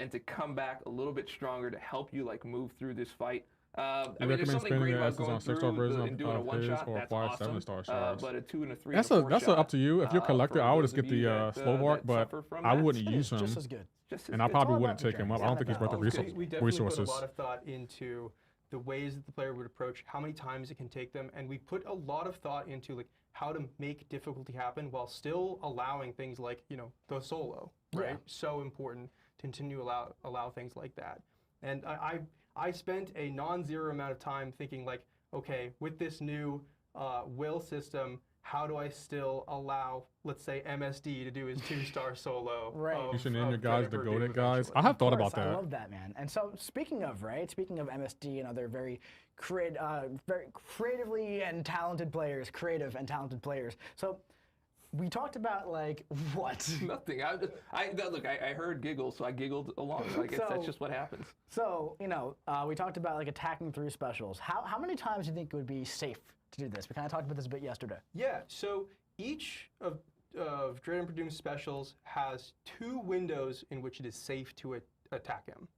and to come back a little bit stronger to help you like move through this fight. I mean, there's recommend something spending great your about essence going on 6-star through version and doing a of one his shot. or That's acquire awesome. 7-star shards. But a 2 and a 3 That's and a 4 that's shot, up to you. If you're a collector, for I would those just get of you the that, Slovak, that but suffer from I that, wouldn't It use is just him. as good. just as And I good. probably all wouldn't about take him the up. I don't think he's journey. worth the It's We definitely resources. put a lot of thought into the ways that the player would approach, how many times it can take them, and we put a lot of thought into like how to make difficulty happen while still allowing things like the solo, right? Yeah. So important to continue to allow things like that. And I spent a non-zero amount of time thinking like, okay, with this new will system, how do I still allow, let's say, MSD to do his 2-star solo? Right. You should name your of guys Dread the Emperor Doom goated guys. eventually. I have thought Of course, about I that. love that, man. And so speaking of MSD and other very creatively and talented players, creative and talented players. So we talked about like what? Nothing. I heard giggles, so I giggled along. Like that's just what happens. So we talked about like attacking through specials. How many times do you think it would be safe to do this? We kind of talked about this a bit yesterday. Yeah, so each of Dread Emperor Doom's specials has 2 windows in which it is safe to attack him.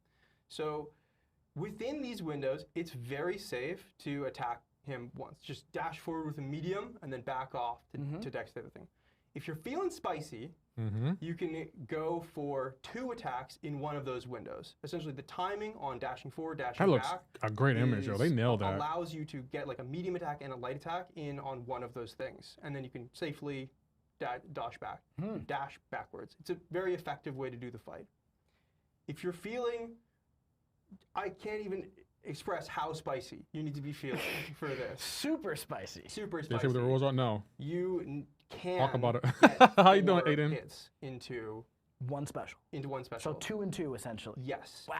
So Within these windows, it's very safe to attack him once. Just dash forward with a medium and then back off to dex the other thing. If you're feeling spicy, you can go for 2 attacks in one of those windows. Essentially, the timing on dashing forward, dashing That looks back a great image, yo. They nailed that. Allows you to get like a medium attack and a light attack in on one of those things, and then you can safely dash backwards. It's a very effective way to do the fight. If you're feeling, I can't even express how spicy you need to be feeling for this. Super spicy. Super They spicy. say what the rules are? No. You can Talk about it. get How you doing, 4 Aiden? hits into One special. one special. So 2 and 2 essentially. Yes. Wow.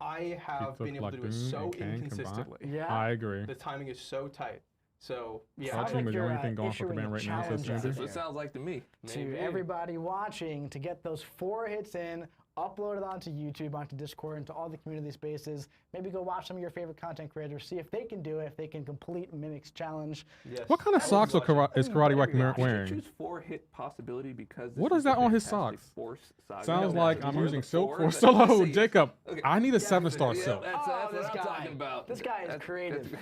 I have been able to do it so inconsistently. Yeah. I agree. The timing is so tight. So yeah, Our Sounds team like is the you're, only thing going for issuing Kabam right now. So it's challenges easy. That's what there. it sounds like to me. To everybody watching, to get those 4 hits in, upload it onto YouTube, onto Discord, into all the community spaces. Maybe go watch some of your favorite content creators, see if they can do it, if they can complete Mimic's challenge. yes. What kind of socks is Karate Wack You wearing? choose 4-hit possibility because. What this is that a on his fantastic socks? Force saga. Sounds No, like that's I'm part of using the silk 4 for that solo. you see. Jacob, Okay. I need a 7-star Yeah, silk. that's Oh, what this I'm guy. talking about. This guy is That's- creative.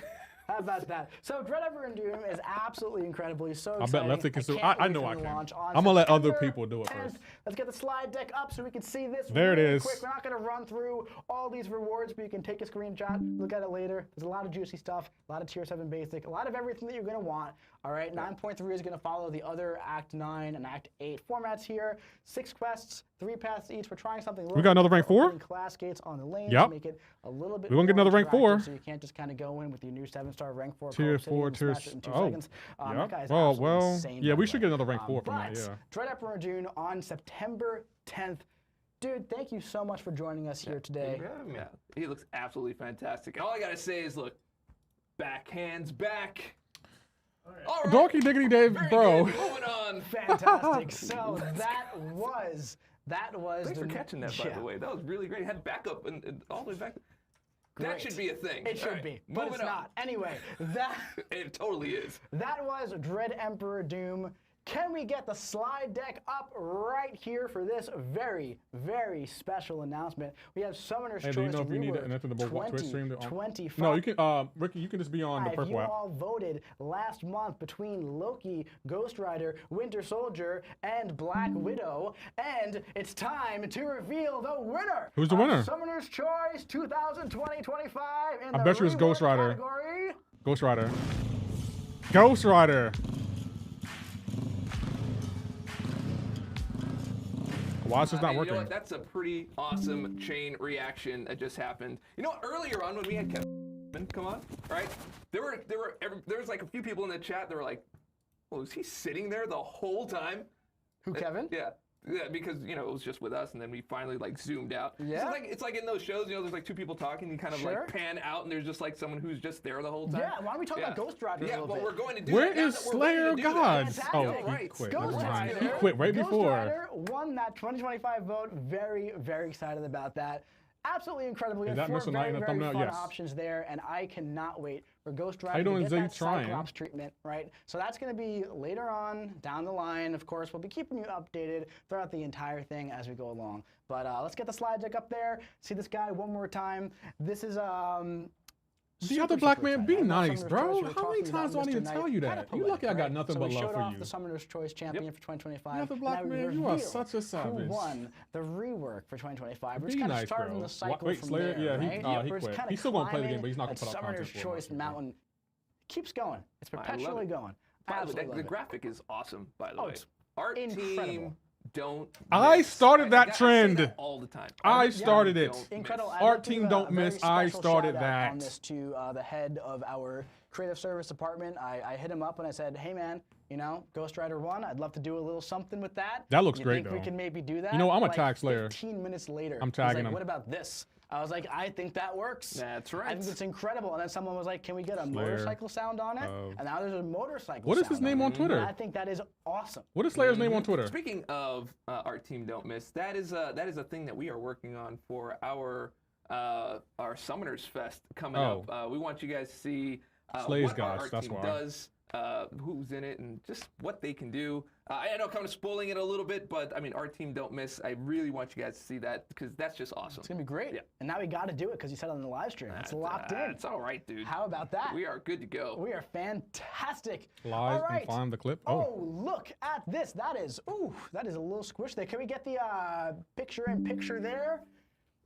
How about that? So Dread Emperor and Doom is absolutely incredible. He's so I bet exciting. Lefty can still. can't I wait know for I the can. launch on I'm gonna let other September people do it 10th. first. Let's get the slide deck up so we can see this There it really is. quick. We're not going to run through all these rewards, but you can take a screenshot, look at it later. There's a lot of juicy stuff, a lot of tier 7 basic, a lot of everything that you're going to want. All right, 9.3 is going to follow the other Act 9 and Act 8 formats here. 6 quests, 3 paths each. We're trying something. We got another rank 4? Opening class gates on the lane Yep. to make it a little bit. We gonna get more another rank 4. interactive, so you can't just kind of go in with your new 7-star rank 4. Tier co-op city 4, and tier. smash it in 2 Oh. seconds. Yep. That guy's Well, absolutely insane, yeah, by we the should way. get another rank 4 from But that. Yeah. Dread Emperor June on September 10th. Dude, thank you so much for joining us here today. Yeah, he looks absolutely fantastic. All I gotta say is, look, backhands back. All right. Dorky Diggity Dave, Very bro. good. Moving on. Fantastic. So that was Thanks the for catching that, by the way. That was really great. It had backup and all the way back. That Great. should be a thing. It should All right, be, but it's moving on. not. Anyway, that It totally is. that was Dread Emperor Doom. Can we get the slide deck up right here for this very, very special announcement? We have Summoner's Hey, Choice do you know if you need to Rework enter the Twitch stream? 2025. No, you can. Ricky, you can just be on the If purple you app. all voted last month between Loki, Ghost Rider, Winter Soldier, and Black Widow, and it's time to reveal the winner. Who's the of winner? Summoner's Choice 2020-25 in I the bet you it's Ghost Rework Rider. category. Ghost Rider. Ghost Rider. Why is this not And working? You know what? That's a pretty awesome chain reaction that just happened. You know, earlier on when we had Kevin come on, right? There was like a few people in the chat that were like, "Well, is he sitting there the whole time?" Who, Kevin? Yeah. Yeah, because it was just with us, and then we finally like zoomed out. Yeah. It's like in those shows, there's like 2 people talking, you kind of Sure. like pan out, and there's just like someone who's just there the whole time. Yeah, why don't we talk about Ghost Rider a Yeah, little well, bit? we're going to do Where that. Now is that we're Slayer ready to do that. Gods? Fantastic. Oh, Yeah, he right. quit. Ghost Never mind. Rider. He quit right Ghost before. Rider won that 2025 vote. Very, very excited about that. Absolutely incredible. We Is have that 4 Mr. Knight very, in the very thumbnail? fun Yes. options there, and I cannot wait for Ghost you Rider doing, to Zay? get that Trying? Cyclops treatment, right? So that's going to be later on down the line. Of course, we'll be keeping you updated throughout the entire thing as we go along. But let's get the slide deck up there. See this guy one more time. This is The other black man, be exciting. I love nice, Summoner's bro. Choice. We were How many talking times do I about need to Mr. tell Knight. you Kinda that? You poetic, lucky I got right? nothing So but we love showed for off you. the Summoner's Choice champion for 2025. The other and black now we man, you are reveal such a savage. Who won the rework for 2025? We're Be just kind of nice, starting bro. the cycle Wait, from Slayer? there, Yeah, he- right? he We're just quit. kinda He's still gonna play the game, climbing but he's not gonna that put out Summoner's content for it, Choice okay. mountain keeps going. It's I love perpetually it. going. By the way, Absolutely the love it. graphic is awesome, by the Oh, way. it's Art incredible. team don't I miss. started that I say trend. that all the time. I Art team started it. don't Incredible. miss. I'd like Art to team give don't a very miss. I special started shout out that. on this to the head of our creative service department. I hit him up and I said, hey man, Ghost Rider 1, I'd love to do a little something with that. That looks You great, think we though. can maybe do that? You know, I'm a Like, tag Slayer. 15 minutes later, I'm he's tagging like, him. what about this? I was like, I think that works. That's I right. think it's incredible. And then someone was like, can we get a Slayer motorcycle sound on it? of- And now there's a motorcycle What is sound his name on it. Twitter? And I think that is awesome. What is Slayer's name on Twitter? Speaking of Art Team Don't Miss, that is a thing that we are working on for our Summoners Fest coming Oh. up. We want you guys to see Slay's what our Gods, art that's team why. does. who's in it and just what they can do. I know I'm kind of spoiling it a little bit, but I mean, our team don't miss. I really want you guys to see that because that's just awesome. It's gonna be great. Yeah. And now we got to do it because you said it on the live stream. It's locked in. It's all right, dude. How about that? We are good to go. We are fantastic. Live All right. and find the clip. Oh, look at this. That is a little squish there. Can we get the picture-in-picture there?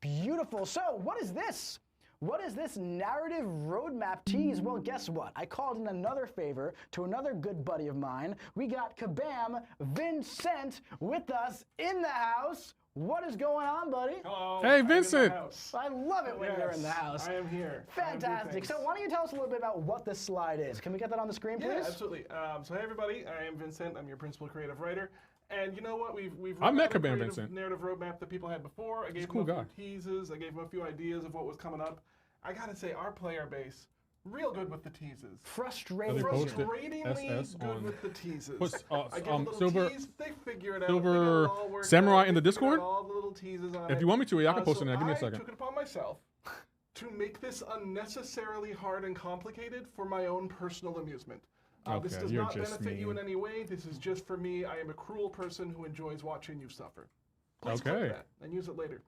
Beautiful. So, what is this? What is this narrative roadmap tease? Well, guess what? I called in another favor to another good buddy of mine. We got Kabam Vincent with us in the house. What is going on, buddy? Hello. Hey, I'm in the Vincent. house. I love it when you're in the Yes, house. I am here. I am good, Fantastic. thanks. So why don't you tell us a little bit about what this slide is? Can we get that on the screen, please? Yeah, absolutely. So hey everybody, I am Vincent. I'm your principal creative writer. And you know what? We've I run met out of Kabam creative Vincent. narrative roadmap that people had before. I gave cool them a guy. few teases. I gave them a few ideas of what was coming up. I gotta say, our player base, real good with the teases. Frustrating. They posted Frustratingly SS good on- with the teases. What's, I give a little Silver- tease, they figure it out. Silver they got it all worked Samurai out, in the they figured Discord? out all the little teases on If it. you want me to, yeah, I can post it So now. Give me a I second. took it upon myself to make this unnecessarily hard and complicated for my own personal amusement. This Okay, does you're not just benefit you in mean. any way. This is just for me. I am a cruel person who enjoys watching you suffer. Please Okay. clip that and use it later.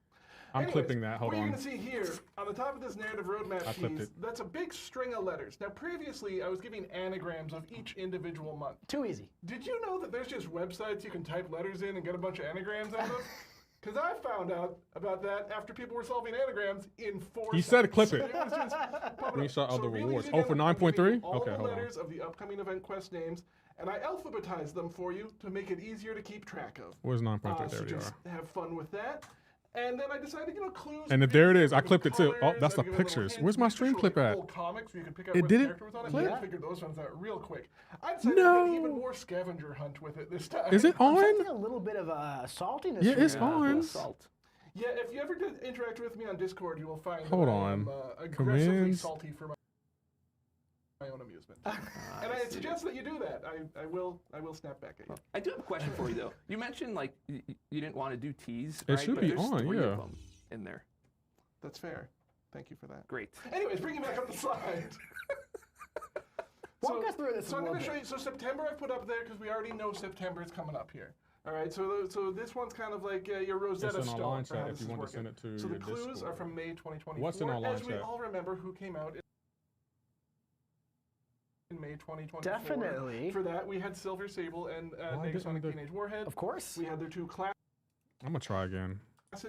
I'm Anyways, clipping that. Hold what on. you're going to see here, on the top of this narrative roadmap I clipped piece, it. that's a big string of letters. Now, previously, I was giving anagrams of each individual month. Too easy. Did you know that there's just websites you can type letters in and get a bunch of anagrams out of? Because I found out about that after people were solving anagrams in 4 He said seconds. clip it. was just popping We up. saw other really rewards. easy Oh, for again, I'm 9.3? giving you all Okay, the hold on. letters of the upcoming event quest names, and I alphabetized them for you to make it easier to keep track of. Where's 9.3? So There we just are. have fun with that. And then I decided, clues. And would there be it is. I little clipped it too. Oh, colors, that's the I'd give it little pictures. hints. Where's my We could stream show, clip like, at? full comics where you could pick out It what did it? character was on it. Clip? I figured those ones out real quick. I decided No. to get even more scavenger hunt with it this time. Is it I'm on? sensing a little bit of saltiness. Yeah, from it's you. on. Salt. Yeah, if you ever did interact with me on Discord, you will find Hold that I on. am aggressively Commands. salty for my own amusement. And I suggest that you do that. I will snap back at you. I do have a question for you though. You mentioned like you didn't want to do teas, It right? should But be there's on, 3 yeah. of them in there. That's fair. Thank you for that. Great. Anyways, bringing back up the slide. Walk us through this So a I'm little going to show bit. you. So September I put up there because we already know September is coming up here. All right. So this one's kind of like your Rosetta It's in our Stone line for chat how if this you is want to working. send it to So the your clues are Discord. from May 2024. What's in our line as we chat? all remember who came out in May 2024. Definitely. For that, we had Silver Sable and Why didn't Negasonic the- Teenage Warhead. Of course. We had their 2 classes I'm gonna try again.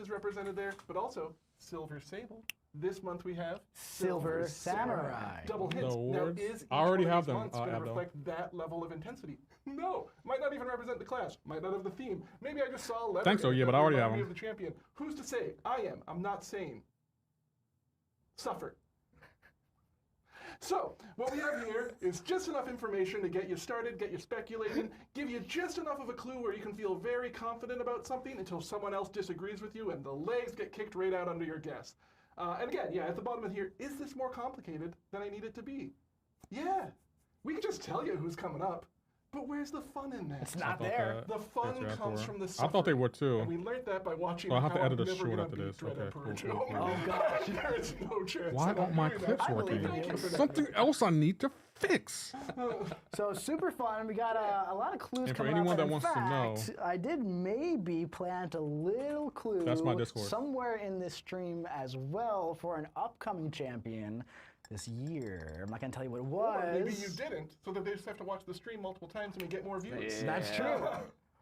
represented there, but also Silver Sable. This month we have Silver Samurai. Double hits. The Now, awards? is each I already one of have these them. months I going have to them. reflect that level of intensity? No. Might not even represent the class. Might not have the theme. Maybe I just saw a letter. Think so, in it yeah, that but I already reminded have me of the champion. Who's to say? I am. I'm not sane. Suffer. So, what we have here is just enough information to get you started, get you speculating, give you just enough of a clue where you can feel very confident about something until someone else disagrees with you and the legs get kicked right out under your guess. And again, yeah, at the bottom of here, is this more complicated than I need it to be? Yeah, we can just tell you who's coming up, but where's the fun in that? It's not thought there. that- The fun That's right, comes for- from the I suffering. thought they were too. And we learned that by watching Well, I'll have to how edit I'm a never short gonna after beat this. Dread Okay, Emperor cool, Joe. cool, cool. Oh, gosh. There is no chance. Why that I'm aren't my doing clips that. I believe working? in you. Thank you for that. Something else I need to fix. So super fun. We got a lot of clues And for coming anyone up. that In wants to know- fact, I did maybe plant a little clue That's my Discord. somewhere in this stream as well for an upcoming champion this year. I'm not gonna tell you what it was. Or maybe you didn't, so that they just have to watch the stream multiple times and we get more views. That's true.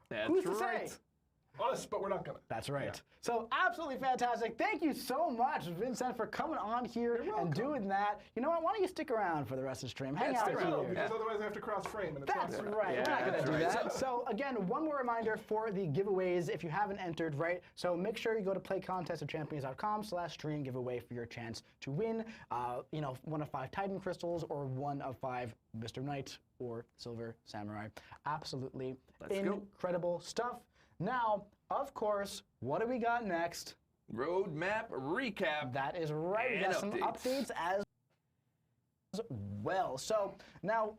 That's Who's to right. say? Us, but we're not gonna. That's right. So absolutely fantastic. Thank you so much, Vincent, for coming on here and doing that. You know what? Why don't you stick around for the rest of the stream? Hang out Stick around, here. because otherwise I have to cross frame and it's That's not fair. right. We're not going to that's do right. that. So again, one more reminder for the giveaways if you haven't entered, right? So make sure you go to playcontestofchampions.com/stream giveaway for your chance to win, one of 5 Titan crystals or one of 5 Mr. Knight or Silver Samurai. Absolutely incredible stuff. Now, of course, what do we got next? Roadmap recap. That is right. We And got some updates as well. So now,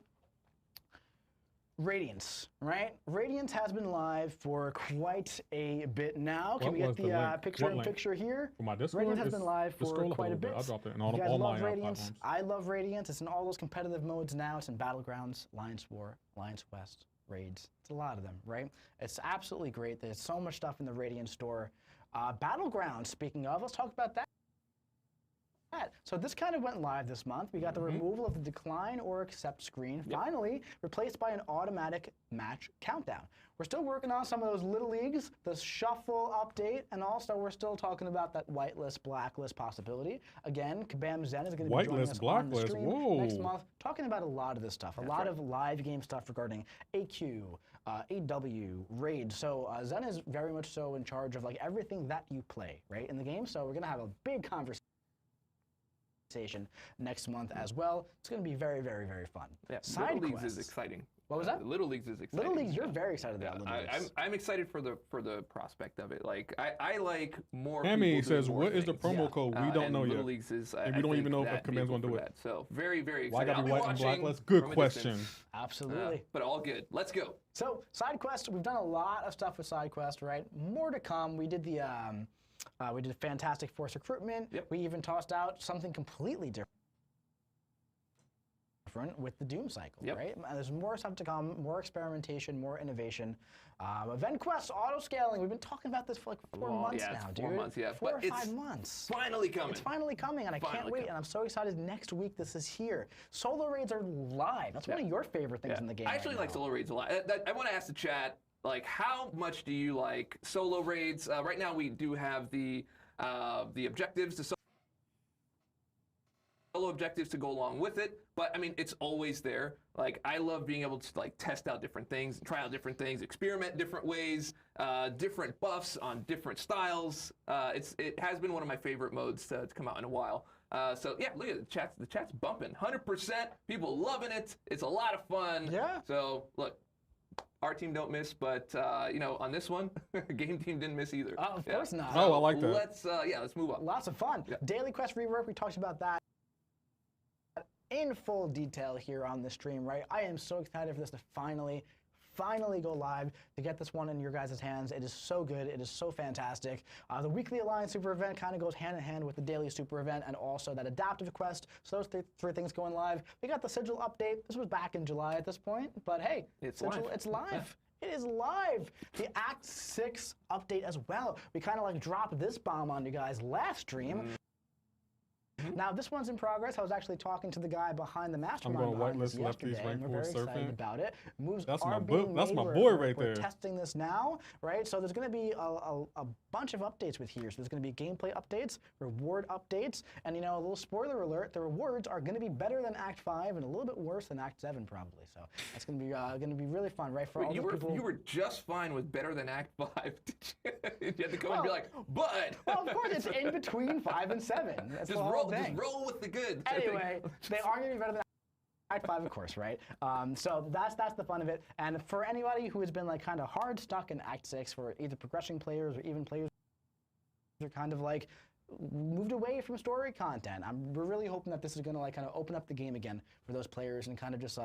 Radiance, right? Radiance has been live for quite a bit now. Can What we get was the the link? picture What in link? picture here? For my Discord, Radiance has been live just for scroll up quite a little bit. I dropped it in You all, guys all love my Radiance. platforms. I love Radiance. It's in all those competitive modes now. It's in Battlegrounds, Alliance War, Alliance West, Raids. It's a lot of them, right? It's absolutely great. There's so much stuff in the Radiance store. Battlegrounds, speaking of, let's talk about that. So this kind of went live this month. We got the removal of the decline or accept screen, finally replaced by an automatic match countdown. We're still working on some of those little leagues, the shuffle update, and also we're still talking about that whitelist, blacklist possibility. Again, Kabam Zen is going to be joining us on the stream next month, talking about a lot of this stuff, a lot of live game stuff regarding AQ, AW, Raid. So Zen is very much so in charge of like everything that you play, right, in the game. So we're going to have a big conversation next month as well. It's going to be very, very, very fun. Yeah, Side Little Leagues quests. is exciting. What was that? Little Leagues is exciting. Little Leagues, you're very excited about Little Leagues. I'm excited for the prospect of it. Like I like more. Hammy people says, doing more "What is the things." promo code? We don't know Little yet. Leagues is. And we don't even know if Command's gonna do it. So very, very Why excited. gotta be I'll white and watching blacklist? Good from a question. distance. Absolutely. But all good. Let's go. So, side quest, we've done a lot of stuff with side quest, right? More to come. We did the we did Fantastic Force recruitment. Yep. We even tossed out something completely different with the Doom cycle, right? There's more stuff to come, more experimentation, more innovation. Event quests, auto scaling. We've been talking about this for like 4 months now, dude. 4 months, yeah. 4 or But 5 months. Finally coming. It's finally coming, and I can't wait. And I'm so excited. Next week, this is here. Solo raids are live. That's one of your favorite things in the game. I actually like solo raids a lot. I want to ask the chat, like, how much do you like solo raids? Right now, we do have the objectives, the solo objectives to go along with it, but I mean, it's always there. Like, I love being able to like test out different things, try out different things, experiment different ways, different buffs on different styles. It has been one of my favorite modes to come out in a while. So yeah, look at the chat's bumping, 100%. People loving it. It's a lot of fun. Yeah. So look, our team don't miss, but you know, on this one, game team didn't miss either. Of course not. Oh, I like that. Let's move on. Lots of fun. Daily quest rework. We talked about that in full detail here on the stream, right? I am so excited for this to finally go live, to get this one in your guys' hands. It is so good. It is so fantastic. The weekly Alliance Super Event kind of goes hand in hand with the daily Super Event and also that adaptive quest. So those three things going live. We got the Sigil update. This was back in July at this point, but hey, Sigil, it's live. It is live. The Act 6 update as well. We kind of like dropped this bomb on you guys last stream. Now, this one's in progress. I was actually talking to the guy behind the mastermind behind this yesterday, and we're very excited about it. Moves are being made. That's my boy right there. We're testing this now, right? So there's going to be a bunch of updates with here. So there's going to be gameplay updates, reward updates, and, you know, a little spoiler alert, the rewards are going to be better than Act 5 and a little bit worse than Act 7, probably. So that's going to be really fun, right? For all the people. You were just fine with better than Act 5. You had to come and be like, but. Well, of course, it's in between 5 and 7. That's the whole thing. Just roll with the good. Anyway, they are going to be better than Act 5, of course, right? So that's the fun of it. And for anybody who has been like kind of hard stuck in Act 6, for either progression players or even players who are kind of like moved away from story content, we're really hoping that this is going to like kind of open up the game again for those players and kind of just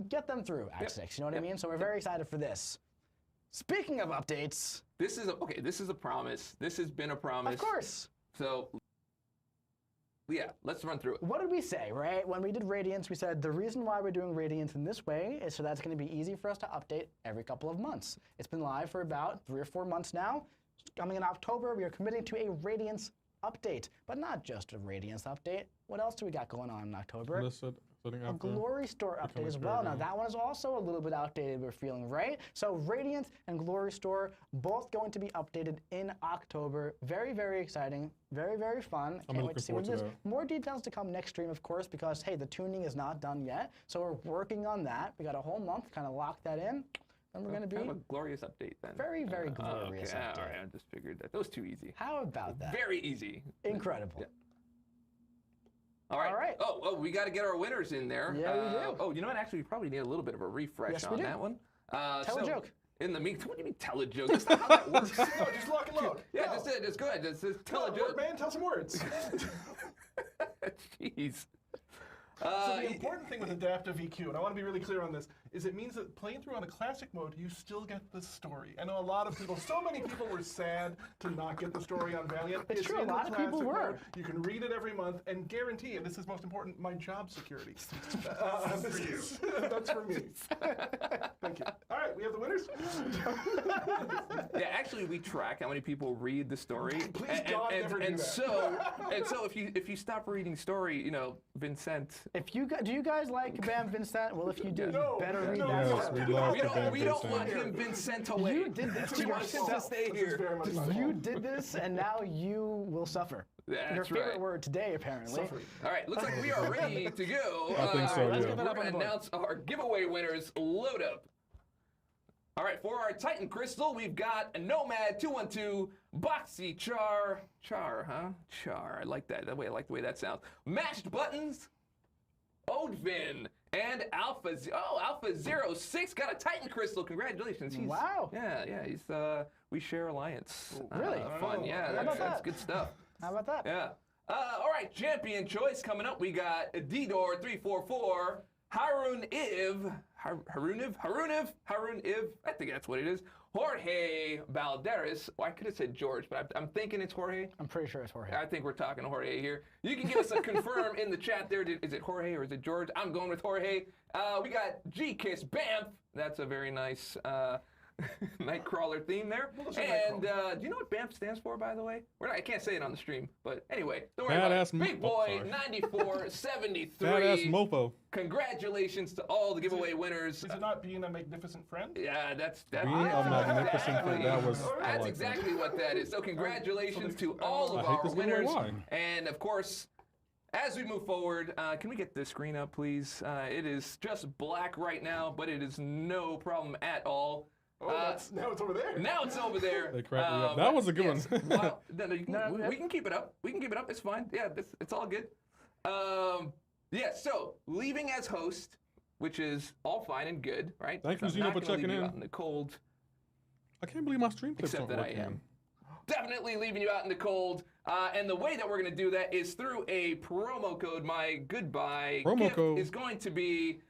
get them through Act 6. You know what I mean? So we're very excited for this. Speaking of updates, this is a promise. This has been a promise. Of course. So. Yeah, let's run through it. What did we say, right? When we did Radiance, we said the reason why we're doing Radiance in this way is so that's going to be easy for us to update every couple of months. It's been live for about 3 or 4 months now. Coming in October, we are committing to a Radiance update, but not just a Radiance update. What else do we got going on in October? A Glory Store update as well. Now, that one is also a little bit outdated, we're feeling, right? So Radiance and Glory Store, both going to be updated in October. Very, very exciting. Very, very fun. Can't wait to see what it is. More details to come next stream, of course, because, hey, the tuning is not done yet. So we're working on that. We got a whole month to kind of lock that in. And we're going to be kind of a glorious update then. Very, very glorious update. All right, I just figured that. That was too easy. How about that? Very easy. Incredible. Yeah. All right. Oh, we got to get our winners in there. Yeah, we do. Oh, you know what? Actually, we probably need a little bit of a refresh on that one. Tell a joke. In the meantime, what do you mean tell a joke? That's not how that works. No, just lock and load. Yeah, just it. Just go ahead. Just tell a joke. Man, tell some words. Jeez. So the important thing with adaptive EQ, and I want to be really clear on this, is it means that playing through on a classic mode, you still get the story. I know a lot of people, so many people were sad to not get the story on Valiant. It's true, a in the lot of people classic were. mode. You can read it every month and guarantee, and this is most important, my job security. That's for me. Thank you. All right, we have the winners. Yeah, actually, we track how many people read the story. Please God, never do that. So if you stop reading story, you know, Vincent. Do you guys like Kabam Vincent? Well, if you do, No, you better read no, that. Yes, we love We don't Vincent. want him Vincent away. You did this to We want him to yourself. stay This is here. very much my You fault. did this, and now you will suffer. That's Your favorite right. word today, apparently. Suffering. All right, looks like we are ready to go. I think so, let's yeah. get that We're up on going the to board. announce our giveaway winners. Load up. All right, for our Titan Crystal, we've got Nomad 212, Boxy Char, I like that. I like the way that sounds. Mashed Buttons, Odvin, and Alpha 06 got a Titan Crystal. Congratulations. Wow. Yeah, he's we share alliance. Really? Fun. Yeah, How about that's that? good stuff. How about that? Yeah. All right, champion choice coming up. We got Didor 344, Harun Iv. I think that's what it is. Jorge Balderas. Well, I could have said George, but I'm thinking it's Jorge. I'm pretty sure it's Jorge. I think we're talking Jorge here. You can give us a confirm in the chat there. Is it Jorge or is it George? I'm going with Jorge. We got G-Kiss Bamf. That's a very nice Nightcrawler theme there. And do you know what BAMF stands for, by the way? I can't say it on the stream, but anyway, don't worry about it. Big Boy 9473. Badass mofo. Congratulations to all the giveaway winners. Is it not being a magnificent friend? Yeah, that's Being a magnificent friend. That was. I That's like exactly what that is. So congratulations to all of I hate our this giveaway. winners. Why? And of course, as we move forward, can we get the screen up, please? It is just black right now, but it is no problem at all. Oh, now it's over there. Now it's over there. They cracked me up. That was a good one. Well, we can keep it up. We can keep it up. It's fine. Yeah, it's all good. Yeah, so leaving as host, which is all fine and good, right? Thank you, I'm Zeno, not for gonna checking leave you in. out in the cold. I can't believe my stream clips Except aren't that I working. am. Definitely leaving you out in the cold. And the way that we're going to do that is through a promo code. My goodbye gift is going to be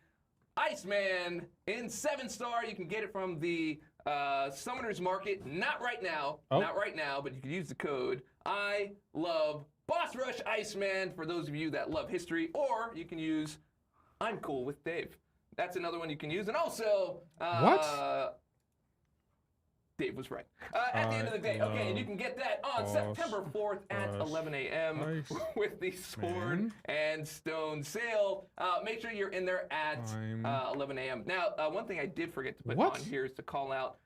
Iceman in 7-star. You can get it from the Summoners Market. Not right now. Not right now, but you can use the code I love Boss Rush Iceman for those of you that love history, or you can use I'm cool with Dave. That's another one you can use. And also, What? Dave was right. At the end of the day, okay, and you can get that on September 4th at 11 a.m. with the Sword and Stone sale. Make sure you're in there at 11 a.m. Now, one thing I did forget to put on here is to call out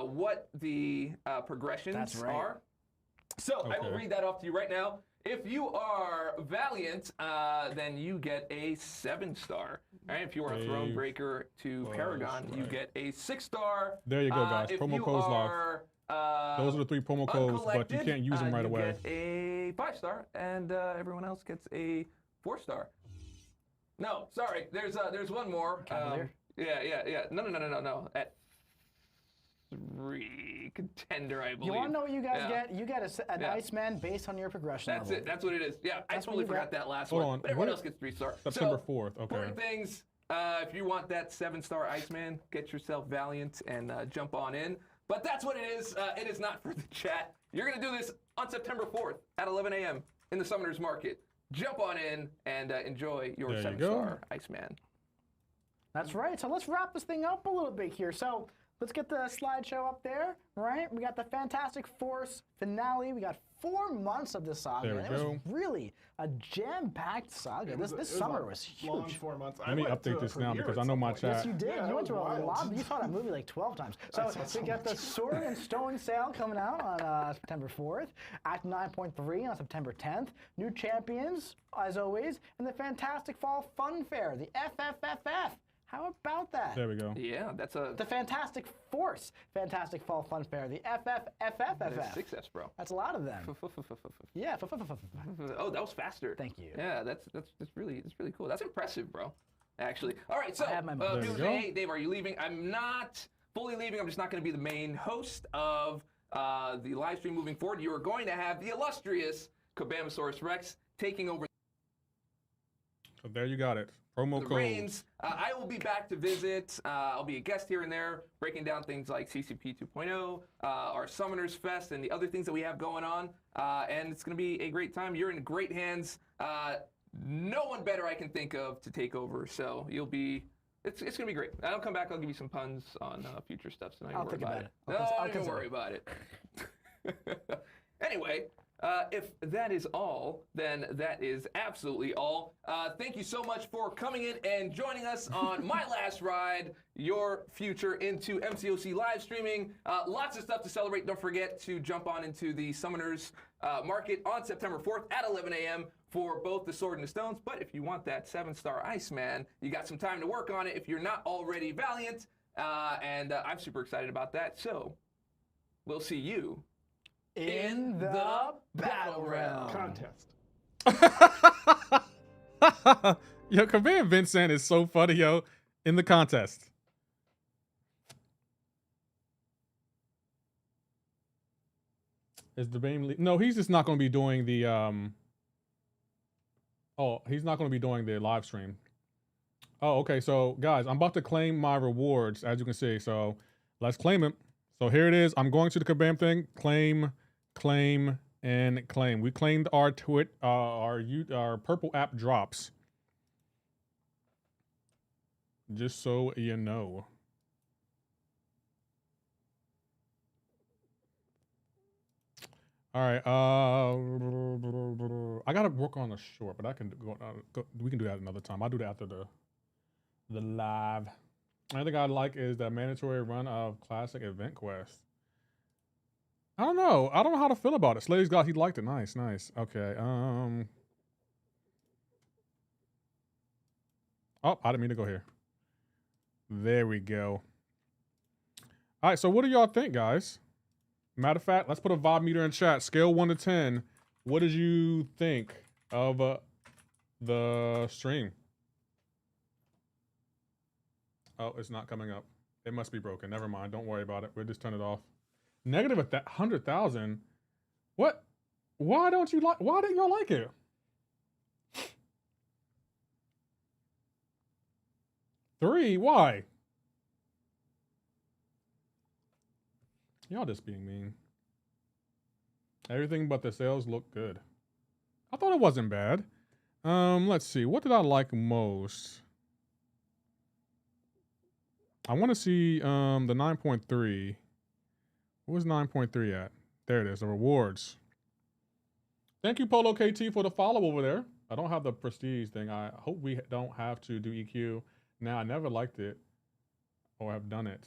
what the progressions are. So I will read that off to you right now. If you are Valiant, then you get a 7-star. Right? If you are a Thronebreaker to Paragon, you get a 6-star. There you go, guys. Promo codes live. Those are the 3 promo codes, but you can't use them right away. Get a 5-star, and everyone else gets a 4-star. No, sorry. There's one more. Yeah. No. At 3 contender, I believe. You want to know what you guys get? You get an Iceman based on your progression That's level. it. That's what it is. Yeah, I totally forgot that last Hold one. on. But everyone else gets 3-star. September 4th. Okay. Important things. If you want that 7-star Iceman, get yourself Valiant and jump on in. But that's what it is. It is not for the chat. You're going to do this on September 4th at 11 a.m. in the Summoners Market. Jump on in and enjoy your 7-star Iceman. That's right. So let's wrap this thing up a little bit here. So let's get the slideshow up there, right? We got the Fantastic Force finale. We got 4 months of this saga. There we It go. was really a jam-packed saga. This summer was huge. Long 4 months. Let me update this now because I know my chat. Yes, you did. Yeah, you went to a wild. lot. You saw that movie like 12 times. So we got the Sword and Stone sale coming out on September 4th. Act 9.3 on September 10th. New champions, as always, and the Fantastic Fall Fun Fair, the FFFF. How about that? There we go. Yeah, that's a... The Fantastic Force Fantastic Fall Fun Fair, the FFFFF. 6S, bro. That's a lot of them. Yeah. Oh, that was faster. Thank you. Yeah, that's really cool. That's impressive, bro. Actually. All right, so I have my moment. people say, hey, Dave, are you leaving? I'm not fully leaving. I'm just not going to be the main host of the live stream moving forward. You are going to have the illustrious Kabamasaurus Rex taking over. So there you got it. Promo the code. reins. I will be back to visit. I'll be a guest here and there, breaking down things like CCP 2.0, our Summoners Fest, and the other things that we have going on. And it's going to be a great time. You're in great hands. No one better I can think of to take over. So you'll be. It's going to be great. I'll come back. I'll give you some puns on future stuff. So I'll think about it. No, don't worry about it. Anyway. If that is all, then that is absolutely all. Thank you so much for coming in and joining us on My Last Ride, your future into MCoC live streaming. Lots of stuff to celebrate. Don't forget to jump on into the Summoners Market on September 4th at 11 a.m. for both the Sword and the Stones. But if you want that 7-star Iceman, you got some time to work on it if you're not already Valiant. And I'm super excited about that. So we'll see you in the Battlegrounds Contest. Yo, Kabam Vincent is so funny, yo. In the contest. Is the Bane no, he's just not going to be doing the oh, he's not going to be doing the live stream. Oh, okay. So, guys, I'm about to claim my rewards, as you can see. So, let's claim it. So, here it is. I'm going to the Kabam thing. Claim, and claim. We claimed our our purple app drops. Just so you know. All right. I gotta work on the short, but I can go. We can do that another time. I'll do that after the live. Another thing I like is the mandatory run of classic event quest. I don't know. I don't know how to feel about it. Slade's got he liked it. Nice. Okay. Oh, I didn't mean to go here. There we go. All right. So what do y'all think, guys? Matter of fact, let's put a vibe meter in chat. Scale 1 to 10. What did you think of the stream? Oh, it's not coming up. It must be broken. Never mind. Don't worry about it. We'll just turn it off. Negative at that 100,000. What? Why don't you like? Why didn't y'all like it? Three? Why? Y'all just being mean. Everything but the sales look good. I thought it wasn't bad. Let's see. What did I like most? I want to see the 9.3. What was 9.3 at? There it is, the rewards. Thank you, Polo KT, for the follow over there. I don't have the prestige thing. I hope we don't have to do EQ. Now, I never liked it or have done it.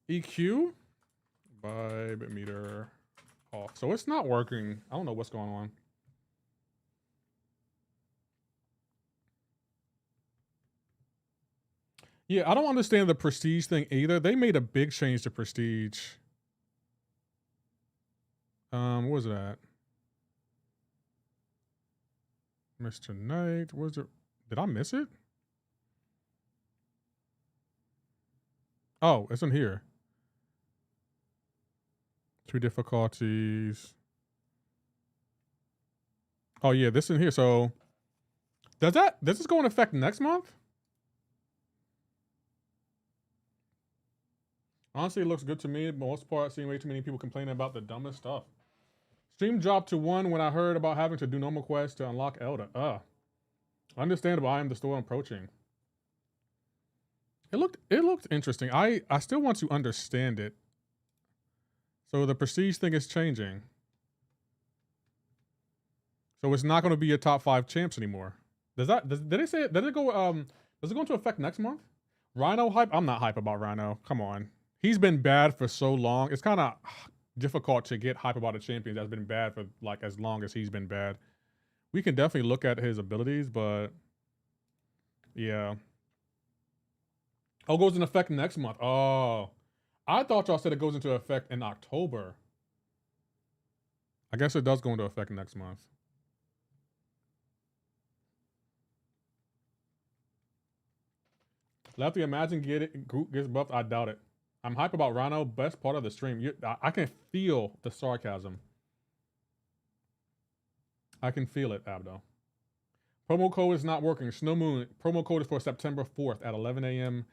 EQ? Vibe meter off. So it's not working. I don't know what's going on. Yeah, I don't understand the prestige thing either. They made a big change to prestige. What was that? Mr. Knight, was it? Did I miss it? Oh, it's in here. 2 difficulties. Oh yeah, this in here. So does this go into effect next month? Honestly, it looks good to me. Most part, seeing way too many people complaining about the dumbest stuff. Stream dropped to 1 when I heard about having to do normal quests to unlock Elder. Understandable. I am the store approaching. It looked interesting. I still want to understand it. So the prestige thing is changing. So it's not going to be a top 5 champs anymore. Did they say it? Does it go into effect next month? Rhino hype? I'm not hype about Rhino. Come on. He's been bad for so long. It's kind of difficult to get hype about a champion that's been bad for like as long as he's been bad. We can definitely look at his abilities, but yeah. Oh, it goes into effect next month. Oh, I thought y'all said it goes into effect in October. I guess it does go into effect next month. Lefty, imagine Groot gets buffed. I doubt it. I'm hype about Rhino. Best part of the stream. I can feel the sarcasm. I can feel it, Abdo. Promo code is not working. Snow Moon. Promo code is for September 4th at 11 a.m.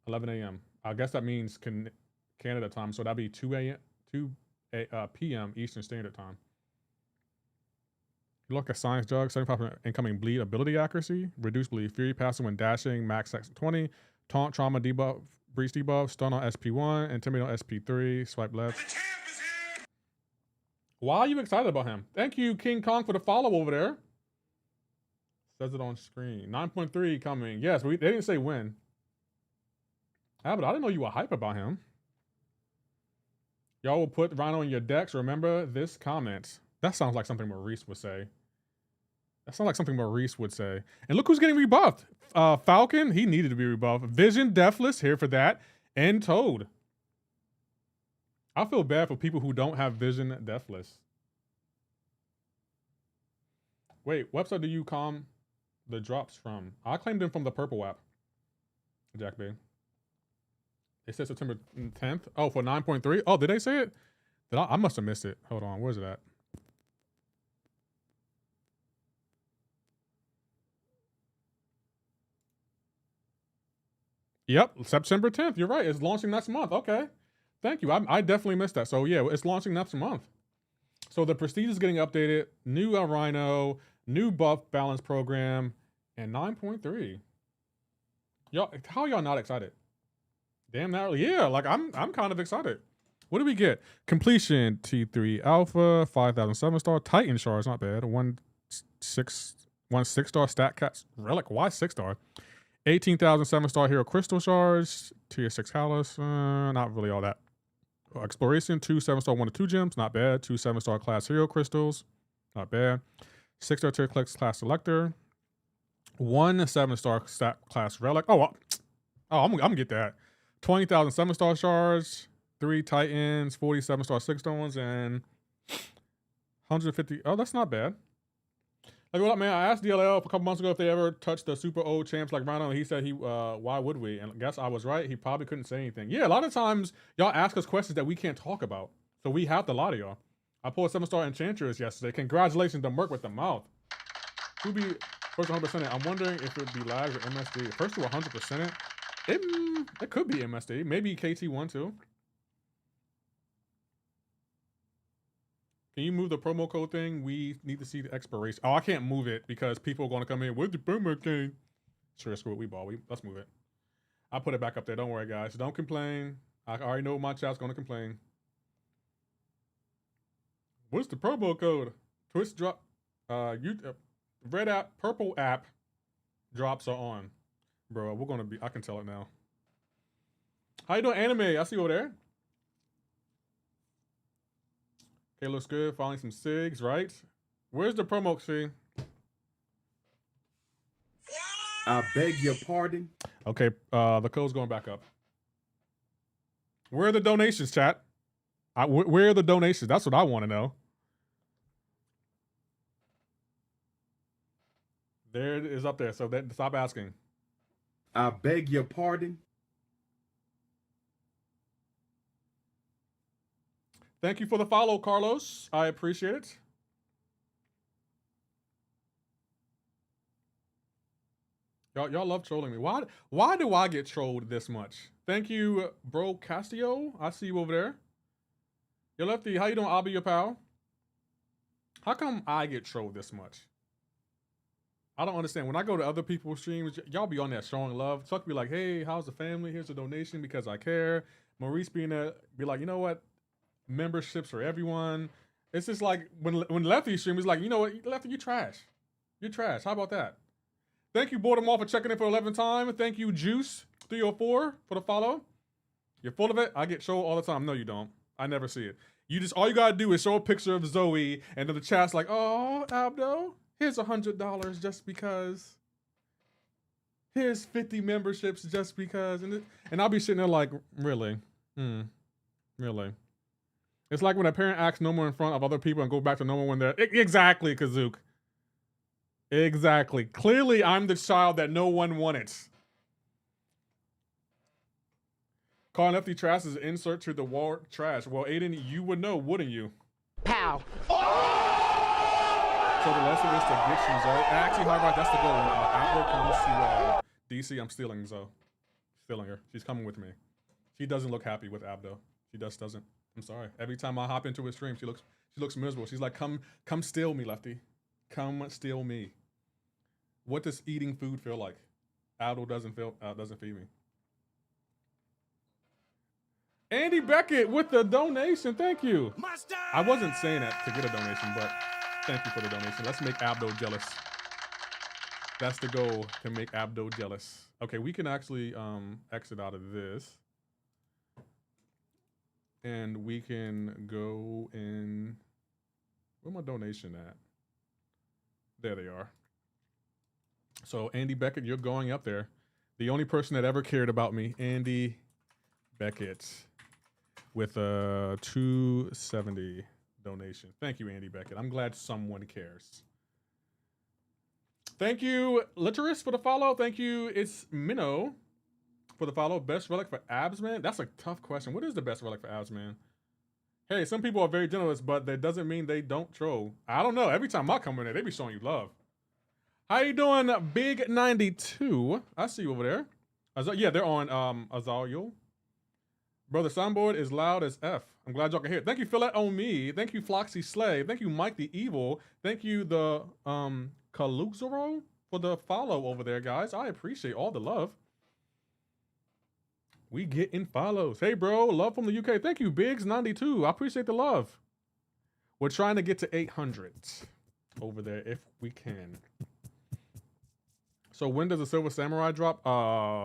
11 a.m. I guess that means Canada time. So that'd be 2 p.m. Eastern Standard Time. You look at Science Jug. 75% incoming bleed ability accuracy. Reduced bleed. Fury passing when dashing. Max section 20. Taunt trauma debuff. Breach debuff. Stun on SP1. Intimidate on SP3. Swipe left. Why are you excited about him? Thank you, King Kong, for the follow over there. Says it on screen. 9.3 coming. Yes, they didn't say when. Ah, but I didn't know you were hype about him. Y'all will put Rhino in your decks. Remember this comment. That sounds like something Maurice would say. That sounds like something Maurice would say. And look who's getting rebuffed. Falcon, he needed to be rebuffed. Vision, Deathless, here for that. And Toad. I feel bad for people who don't have Vision, Deathless. Wait, what website do you calm the drops from? I claimed them from the Purple app. Jack B. It said September 10th. Oh, for 9.3? Oh, did they say it? I must have missed it. Hold on, where's it at? Yep, September 10th. You're right. It's launching next month. Okay. Thank you. I definitely missed that. So yeah, it's launching next month. So the Prestige is getting updated. New Rhino, new buff balance program, and 9.3. Y'all, how are y'all not excited? Damn that early. Yeah, like I'm kind of excited. What do we get? Completion T3 Alpha, 5,007 star. Titan shards, not bad. 1 6-star stat cats relic. Why 6-star? 18,007 star hero crystal shards. Tier 6 Hallis. Not really all that. Exploration, 2 7-star 1-2 gems, not bad. 2 7-star class hero crystals, not bad. 6-star tier class selector. 1 7-star stat class relic. I'm gonna get that. 20,000 7-star shards. 3 titans, 40 7-star 6-stones, and 150. Oh, that's not bad. Like, what up, man? I asked DLL a couple months ago if they ever touched the super old champs like Rhino, and he said why would we? And I guess I was right. He probably couldn't say anything. Yeah, a lot of times y'all ask us questions that we can't talk about, so we have to lie to y'all. I pulled 7-star Enchantress yesterday. Congratulations to Merc with the mouth. Who be first 100%? I'm wondering if it would be lags or MSD. First to 100%, it could be MSD. Maybe KT1 too. Can you move the promo code thing? We need to see the expiration. Oh, I can't move it because people are going to come in. Where's the promo code? Sure, screw it. We ball. Let's move it. I'll put it back up there. Don't worry, guys. Don't complain. I already know my chat's going to complain. What's the promo code? Twitch drop. Red app, purple app drops are on. Bro, we're going to be. I can tell it now. How you doing, anime? I see you over there. Okay, looks good. Finally some SIGs, right? Where's the promo fee? I beg your pardon. Okay, the code's going back up. Where are the donations, chat? Where are the donations? That's what I want to know. There it is up there. So stop asking. I beg your pardon. Thank you for the follow, Carlos. I appreciate it. Y'all love trolling me. Why do I get trolled this much? Thank you, bro Castillo. I see you over there. Yo, Lefty, how you doing? I'll be your pal. How come I get trolled this much? I don't understand. When I go to other people's streams, y'all be on that showing love. Chuck be like, hey, how's the family? Here's a donation because I care. Maurice being there, be like, you know what? Memberships for everyone. It's just like when Lefty streams, he's like, you know what, Lefty, you trash. You're trash. How about that? Thank you, Baltimore, for checking in for 11th time. Thank you, Juice304 for the follow. You're full of it. I get trolled all the time. No, you don't. I never see it. All you gotta do is show a picture of Zoe, and then the chat's like, oh, Abdo, here's $100 just because. Here's 50 memberships just because, and I'll be sitting there like, really, really. It's like when a parent acts normal in front of other people and go back to normal when they're... Exactly, Kazook. Exactly. Clearly, I'm the child that no one wanted. Calling Lefty trash is an insert to the war trash. Well, Aiden, you would know, wouldn't you? Pow. So So the lesson is to get you Zoe. Actually, High Rock, that's the goal. When Apple comes to DC, I'm stealing Zoe. Stealing her. She's coming with me. She doesn't look happy with Abdo. She just doesn't. I'm sorry. Every time I hop into his stream, she looks miserable. She's like, come steal me, Lefty. Come steal me. What does eating food feel like? Abdo doesn't feed me. Andy Beckett with the donation. Thank you. I wasn't saying that to get a donation, but thank you for the donation. Let's make Abdo jealous. That's the goal, to make Abdo jealous. Okay, we can actually exit out of this. And we can go in. Where's my donation at? There they are. So Andy Beckett, you're going up there. The only person that ever cared about me, Andy Beckett, with a 270 donation. Thank you, Andy Beckett. I'm glad someone cares. Thank you, Literus, for the follow. Thank you, it's Minnow, for the follow. Best relic for Absman? That's a tough question. What is the best relic for Absman? Hey, some people are very generous, but that doesn't mean they don't troll. I don't know. Every time I come in there, they be showing you love. How you doing, Big 92? I see you over there. Yeah, they're on Azalio. Bro, the soundboard is loud as F. I'm glad y'all can hear it. Thank you, Philette on me. Thank you, Floxy Slay. Thank you, Mike the Evil. Thank you, the Kaluxero, for the follow over there, guys. I appreciate all the love. We getting follows. Hey, bro, love from the UK. Thank you, Biggs92. I appreciate the love. We're trying to get to 800 over there if we can. So when does the Silver Samurai drop?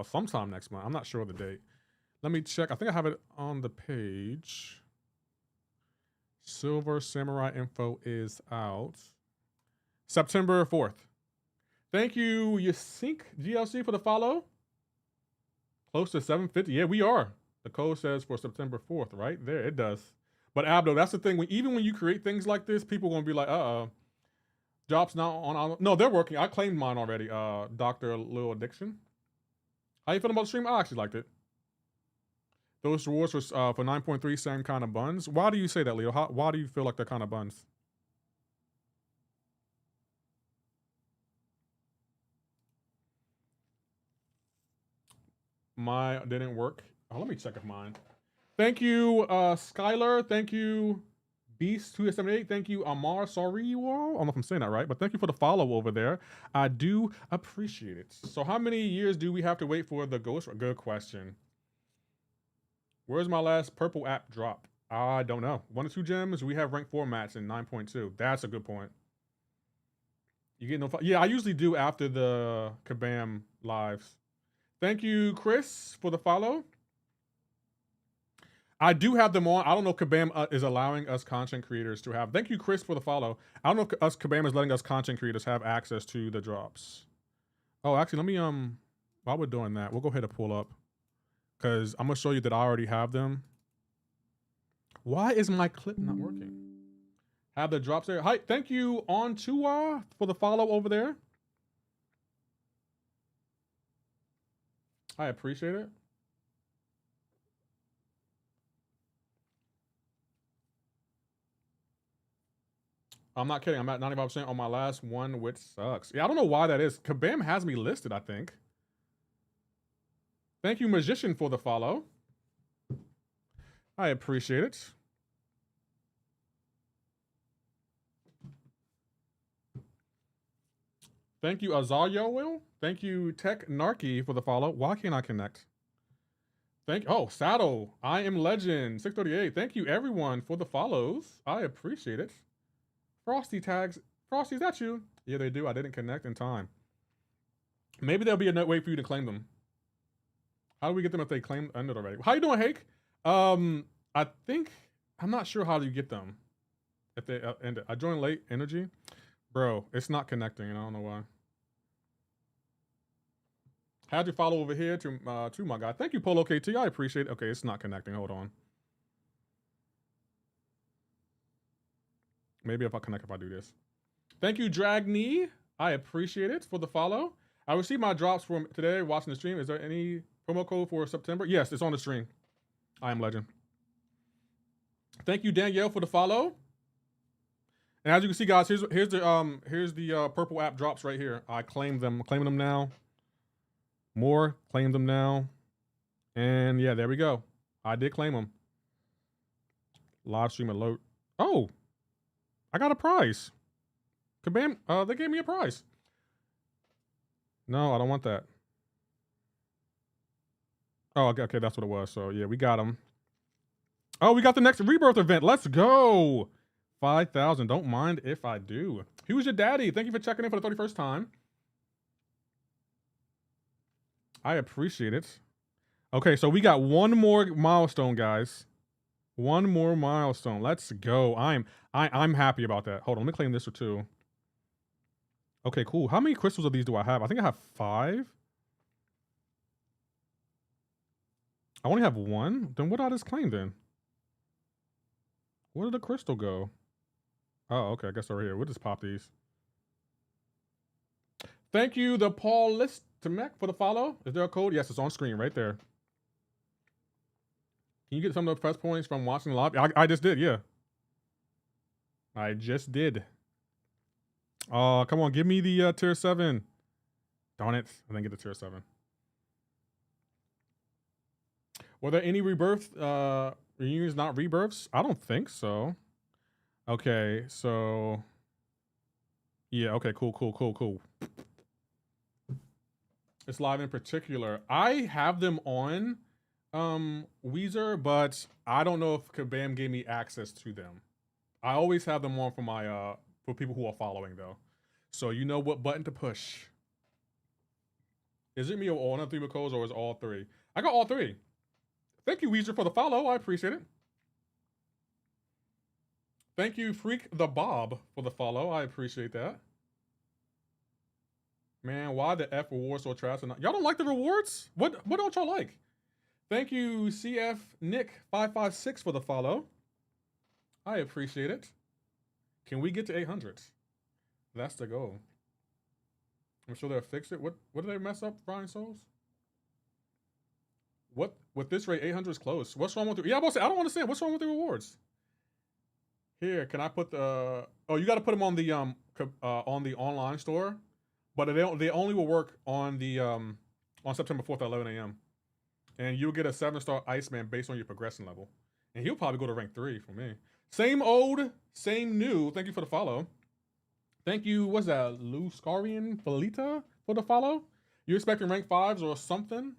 Sometime next month. I'm not sure of the date. Let me check. I think I have it on the page. Silver Samurai info is out. September 4th. Thank you, Yasink GLC, for the follow. Close to 750. Yeah, we are. The code says for September 4th, right? There, it does. But Abdo, that's the thing. Even when you create things like this, people are going to be like, drops now on. No, they're working. I claimed mine already. Dr. Lil Addiction. How you feeling about the stream? I actually liked it. Those rewards was for 9.3, same kind of buns. Why do you say that, Leo? Why do you feel like they're kind of buns? Mine didn't work. Oh, let me check if mine. Thank you, Skylar. Thank you, Beast278. Thank you, Amar. Sorry, you all. I don't know if I'm saying that right, but thank you for the follow over there. I do appreciate it. So how many years do we have to wait for the ghost? Good question. Where's my last purple app drop? I don't know. 1 or 2 gems. We have rank 4 mats in 9.2. That's a good point. You get no. Yeah, I usually do after the Kabam lives. Thank you, Chris, for the follow. I do have them on. I don't know if Kabam is allowing us content creators to have. Thank you, Chris, for the follow. I don't know if Kabam is letting us content creators have access to the drops. Oh, actually, let me while we're doing that, we'll go ahead and pull up, because I'm gonna show you that I already have them. Why is my clip not working? Have the drops there. Hi, thank you, On Tua, for the follow over there. I appreciate it. I'm not kidding. I'm at 95% on my last one, which sucks. Yeah, I don't know why that is. Kabam has me listed, I think. Thank you, Magician, for the follow. I appreciate it. Thank you, Azario Will. Thank you, Tech Narky, for the follow. Why can't I connect? Oh, Saddle. I am Legend 638. Thank you, everyone, for the follows. I appreciate it. Frosty tags. Frosty, is that you? Yeah, they do. I didn't connect in time. Maybe there'll be a way for you to claim them. How do we get them if they claimed ended already? How you doing, Hake? I think, I'm not sure how you get them if they ended. I joined late. Energy. Bro, it's not connecting, and I don't know why. How'd you follow over here to my guy? Thank you, Polo KT. I appreciate it. Okay, it's not connecting. Hold on. Maybe if I connect, if I do this. Thank you, Dragny. I appreciate it for the follow. I received my drops from today watching the stream. Is there any promo code for September? Yes, it's on the stream. I am Legend. Thank you, Danielle, for the follow. And as you can see, guys, here's the purple app drops right here. I claimed them. I'm claiming them now. More, claim them now. And yeah, there we go. I did claim them. Live stream alert. Oh, I got a prize. Kabam, they gave me a prize. No, I don't want that. Oh, okay, that's what it was. So yeah, we got them. Oh, we got the next rebirth event. Let's go. 5,000. Don't mind if I do. Who's your daddy? Thank you for checking in for the 31st time. I appreciate it. Okay, so we got one more milestone, guys. One more milestone. Let's go. I'm happy about that. Hold on, let me claim this or two. Okay, cool. How many crystals of these do I have? I think I have 5. I only have 1. Then what did I just claim then? Where did the crystal go? Oh, okay. I guess over here. We'll just pop these. Thank you, the Paul Listemek, for the follow. Is there a code? Yes, it's on screen right there. Can you get some of the press points from watching the live? I just did, yeah. I just did. Oh, come on. Give me the tier 7. Darn it. I didn't get the tier 7. Were there any rebirth reunions, not rebirths? I don't think so. Okay, so yeah, okay, cool. It's live in particular. I have them on Weezer, but I don't know if Kabam gave me access to them. I always have them on for my for people who are following though. So you know what button to push. Is it me or all 3 codes, or is it all 3? I got all 3. Thank you, Weezer, for the follow. I appreciate it. Thank you, Freak the Bob, for the follow. I appreciate that. Man, why the F rewards so trash? Y'all don't like the rewards? What don't y'all like? Thank you, CF Nick 556 for the follow. I appreciate it. Can we get to 800? That's the goal. I'm sure they'll fix it. What did they mess up, Brian Souls? What with this rate, 800 is close. What's wrong with the? Yeah, I don't understand. What's wrong with the rewards? Here, can I put the? Oh, you got to put them on the online store, but they only will work on the on September 4th at 11 a.m. And you'll get a 7-star Iceman based on your progression level, and he'll probably go to rank 3 for me. Same old, same new. Thank you for the follow. Thank you. What's that? Luscarian Felita for the follow. You expecting rank 5s or something?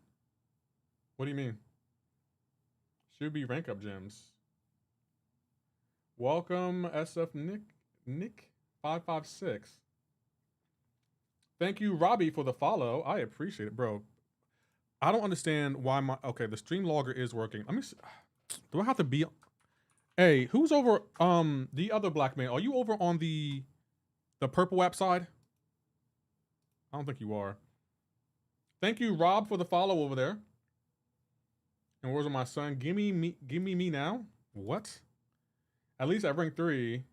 What do you mean? Should be rank up gems. Welcome, SF Nick 556. Thank you, Robbie, for the follow. I appreciate it, bro. I don't understand why the stream logger is working. Let me see. Do I have to be? Hey, who's over the other black man? Are you over on the purple app side? I don't think you are. Thank you, Rob, for the follow over there. And where's my son? Give me me now. What? At least at rank 3.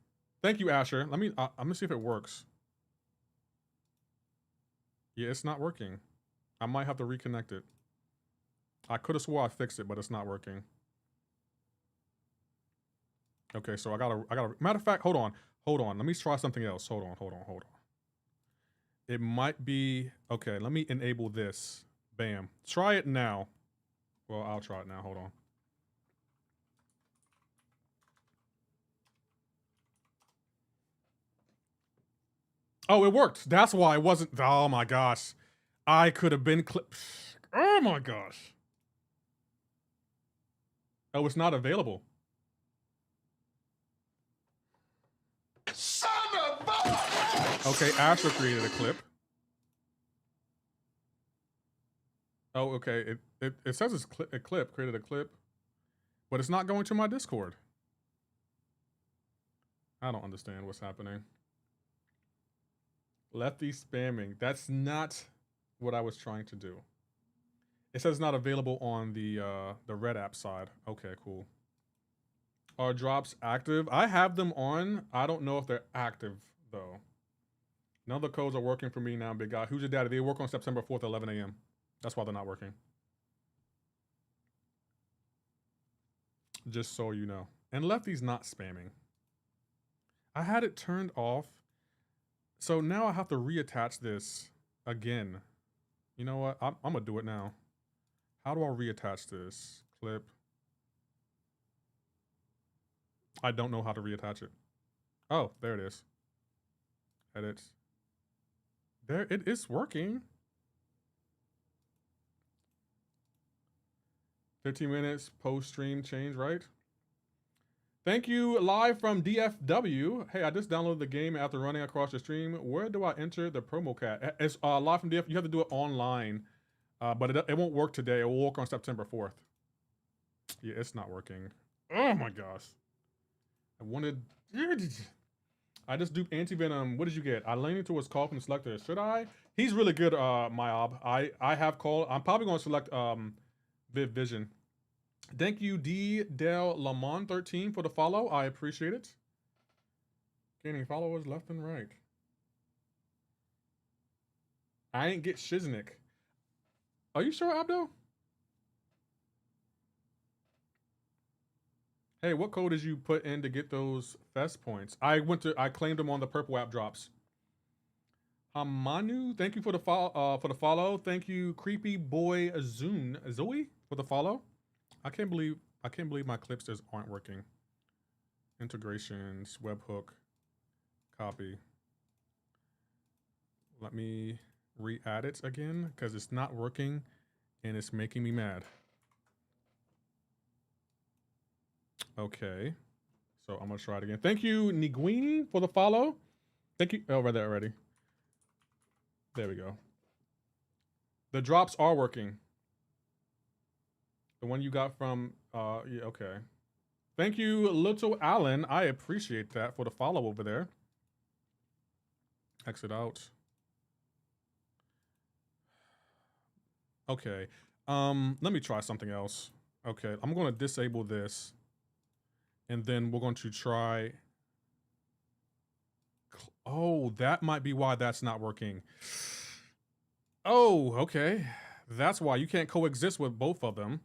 Thank you, Asher. I'm gonna see if it works. Yeah, it's not working. I might have to reconnect it. I could have swore I fixed it, but it's not working. Okay, so I gotta. Matter of fact, hold on. Let me try something else. Hold on. It might be okay. Let me enable this. Bam. Try it now. Well, I'll try it now. Hold on. Oh, it worked. That's why it wasn't. Oh my gosh. I could have been clipped. Oh my gosh. Oh, it's not available. Son of a... Okay, Asher created a clip. Oh, okay. It says it's a clip, created a clip, but it's not going to my Discord. I don't understand what's happening. Lefty spamming. That's not what I was trying to do. It says not available on the red app side. Okay, cool. Are drops active? I have them on. I don't know if they're active though. None of the codes are working for me now, big guy. Who's your daddy? They work on September 4th at 11 a.m. That's why they're not working. Just so you know. And Lefty's not spamming. I had it turned off. So now I have to reattach this again. You know what? I'm gonna do it now. How do I reattach this clip? I don't know how to reattach it. Oh, there it is. Edit. There it is working. 15 minutes post-stream change, right? Thank you, live from DFW. Hey, I just downloaded the game after running across the stream. Where do I enter the promo code? It's live from DF. You have to do it online, but it won't work today. It will work on September 4th. Yeah, it's not working. Oh my gosh. I just duped Anti-Venom. What did you get? I leaning towards call from the selector. Should I? He's really good, Myob. I have called. I'm probably going to select Viv Vision. Thank you, D. Del Lamont 13 for the follow. I appreciate it. Gaining followers left and right. I ain't get Shiznik. Are you sure, Abdo? Hey, what code did you put in to get those fest points? I claimed them on the purple app drops. Hamanu, thank you for the follow. Thank you, Creepy Boy Zoe for the follow. I can't believe my clips just aren't working. Integrations, webhook, copy. Let me re-add it again because it's not working and it's making me mad. Okay, so I'm gonna try it again. Thank you, Niguini, for the follow. Thank you. Oh, read that already. There we go. The drops are working. The one you got from, yeah, okay. Thank you, Little Allen. I appreciate that for the follow over there. Exit out. Okay, let me try something else. Okay, I'm gonna disable this. And then we're going to try. Oh, that might be why that's not working. Oh, okay. That's why you can't coexist with both of them.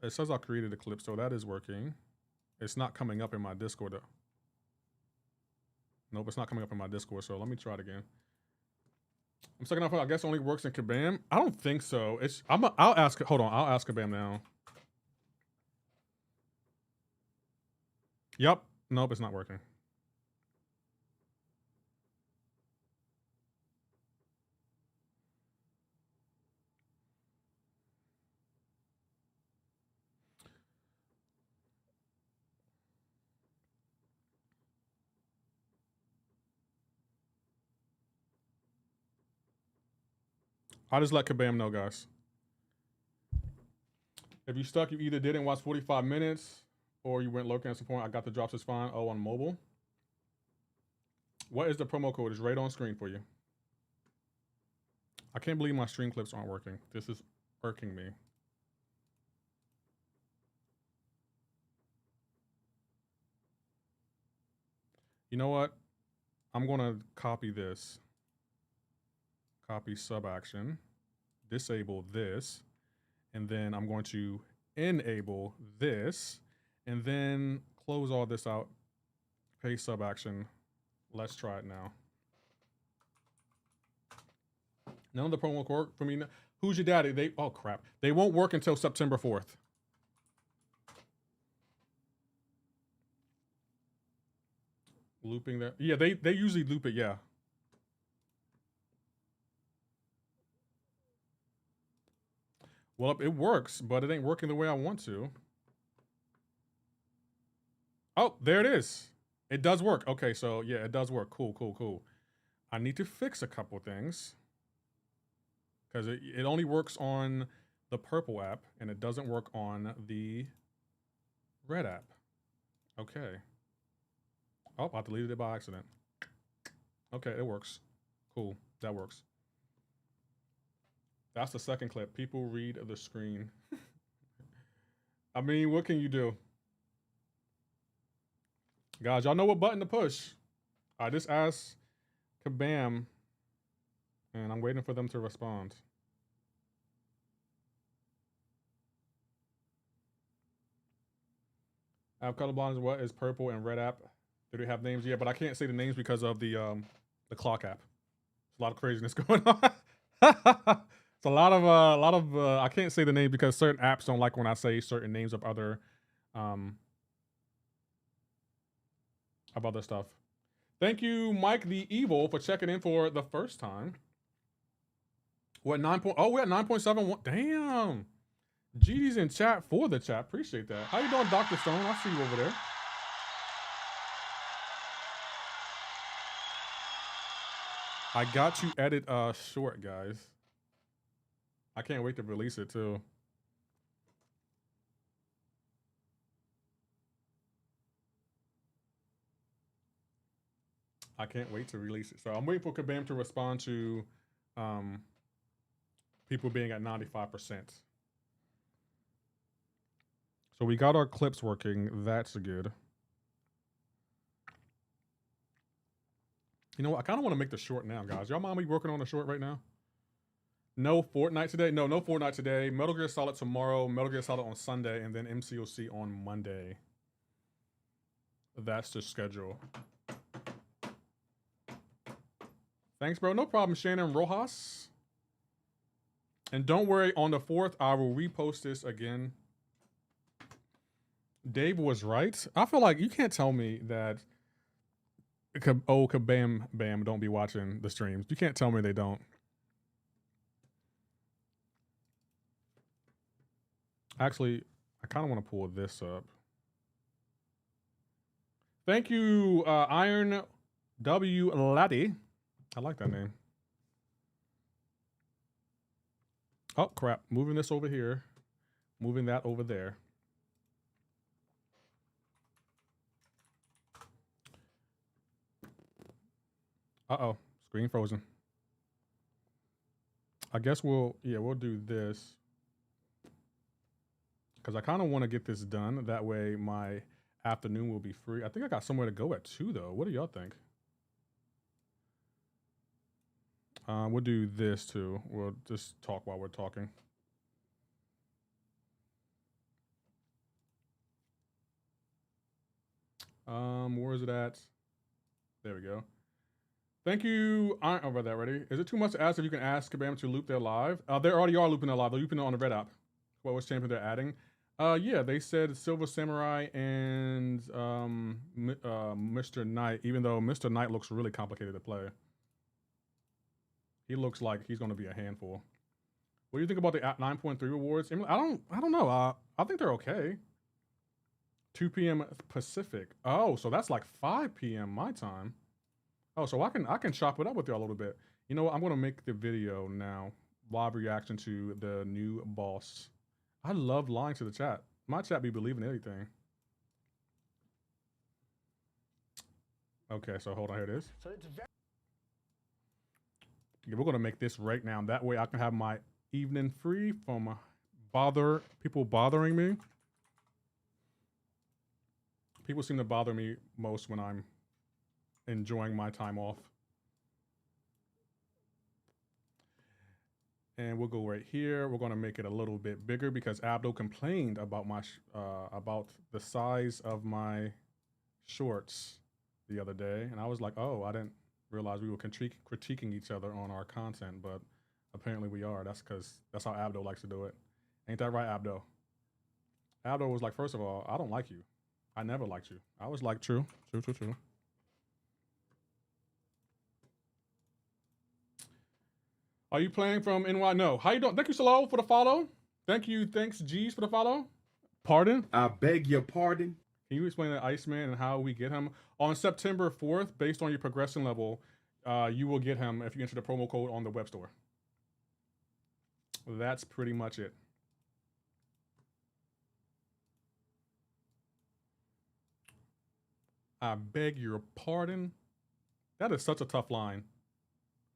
It says I created a clip, so that is working. It's not coming up in my Discord though. Nope, it's not coming up in my Discord, so let me try it again. I'm second off, I guess only works in Kabam. I don't think so. I'll ask, hold on, I'll ask Kabam now. Yep, nope, it's not working. I'll just let Kabam know, guys. If you stuck, you either didn't watch 45 minutes or you went lurking at some point. I got the drops, it's fine. Oh, on mobile. What is the promo code? It's right on screen for you. I can't believe my stream clips aren't working. This is irking me. You know what? I'm going to copy this. Copy sub action. Disable this. And then I'm going to enable this. And then close all this out. Paste sub action. Let's try it now. None of the promo work for me. Who's your daddy? Oh crap. They won't work until September 4th. Looping that. Yeah, they usually loop it, yeah. Well, it works, but it ain't working the way I want to. Oh, there it is. It does work. Okay, so yeah, it does work. Cool, cool, cool. I need to fix a couple things. Because it only works on the purple app, and it doesn't work on the red app. Okay. Oh, I deleted it by accident. Okay, it works. Cool, that works. That's the second clip. People read the screen. I mean, what can you do? Guys, y'all know what button to push. I just asked Kabam, and I'm waiting for them to respond. I have colorblind. What is purple and red app? Do they have names yet? But I can't say the names because of the clock app. There's a lot of craziness going on. It's a lot of I can't say the name because certain apps don't like when I say certain names of other stuff. Thank you, Mike the Evil, for checking in for the first time. What 9. Oh, we're at 9.71. Damn. GD's in chat for the chat. Appreciate that. How you doing, Dr. Stone? I see you over there. I got you edit short, guys. I can't wait to release it too. I can't wait to release it. So I'm waiting for Kabam to respond to people being at 95%. So we got our clips working. That's good. You know what? I kind of want to make the short now, guys. Y'all mind me working on the short right now? No Fortnite today? No Fortnite today. Metal Gear Solid tomorrow. Metal Gear Solid on Sunday. And then MCoC on Monday. That's the schedule. Thanks, bro. No problem, Shannon Rojas. And don't worry, on the 4th, I will repost this again. Dave was right. I feel like you can't tell me that Kabam Bam don't be watching the streams. You can't tell me they don't. Actually, I kind of want to pull this up. Thank you, Iron W. Laddie. I like that name. Oh, crap. Moving this over here. Moving that over there. Uh-oh. Screen frozen. I guess we'll do this. Because I kind of want to get this done. That way my afternoon will be free. I think I got somewhere to go at 2, though. What do y'all think? We'll do this, too. We'll just talk while we're talking. Where is it at? There we go. Thank you. Oh, read that already. Is it too much to ask if you can ask Kabam to loop their live? They already are looping their live. They're looping it on the red app. What was champion they're adding? Yeah, they said Silver Samurai and Mr. Knight, even though Mr. Knight looks really complicated to play. He looks like he's going to be a handful. What do you think about the 9.3 rewards? I don't know. I think they're okay. 2 p.m. Pacific. Oh, so that's like 5 p.m. my time. Oh, so I can chop it up with y'all a little bit. You know what? I'm going to make the video now. Live reaction to the new boss. I love lying to the chat. My chat be believing anything. Okay, so hold on. Here it is. So it's we're going to make this right now. That way I can have my evening free from people bothering me. People seem to bother me most when I'm enjoying my time off. And we'll go right here. We're going to make it a little bit bigger because Abdo complained about my about the size of my shorts the other day. And I was like, oh, I didn't realize we were critiquing each other on our content, but apparently we are. That's because that's how Abdo likes to do it. Ain't that right, Abdo? Abdo was like, first of all, I don't like you. I never liked you. I was like, true. Are you playing from NY? No. How you doing? Thank you, Salo, for the follow. Thanks, G's, for the follow. Pardon? I beg your pardon. Can you explain the Iceman and how we get him? On September 4th, based on your progression level, you will get him if you enter the promo code on the web store. That's pretty much it. I beg your pardon. That is such a tough line.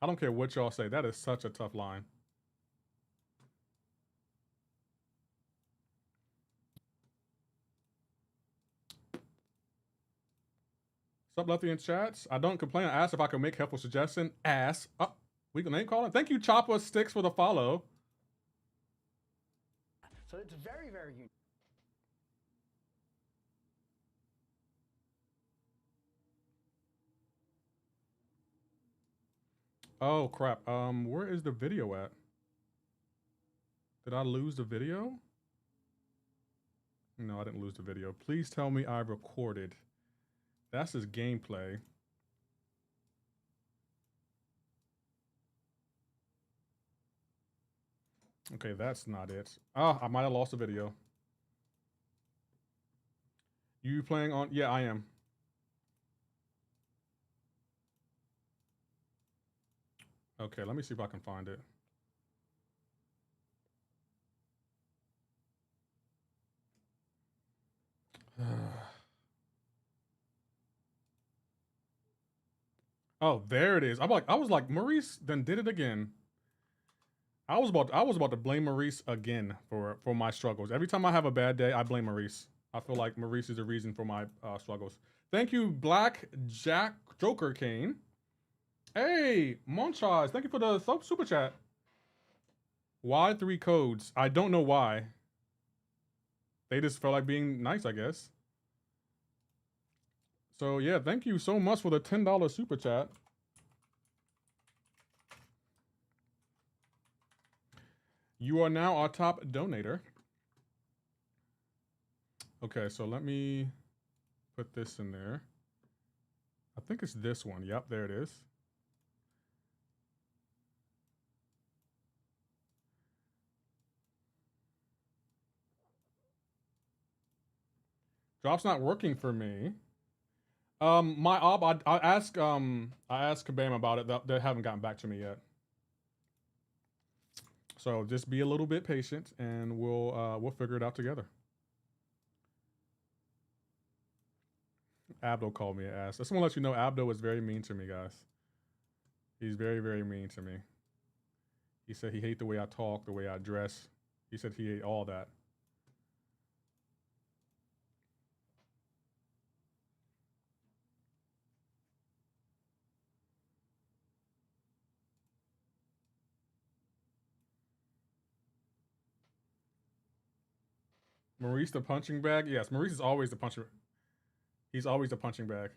I don't care what y'all say. That is such a tough line. What's up, Lefty in chats? I don't complain. I asked if I could make helpful suggestion. Ass. We can name call it. Thank you, Chopper Sticks, for the follow. So it's very, very unique. Oh crap. Where is the video at? Did I lose the video? No, I didn't lose the video. Please tell me I recorded. That's his gameplay. Okay, that's not it. Ah, I might have lost the video. You playing on? Yeah, I am. Okay, let me see if I can find it. Oh, there it is. I was like, Maurice then did it again. I was about to blame Maurice again for my struggles. Every time I have a bad day, I blame Maurice. I feel like Maurice is the reason for my struggles. Thank you, Black Jack Joker Kane. Hey, Monchaz, thank you for the super chat. Why 3 codes? I don't know why. They just felt like being nice, I guess. So yeah, thank you so much for the $10 super chat. You are now our top donator. Okay, so let me put this in there. I think it's this one. Yep, there it is. Drop's not working for me. My op, I asked Kabam about it. They haven't gotten back to me yet. So just be a little bit patient, and we'll figure it out together. Abdo called me an ass. I just want to let you know Abdo was very mean to me, guys. He's very, very mean to me. He said he hated the way I talk, the way I dress. He said he ate all that. Maurice the punching bag? Yes, Maurice is always the puncher. He's always the punching bag.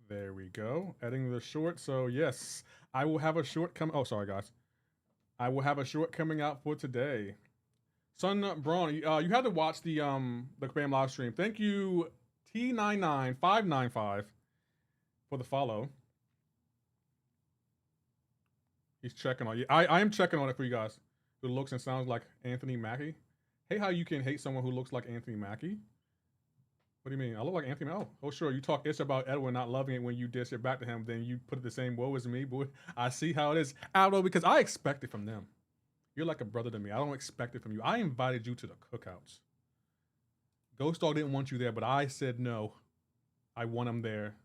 There we go. Adding the short. So yes, I will have a short come. Oh, sorry guys. I will have a short coming out for today. Sun Braun, you had to watch the Kabam live stream. Thank you, T99595 for the follow. He's checking on you. I am checking on it for you guys. Who looks and sounds like Anthony Mackie. Hey, how you can hate someone who looks like Anthony Mackie? What do you mean? I look like Anthony. Oh, sure. You talk ish about Edwin not loving it when you dish it back to him. Then you put it the same woe as me, boy. I see how it is. Aldo, because I expect it from them. You're like a brother to me. I don't expect it from you. I invited you to the cookouts. Ghost Dog didn't want you there, but I said no. I want him there.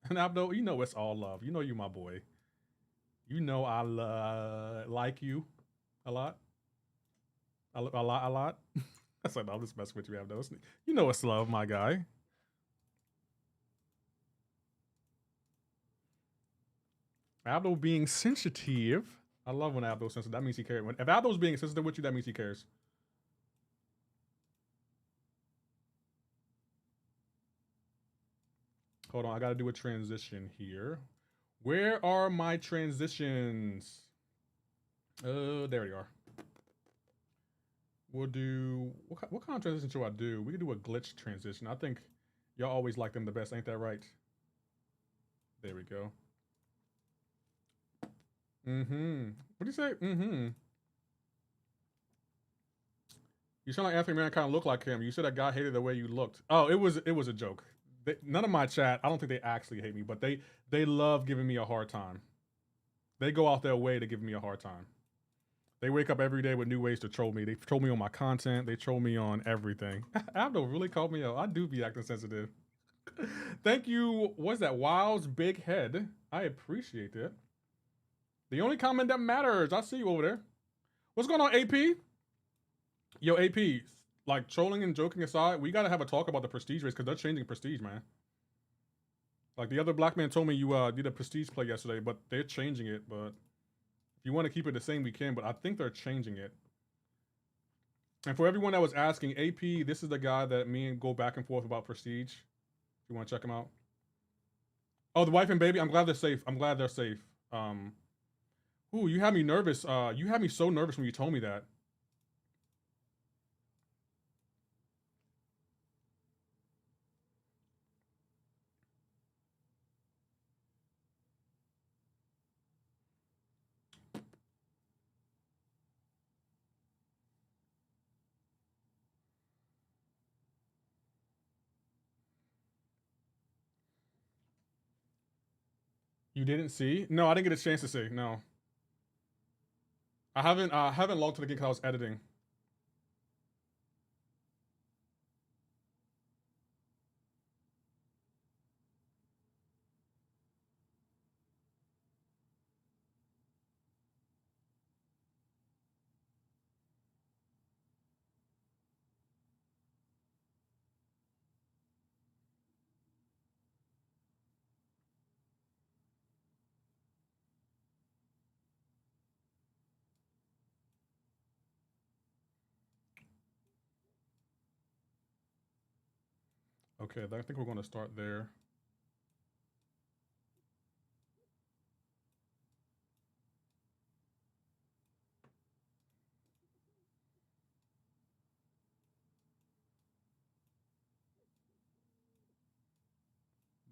And Abdo, you know it's all love. You know you my boy. You know I like you a lot. A lot. I said, I'll just mess with you, Abdo. You know it's love, my guy. Abdo being sensitive. I love when Abdo's sensitive. That means he cares. If Abdo's being sensitive with you, that means he cares. Hold on, I gotta do a transition here. Where are my transitions? There we are. We'll do, what kind of transition should I do? We could do a glitch transition. I think y'all always like them the best, ain't that right? There we go. What do you say? You sound like Anthony Man kind of look like him. You said that guy hated the way you looked. Oh, it was a joke. None of my chat, I don't think they actually hate me, but they love giving me a hard time. They go out their way to give me a hard time. They wake up every day with new ways to troll me. They troll me on my content. They troll me on everything. Abdo really called me out. I do be acting sensitive. Thank you. What's that? Wow's big head. I appreciate it. The only comment that matters. I see you over there. What's going on, AP? Yo, AP. like trolling and joking aside, we gotta have a talk about the prestige race because they're changing prestige, man. Like the other black man told me you did a prestige play yesterday, but they're changing it. But if you want to keep it the same, we can. But I think they're changing it. And for everyone that was asking, AP, this is the guy that me and go back and forth about prestige. If you want to check him out. Oh, the wife and baby. I'm glad they're safe. I'm glad they're safe. Ooh, you had me nervous. You had me so nervous when you told me that. You didn't see? No, I didn't get a chance to see. No. I haven't logged to the game because I was editing. Okay, I think we're going to start there.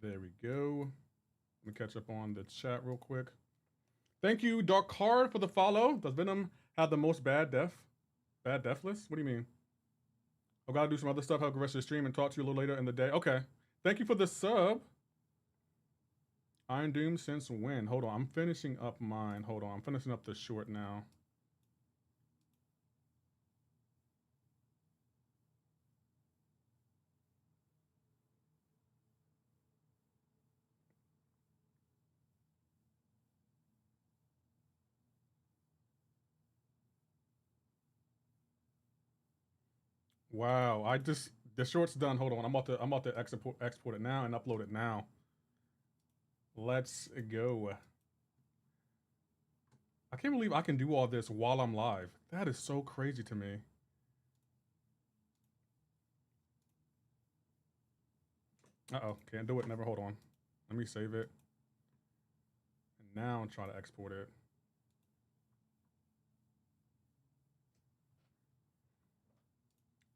There we go. Let me catch up on the chat real quick. Thank you, Dark Card, for the follow. Does Venom have the most bad death list? What do you mean? I've got to do some other stuff. Have a good rest of the stream and talk to you a little later in the day. Okay. Thank you for the sub. Iron Doom since when? Hold on. I'm finishing up mine. Hold on. I'm finishing up the short now. Wow. The short's done. Hold on. I'm about to export it now and upload it now. Let's go. I can't believe I can do all this while I'm live. That is so crazy to me. Uh-oh, can't do it. Never. Hold on. Let me save it. And now I'm trying to export it.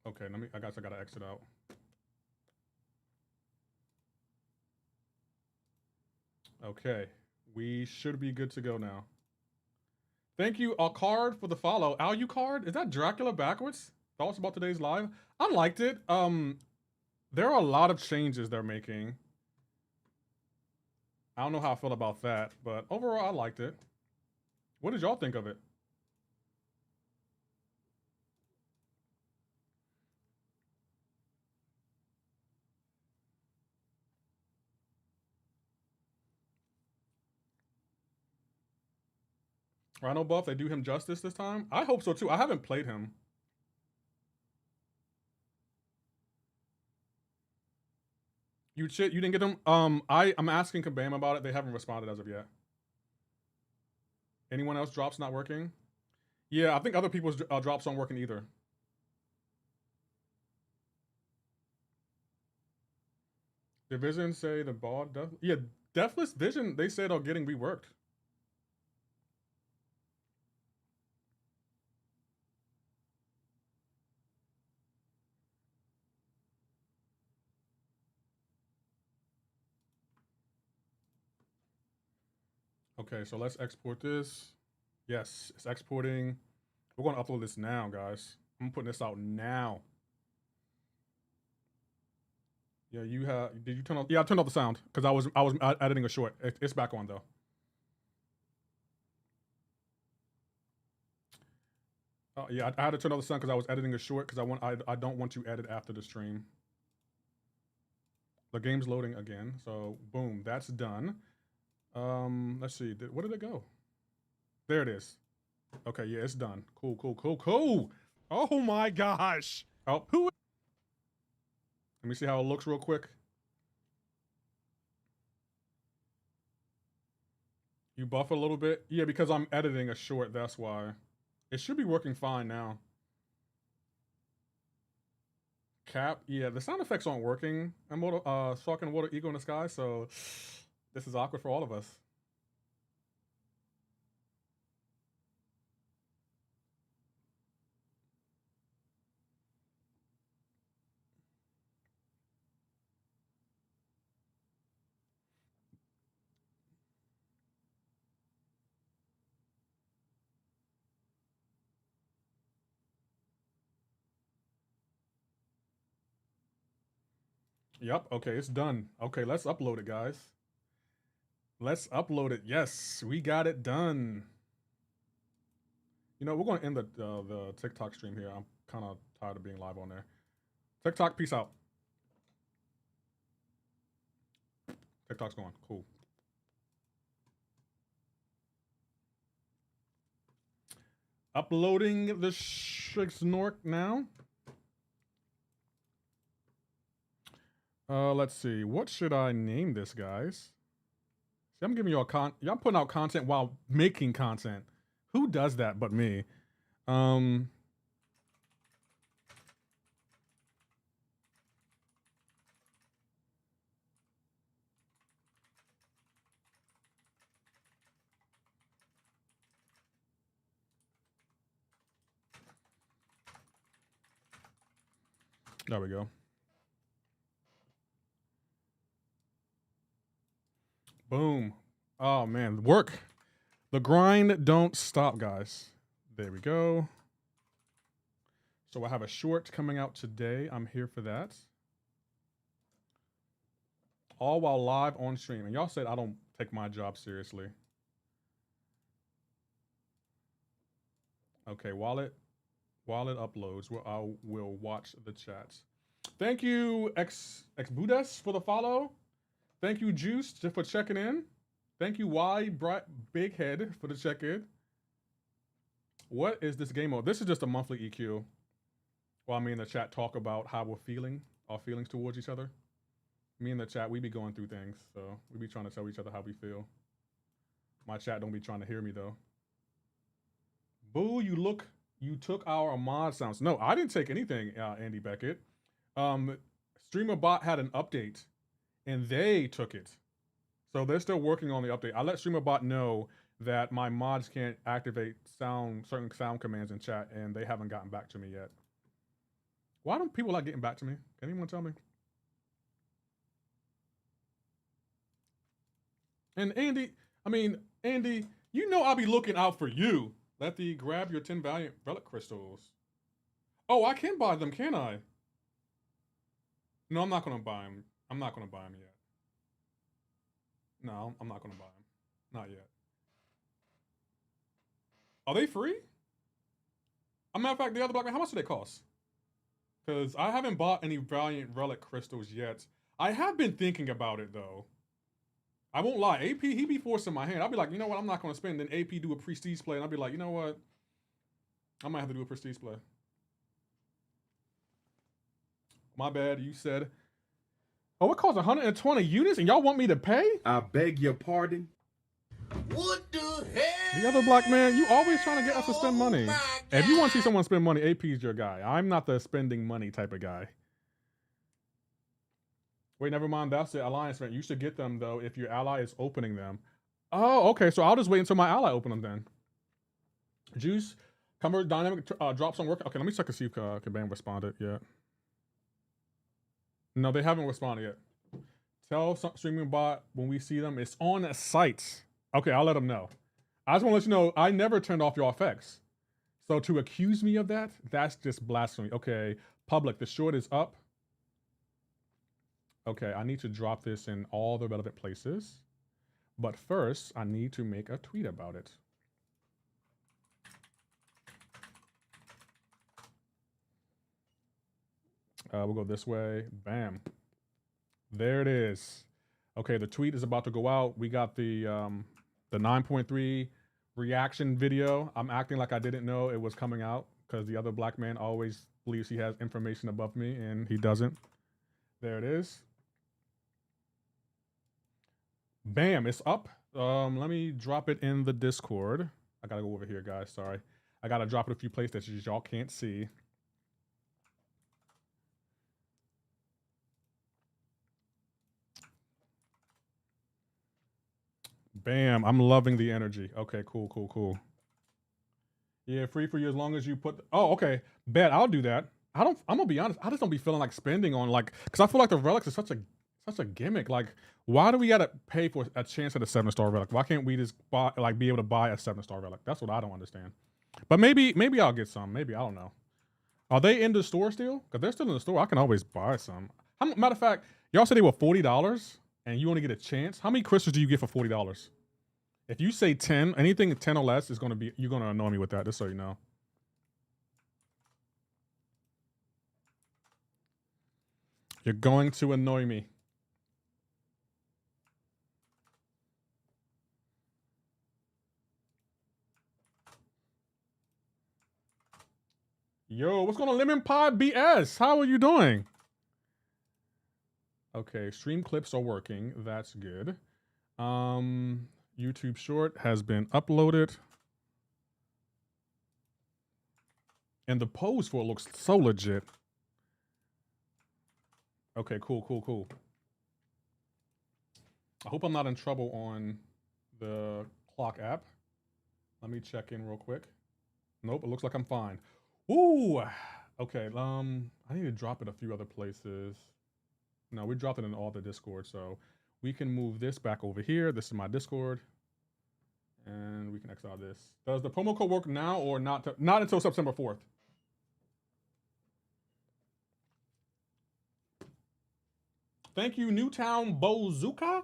Okay, I guess I gotta exit out. Okay, we should be good to go now. Thank you, Alcard, for the follow. Alucard, is that Dracula backwards? Thoughts about today's live? I liked it. There are a lot of changes they're making. I don't know how I feel about that, but overall, I liked it. What did y'all think of it? Rhino buff, they do him justice this time? I hope so too. I haven't played him. You didn't get them? I'm asking Kabam about it. They haven't responded as of yet. Anyone else drops not working? Yeah, I think other people's drops aren't working either. Did Vision say the ball death? Yeah, Deathless Vision, they said are getting reworked. Okay, so let's export this. Yes, it's exporting. We're going to upload this now, guys. I'm putting this out now. Yeah, did you turn off? Yeah, I turned off the sound because I was editing a short. It's back on though. Yeah, I had to turn off the sound because I was editing a short because I don't want to edit after the stream. The game's loading again, so boom, that's done. Let's see. Where did it go? There it is. Okay, yeah, it's done. Cool. Oh my gosh. Oh, who? Let me see how it looks real quick. You buff a little bit? Yeah, because I'm editing a short, that's why. It should be working fine now. Cap, yeah, the sound effects aren't working. I'm Shark and Water Eagle in the Sky, so this is awkward for all of us. Yep, okay, it's done. Okay, let's upload it, guys. Let's upload it. Yes, we got it done. You know, we're going to end the TikTok stream here. I'm kind of tired of being live on there. TikTok, peace out. TikTok's going. Cool. Uploading the Snork now. Let's see. What should I name this, guys? See, I'm giving you y'all putting out content while making content. Who does that but me? There we go. Boom. Oh man, work. The grind don't stop, guys. There we go. So I have a short coming out today. I'm here for that. All while live on stream. And y'all said I don't take my job seriously. Okay, while it uploads, I will watch the chats. Thank you, X Budas, for the follow. Thank you, Juice, for checking in. Thank you, Y Big Head, for the check-in. What is this game mode? This is just a monthly EQ. While me and the chat talk about how we're feeling, our feelings towards each other. Me and the chat, we be going through things, so we be trying to tell each other how we feel. My chat don't be trying to hear me, though. Boo, you took our mod sounds. No, I didn't take anything, Andy Beckett. StreamerBot had an update, and they took it. So they're still working on the update. I let StreamerBot know that my mods can't activate certain sound commands in chat, and they haven't gotten back to me yet. Why don't people like getting back to me? Can anyone tell me? And Andy, you know I'll be looking out for you. Lefty, grab your 10 Valiant Relic Crystals. Oh, I can buy them, can I? No, I'm not going to buy them. I'm not going to buy them yet. No, I'm not going to buy them. Not yet. Are they free? As a matter of fact, the other block, how much do they cost? Because I haven't bought any Valiant Relic Crystals yet. I have been thinking about it, though. I won't lie. AP, he be forcing my hand. I'll be like, you know what? I'm not going to spend. Then AP do a prestige play, and I'll be like, you know what? I might have to do a prestige play. My bad. You said, oh, it costs 120 units, and y'all want me to pay? I beg your pardon. What the hell? The other black man, you always trying to get us to spend money. If you want to see someone spend money, AP's your guy. I'm not the spending money type of guy. Wait, never mind. That's the alliance event. You should get them, though, if your ally is opening them. Oh, okay. So I'll just wait until my ally open them then. Juice, convert dynamic drops on work. Okay, let me check to see if Kabam responded yet. No, they haven't responded yet. Tell streaming bot when we see them. It's on a site. Okay, I'll let them know. I just want to let you know, I never turned off your effects. So to accuse me of that, that's just blasphemy. Okay, public, the short is up. Okay, I need to drop this in all the relevant places. But first, I need to make a tweet about it. We'll go this way. Bam. There it is. Okay, the tweet is about to go out. We got the 9.3 reaction video. I'm acting like I didn't know it was coming out because the other black man always believes he has information above me and he doesn't. There it is. Bam, it's up. Let me drop it in the Discord. I gotta go over here, guys. Sorry. I gotta drop it a few places that y'all can't see. Bam, I'm loving the energy. Okay, cool. Yeah, free for you as long as you put, oh, okay. Bet, I'll do that. I'm gonna be honest, I just don't be feeling like spending on like, cause I feel like the relics is such a gimmick. Like, why do we gotta pay for a chance at a 7-star relic? Why can't we just buy, like, be able to buy a 7-star relic? That's what I don't understand. But maybe I'll get some. Maybe, I don't know. Are they in the store still? Cause they're still in the store. I can always buy some. Matter of fact, y'all said they were $40 and you only get a chance. How many crystals do you get for $40? If you say 10, anything 10 or less is gonna be, you're gonna annoy me with that, just so you know. You're going to annoy me. Yo, what's going on, Lemon Pie BS? How are you doing? Okay, stream clips are working. That's good. YouTube short has been uploaded. And the pose for it looks so legit. Okay, cool. I hope I'm not in trouble on the clock app. Let me check in real quick. Nope, it looks like I'm fine. Ooh, okay. I need to drop it a few other places. No, we dropped it in all the Discord, so we can move this back over here. This is my Discord, and we can exit out this. Does the promo code work now or not? Not until September 4th. Thank you, Newtown Bozuka.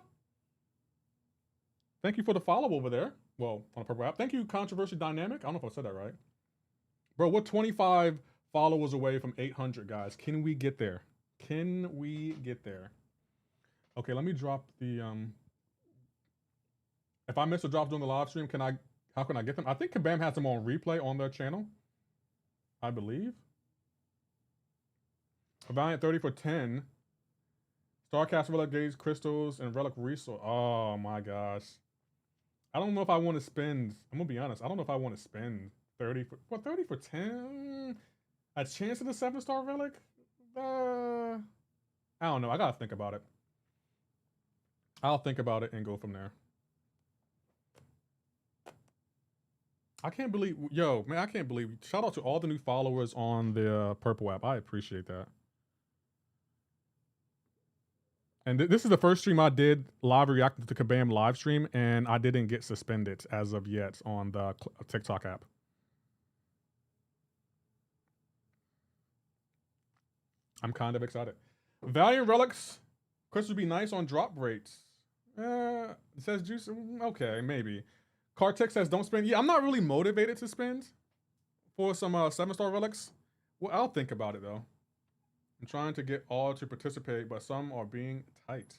Thank you for the follow over there. Well, on the purple app. Thank you, Controversy Dynamic. I don't know if I said that right. Bro, we're 25 followers away from 800, guys. Can we get there? Can we get there? Okay, let me drop the, if I miss a drop during the live stream, how can I get them? I think Kabam has them on replay on their channel, I believe. A Valiant 30 for 10. Starcast Relic Gaze, Crystals, and Relic Resource. Oh my gosh. I don't know if I want to spend, I'm gonna be honest, I don't know if I want to spend 30 for 10? A chance at a 7-star relic? I don't know. I gotta think about it. I'll think about it and go from there. I can't believe, yo, man, I can't believe, shout out to all the new followers on the Purple app. I appreciate that. And this is the first stream I did live reacting to the Kabam live stream, and I didn't get suspended as of yet on the TikTok app. I'm kind of excited. Valiant Relics, crystals would be nice on drop rates. It says juice, okay, maybe. Cartex says don't spend. Yeah, I'm not really motivated to spend for some 7-star relics. Well, I'll think about it though. I'm trying to get all to participate, but some are being tight.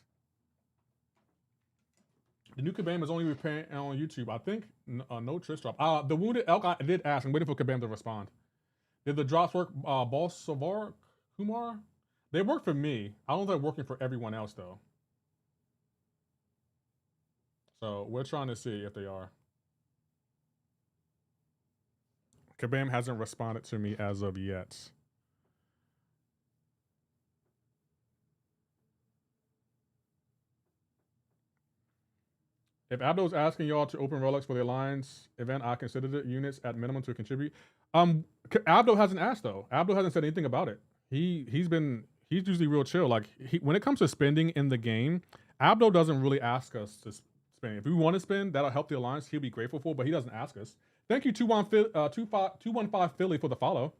The new Kabam is only repairing on YouTube. I think no Trish drop. The Wounded Elk, I did ask. I'm waiting for Kabam to respond. Did the drops work? Balsavar Kumar? They work for me. I don't know if they're working for everyone else though. So we're trying to see if they are. Kabam hasn't responded to me as of yet. If Abdo's asking y'all to open relics for the Alliance event, I consider the units at minimum to contribute. Abdo hasn't asked though. Abdo hasn't said anything about it. He's usually real chill. Like when it comes to spending in the game, Abdo doesn't really ask us to spend. If we want to spend, that'll help the Alliance. He'll be grateful for, but he doesn't ask us. Thank you, 215 Philly for the follow.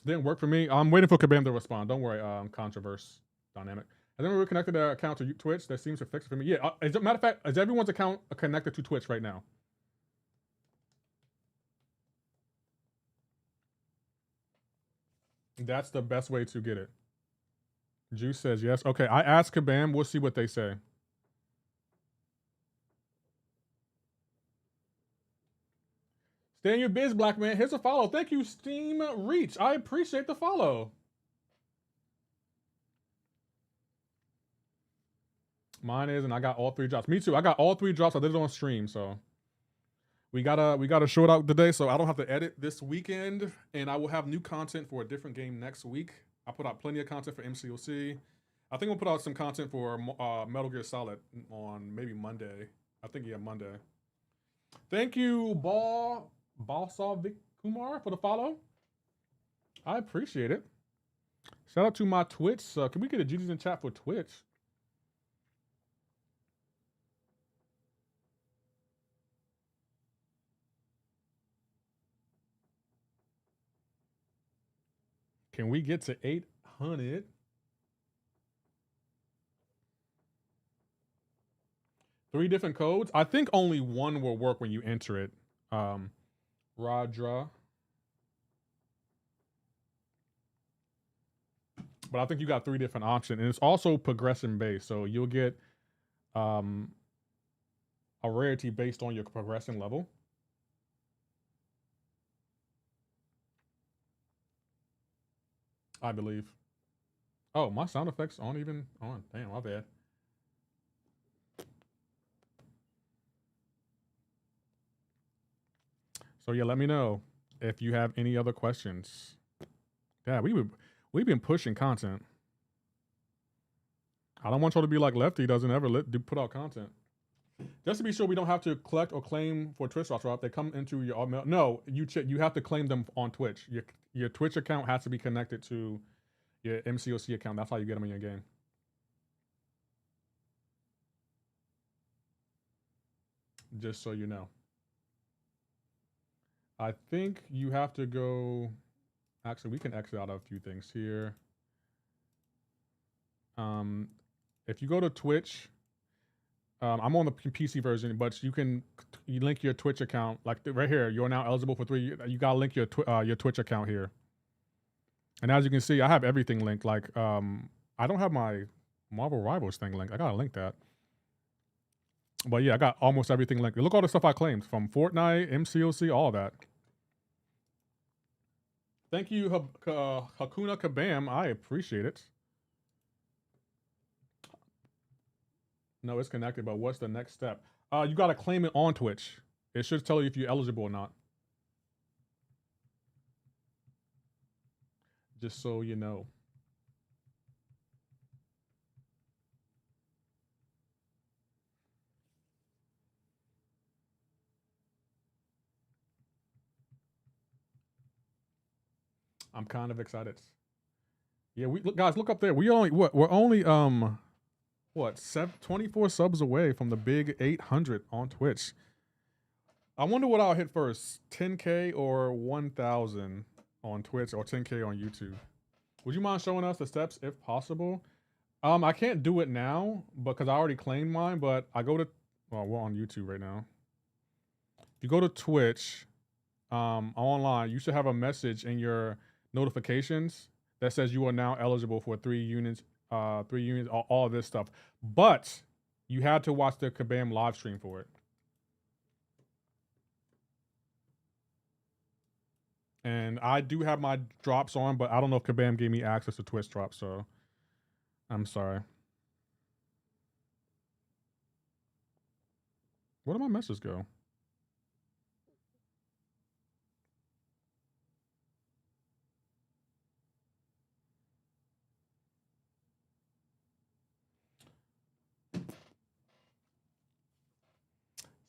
Didn't work for me. I'm waiting for Kabam to respond. Don't worry, Controverse Dynamic. Has anyone reconnected their account to Twitch? That seems to fix it for me. Yeah, as a matter of fact, is everyone's account connected to Twitch right now? That's the best way to get it. Juice says yes. Okay, I asked Kabam. We'll see what they say. Stay in your biz, black man. Here's a follow. Thank you, Steam Reach. I appreciate the follow. Mine is, and I got all 3 drops. Me too. I got all 3 drops. I did it on stream, so we gotta show it out today, so I don't have to edit this weekend, and I will have new content for a different game next week. I put out plenty of content for MCoC. I think we'll put out some content for Metal Gear Solid on maybe Monday. I think, yeah, Monday. Thank you, Balsav Kumar, for the follow. I appreciate it. Shout out to my Twitch. Can we get a GG's in chat for Twitch? Can we get to 800? Three different codes. I think only one will work when you enter it. Radra. But I think you got 3 different options, and it's also progression based. So you'll get a rarity based on your progression level. I believe. Oh, my sound effects aren't even on. Damn, my bad. So yeah, let me know if you have any other questions. Yeah, we've been pushing content. I don't want y'all to be like Lefty doesn't ever put out content. Just to be sure we don't have to collect or claim for Twitch drops. They come into your mail. No, you have to claim them on Twitch. Your Twitch account has to be connected to your MCoC account. That's how you get them in your game. Just so you know. I think you have to go. Actually, we can exit out a few things here. If you go to Twitch, I'm on the PC version, but you link your Twitch account like right here. You're now eligible for 3. You gotta link your Twitch account here. And as you can see, I have everything linked. Like I don't have my Marvel Rivals thing linked. I gotta link that. But yeah, I got almost everything linked. Look all the stuff I claimed from Fortnite, MCoC, all that. Thank you, Hakuna Kabam. I appreciate it. No, it's connected, but what's the next step? You got to claim it on Twitch. It should tell you if you're eligible or not. Just so you know. I'm kind of excited. Yeah, guys, look up there. We're only 24 subs away from the big 800 on Twitch. I wonder what I'll hit first, 10K or 1,000 on Twitch or 10K on YouTube. Would you mind showing us the steps if possible? I can't do it now because I already claimed mine, but I go to, well, we're on YouTube right now. If you go to Twitch, online, you should have a message in your notifications that says you are now eligible for 3 units, all this stuff. But you had to watch the Kabam live stream for it. And I do have my drops on, but I don't know if Kabam gave me access to Twitch drops, so I'm sorry. Where did my message go?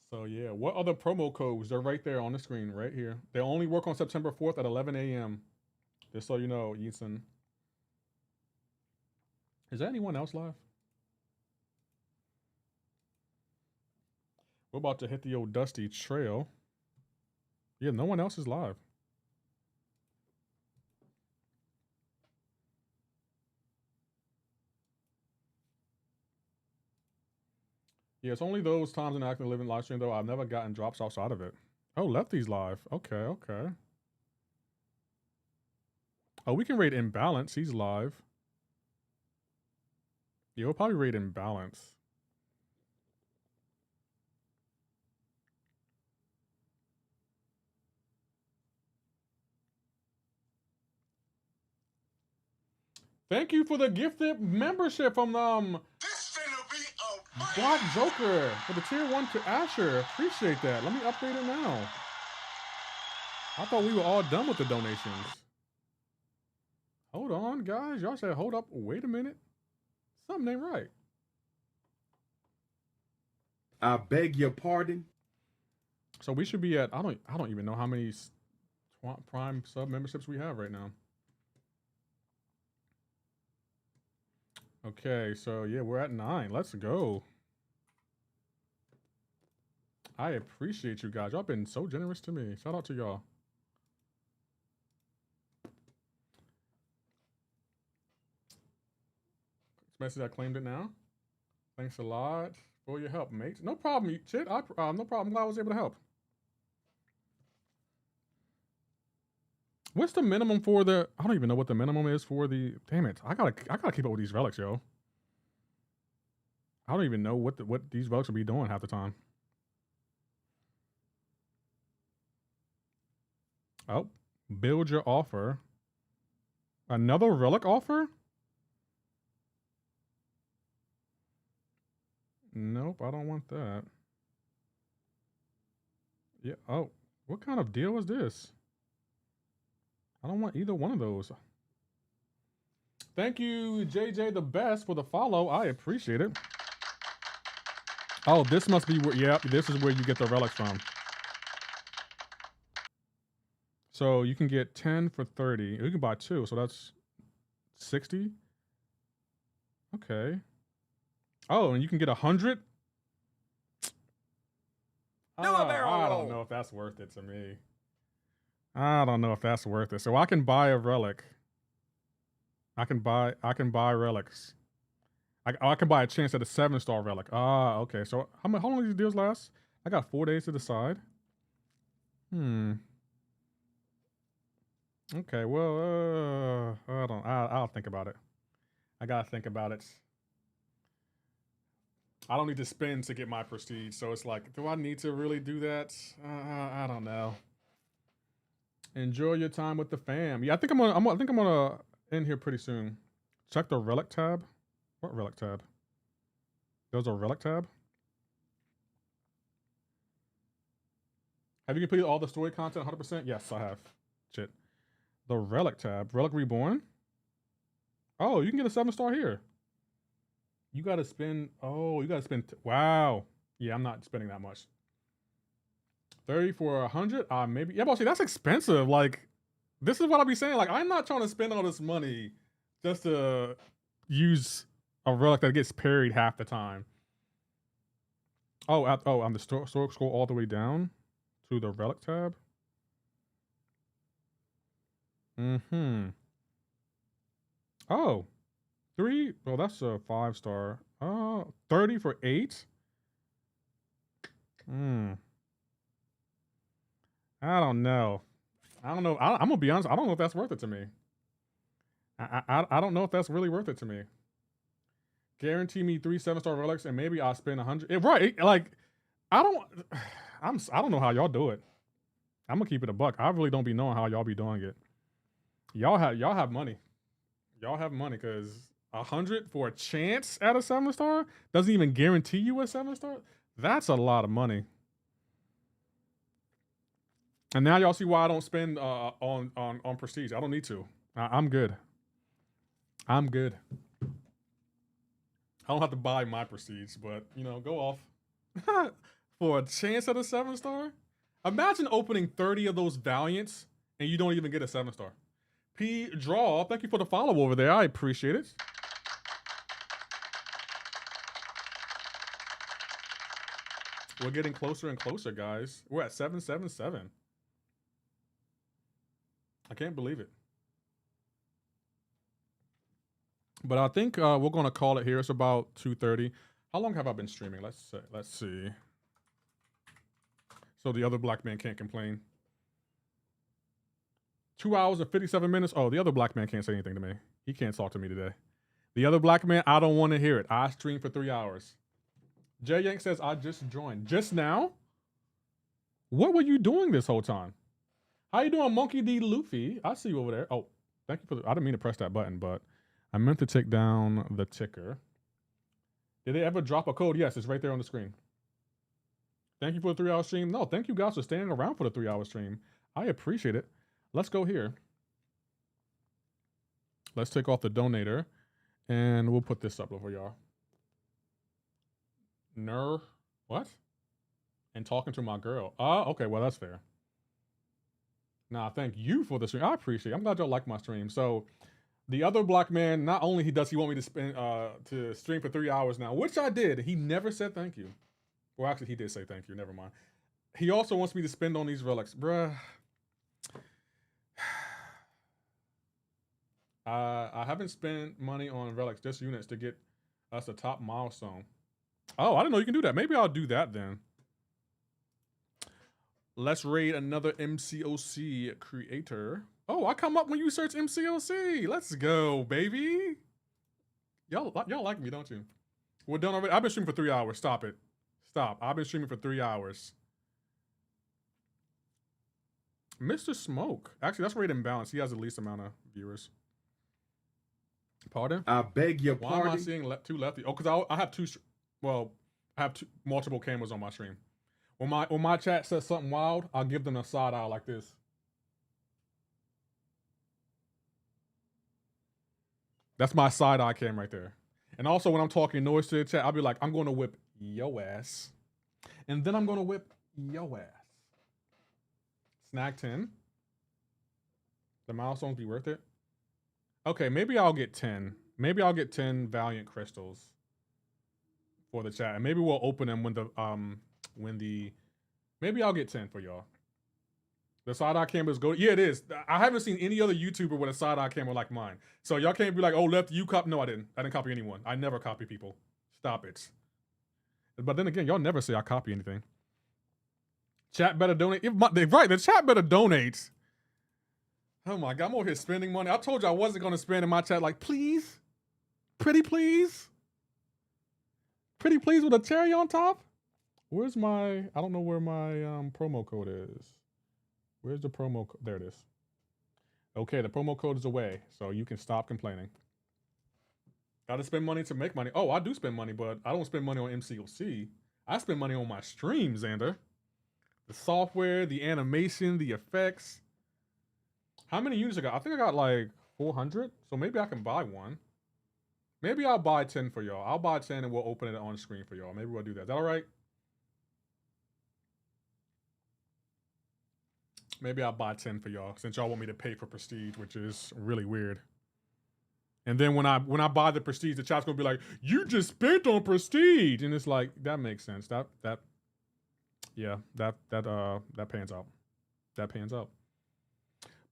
So yeah, what other promo codes? They're right there on the screen, right here. They only work on September 4th at 11 a.m. Just so you know, Eason. Is there anyone else live? We're about to hit the old dusty trail. Yeah, no one else is live. Yeah, it's only those times in active living live stream though. I've never gotten drops outside of it. Oh, Lefty's live. Okay, okay. Oh, we can rate Imbalance. He's live. Yeah, we'll probably rate Imbalance. Thank you for the gifted membership from Black Joker for the tier 1 to Asher. Appreciate that. Let me update it now. I thought we were all done with the donations. Hold on, guys. Y'all said, hold up. Wait a minute. Something ain't right. I beg your pardon. So we should be at, I don't even know how many Prime sub memberships we have right now. Okay, so yeah, we're at 9. Let's go. I appreciate you guys. Y'all been so generous to me. Shout out to y'all. Message, I claimed it now. Thanks a lot for your help, mate. No problem, Chit. No problem. I'm glad I was able to help. What's the minimum for the? I don't even know what the minimum is for the. Damn it! I gotta keep up with these relics, yo. I don't even know what these relics will be doing half the time. Oh, build your offer. Another relic offer? Nope, I don't want that. Yeah. Oh, what kind of deal is this? I don't want either one of those. Thank you, JJ the Best, for the follow. I appreciate it. Oh, this must be where, yeah, this is where you get the relics from. So you can get 10 for 30. You can buy 2, so that's 60. Okay. Oh, and you can get 100? I don't know if that's worth it to me. I don't know if that's worth it. So I can buy a relic. I can buy relics. I can buy a chance at a 7-star relic. Ah, okay. So how long do these deals last? I got 4 days to decide. Okay, well, I'll think about it. I gotta think about it. I don't need to spend to get my prestige, so it's like, do I need to really do that? I don't know. Enjoy your time with the fam. Yeah, I think I'm gonna end here pretty soon. Check the relic tab. What relic tab? There's a relic tab. Have you completed all the story content 100%? Yes, I have. Shit. The relic tab. Relic Reborn. Oh, you can get a 7-star here. You gotta spend. Oh, you gotta spend. Wow. Yeah, I'm not spending that much. 30 for 100. Maybe. Yeah, but see, that's expensive. Like, this is what I'll be saying. Like, I'm not trying to spend all this money just to use a relic that gets parried half the time. Oh, I'm the scroll all the way down to the relic tab. Oh, 3. Well, that's a 5-star. 30 for 8. I don't know. I'm gonna be honest. I don't know if that's worth it to me. I don't know if that's really worth it to me. Guarantee me 3 7-star relics, and maybe I'll spend 100. Right? Like, I don't know how y'all do it. I'm gonna keep it a buck. I really don't be knowing how y'all be doing it. Y'all have money. Y'all have money, because 100 for a chance at a 7-star doesn't even guarantee you a 7-star. That's a lot of money. And now y'all see why I don't spend on prestige. I don't need to. I'm good. I'm good. I don't have to buy my prestige, but you know, go off for a chance at a 7-star. Imagine opening 30 of those Valiants and you don't even get a 7-star. P Draw, thank you for the follow over there. I appreciate it. We're getting closer and closer, guys. We're at 777. I can't believe it. But I think we're gonna call it here. It's about 2:30. How long have I been streaming? Let's see. So the other black man can't complain. 2 hours and 57 minutes. Oh, the other black man can't say anything to me. He can't talk to me today. The other black man, I don't want to hear it. I streamed for 3 hours. Jay Yank says, I just joined. Just now? What were you doing this whole time? How you doing, Monkey D. Luffy? I see you over there. Oh, thank you for I didn't mean to press that button, but I meant to take down the ticker. Did they ever drop a code? Yes, it's right there on the screen. Thank you for the 3-hour stream. No, thank you guys for staying around for the 3-hour stream. I appreciate it. Let's go here. Let's take off the donator, and we'll put this up over y'all. What? And talking to my girl. Okay, well, that's fair. Nah, thank you for the stream. I appreciate it. I'm glad y'all like my stream. So, the other black man, not only does he want me to spend to stream for 3 hours now, which I did. He never said thank you. Well, actually, he did say thank you. Never mind. He also wants me to spend on these relics. Bruh. I haven't spent money on relics, just units to get us a top milestone. Oh, I didn't know you can do that. Maybe I'll do that then. Let's raid another MCoC creator. Oh, I come up when you search MCoC. Let's go, baby. Y'all like me, don't you? We're done already. I've been streaming for 3 hours. Stop it. Stop. I've been streaming for 3 hours. Mr. Smoke. Actually, that's rated imbalance. He has the least amount of viewers. Pardon? I beg your pardon. Why am I seeing two lefty? Oh, because I have two. Well, I have multiple cameras on my stream. When my chat says something wild, I'll give them a side eye like this. That's my side eye cam right there. And also when I'm talking noise to the chat, I'll be like, I'm going to whip yo ass. And then I'm going to whip yo ass. Snag 10. The milestones be worth it. Okay, maybe I'll get 10. Maybe I'll get 10 Valiant Crystals for the chat. And maybe we'll open them maybe I'll get 10 for y'all. The side-eye cameras go. Yeah, it is. I haven't seen any other YouTuber with a side-eye camera like mine. So y'all can't be like, oh, Lefty, you copy. No, I didn't. I didn't copy anyone. I never copy people. Stop it. But then again, y'all never say I copy anything. Chat better donate. Right, the chat better donate. Oh my God, I'm over here spending money. I told you I wasn't going to spend in my chat. Like, please? Pretty please? Pretty please with a cherry on top? Where's my, I don't know where my promo code is. Where's the promo code? There it is. Okay, the promo code is away, so you can stop complaining. Gotta spend money to make money. Oh, I do spend money, but I don't spend money on MCoC. I spend money on my stream, Xander. The software, the animation, the effects. How many units I got? I think I got like 400, so maybe I can buy one. Maybe I'll buy 10 for y'all. I'll buy 10 and we'll open it on screen for y'all. Maybe we'll do that. Is that all right? Maybe I'll buy 10 for y'all since y'all want me to pay for prestige, which is really weird. And then when I buy the prestige, the chat's gonna be like, "You just spent on prestige," and it's like that makes sense. That pans out. That pans out.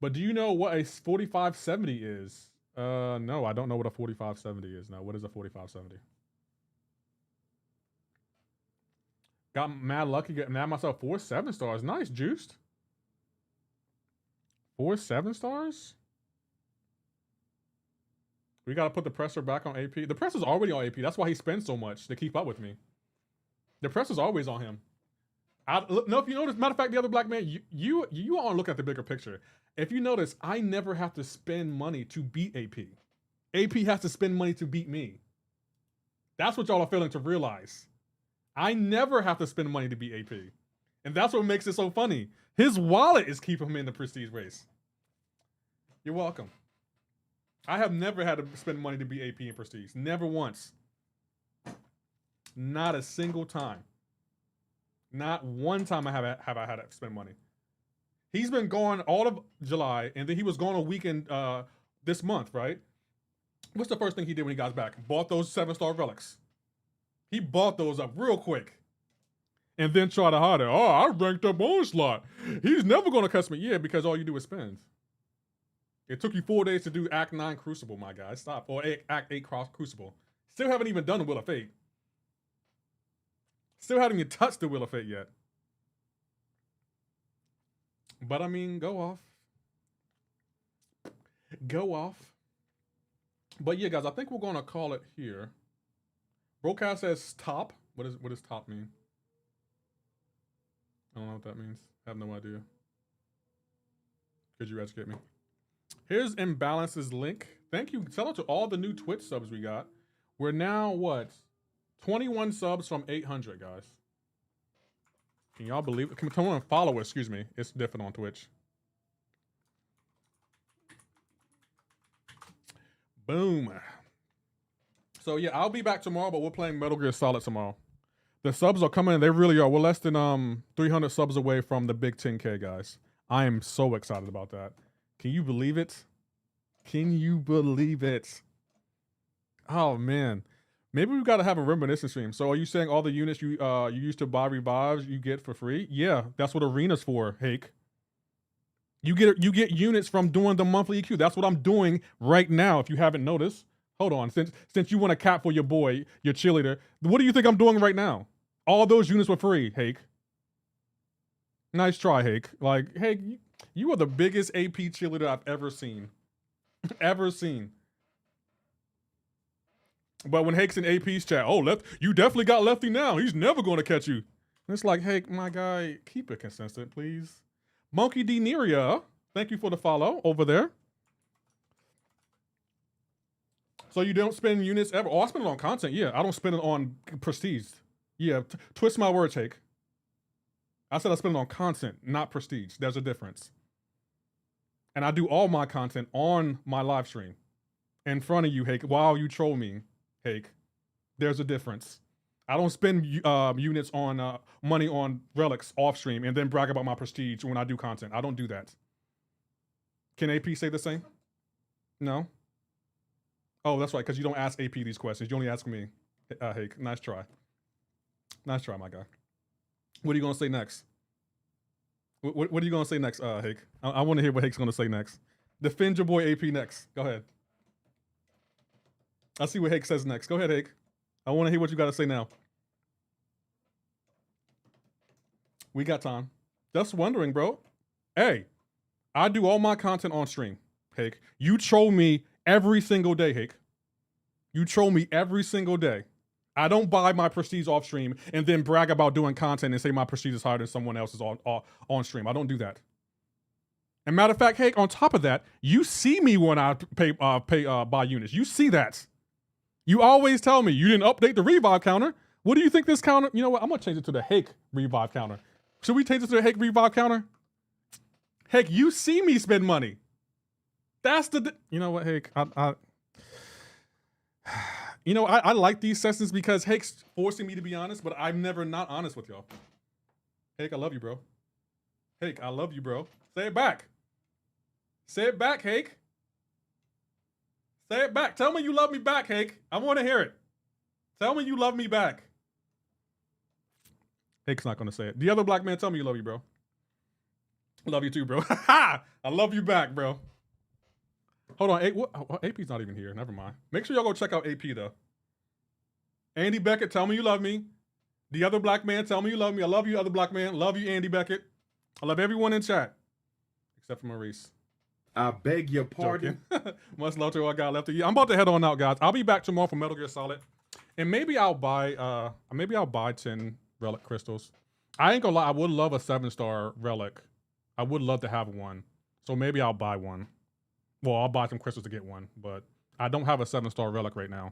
But do you know what a 4570 is? No, I don't know what a 4570 is. Now, what is a 4570? Got mad lucky, got myself 4 7-stars. Nice, juiced. 4 7-stars? We got to put the presser back on AP. The presser's already on AP. That's why he spends so much to keep up with me. The presser's always on him. No, if you notice, matter of fact, the other black man, you aren't looking at the bigger picture. If you notice, I never have to spend money to beat AP. AP has to spend money to beat me. That's what y'all are failing to realize. I never have to spend money to beat AP. And that's what makes it so funny. His wallet is keeping him in the prestige race. You're welcome. I have never had to spend money to beat AP in prestige. Never once. Not a single time. Not one time have I had to spend money. He's been gone all of July, and then he was gone a weekend this month, right? What's the first thing he did when he got back? Bought those 7-star relics. He bought those up real quick. And then try to hide it. Oh, I ranked up Onslaught. He's never going to cuss me. Yeah, because all you do is spend. It took you 4 days to do Act 9 Crucible, my guy. Stop. Or Act 8 Crucible. Still haven't even done the Wheel of Fate. Still haven't even touched the Wheel of Fate yet. But I mean, go off. Go off. But yeah, guys, I think we're going to call it here. Broadcast says top. What does top mean? I don't know what that means. I have no idea. Could you educate me? Here's Imbalance's link. Thank you. Shout out to all the new Twitch subs we got. We're now, what? 21 subs from 800, guys. Can y'all believe it? Come on, follow us. Excuse me. It's different on Twitch. Boom. So, yeah, I'll be back tomorrow, but we're playing Metal Gear Solid tomorrow. The subs are coming. They really are. We're less than 300 subs away from the big 10K, guys. I am so excited about that. Can you believe it? Can you believe it? Oh, man. Maybe we've got to have a reminiscence stream. So are you saying all the units you used to buy revives you get for free? Yeah, that's what Arena's for, Hake. You get units from doing the monthly EQ. That's what I'm doing right now, if you haven't noticed. Hold on. Since you want a cap for your boy, your cheerleader, what do you think I'm doing right now? All those units were free, Hake. Nice try, Hake. Like, Hake, you are the biggest AP cheerleader I've ever seen. Ever seen. But when Hake's in AP's chat, oh, you definitely got Lefty now. He's never going to catch you. And it's like, Hake, my guy, keep it consistent, please. Monkey D. Neria, thank you for the follow over there. So you don't spend units ever? Oh, I spend it on content. Yeah, I don't spend it on prestige. Yeah, twist my words, Hake. I said I spend it on content, not prestige. There's a difference. And I do all my content on my live stream in front of you, Hake, while you troll me, Hake. There's a difference. I don't spend units on money on relics off stream and then brag about my prestige when I do content. I don't do that. Can AP say the same? No? Oh, that's right, because you don't ask AP these questions. You only ask me, Hake. Nice try. Nice try, my guy. What are you going to say next? What are you going to say next, Hake? I want to hear what Hake's going to say next. Defend your boy AP next. Go ahead. I'll see what Hake says next. Go ahead, Hake. I want to hear what you got to say now. We got time. Just wondering, bro. Hey, I do all my content on stream, Hake. You troll me every single day, Hake. You troll me every single day. I don't buy my prestige off stream and then brag about doing content and say my prestige is higher than someone else's on stream. I don't do that. And matter of fact, Hake, on top of that, you see me when I buy units. You see that. You always tell me you didn't update the revive counter. What do you think this counter? You know what? I'm gonna change it to the Hake revive counter. Should we change it to the Hake revive counter? Hake, you see me spend money. That's you know what, Hake? You know, I like these sessions because Hake's forcing me to be honest, but I'm never not honest with y'all. Hake, I love you, bro. Hake, I love you, bro. Say it back. Say it back, Hake. Say it back. Tell me you love me back, Hake. I want to hear it. Tell me you love me back. Hake's not going to say it. The other black man, tell me you love you, bro. Love you too, bro. I love you back, bro. Hold on, AP's not even here. Never mind. Make sure y'all go check out AP, though. Andy Beckett, tell me you love me. The other black man, tell me you love me. I love you, other black man. Love you, Andy Beckett. I love everyone in chat. Except for Maurice. I beg your pardon. Much love to all I got left. I'm about to head on out, guys. I'll be back tomorrow for Metal Gear Solid. And maybe I'll buy 10 relic crystals. I ain't gonna lie, I would love a 7-star relic. I would love to have one. So maybe I'll buy one. Well, I'll buy some crystals to get one, but I don't have a 7-star relic right now.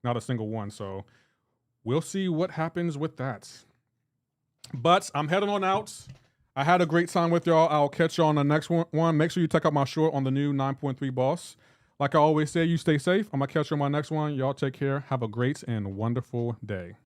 Not a single one, so we'll see what happens with that. But I'm heading on out. I had a great time with y'all. I'll catch y'all on the next one. Make sure you check out my short on the new 9.3 boss. Like I always say, you stay safe. I'm going to catch you on my next one. Y'all take care. Have a great and wonderful day.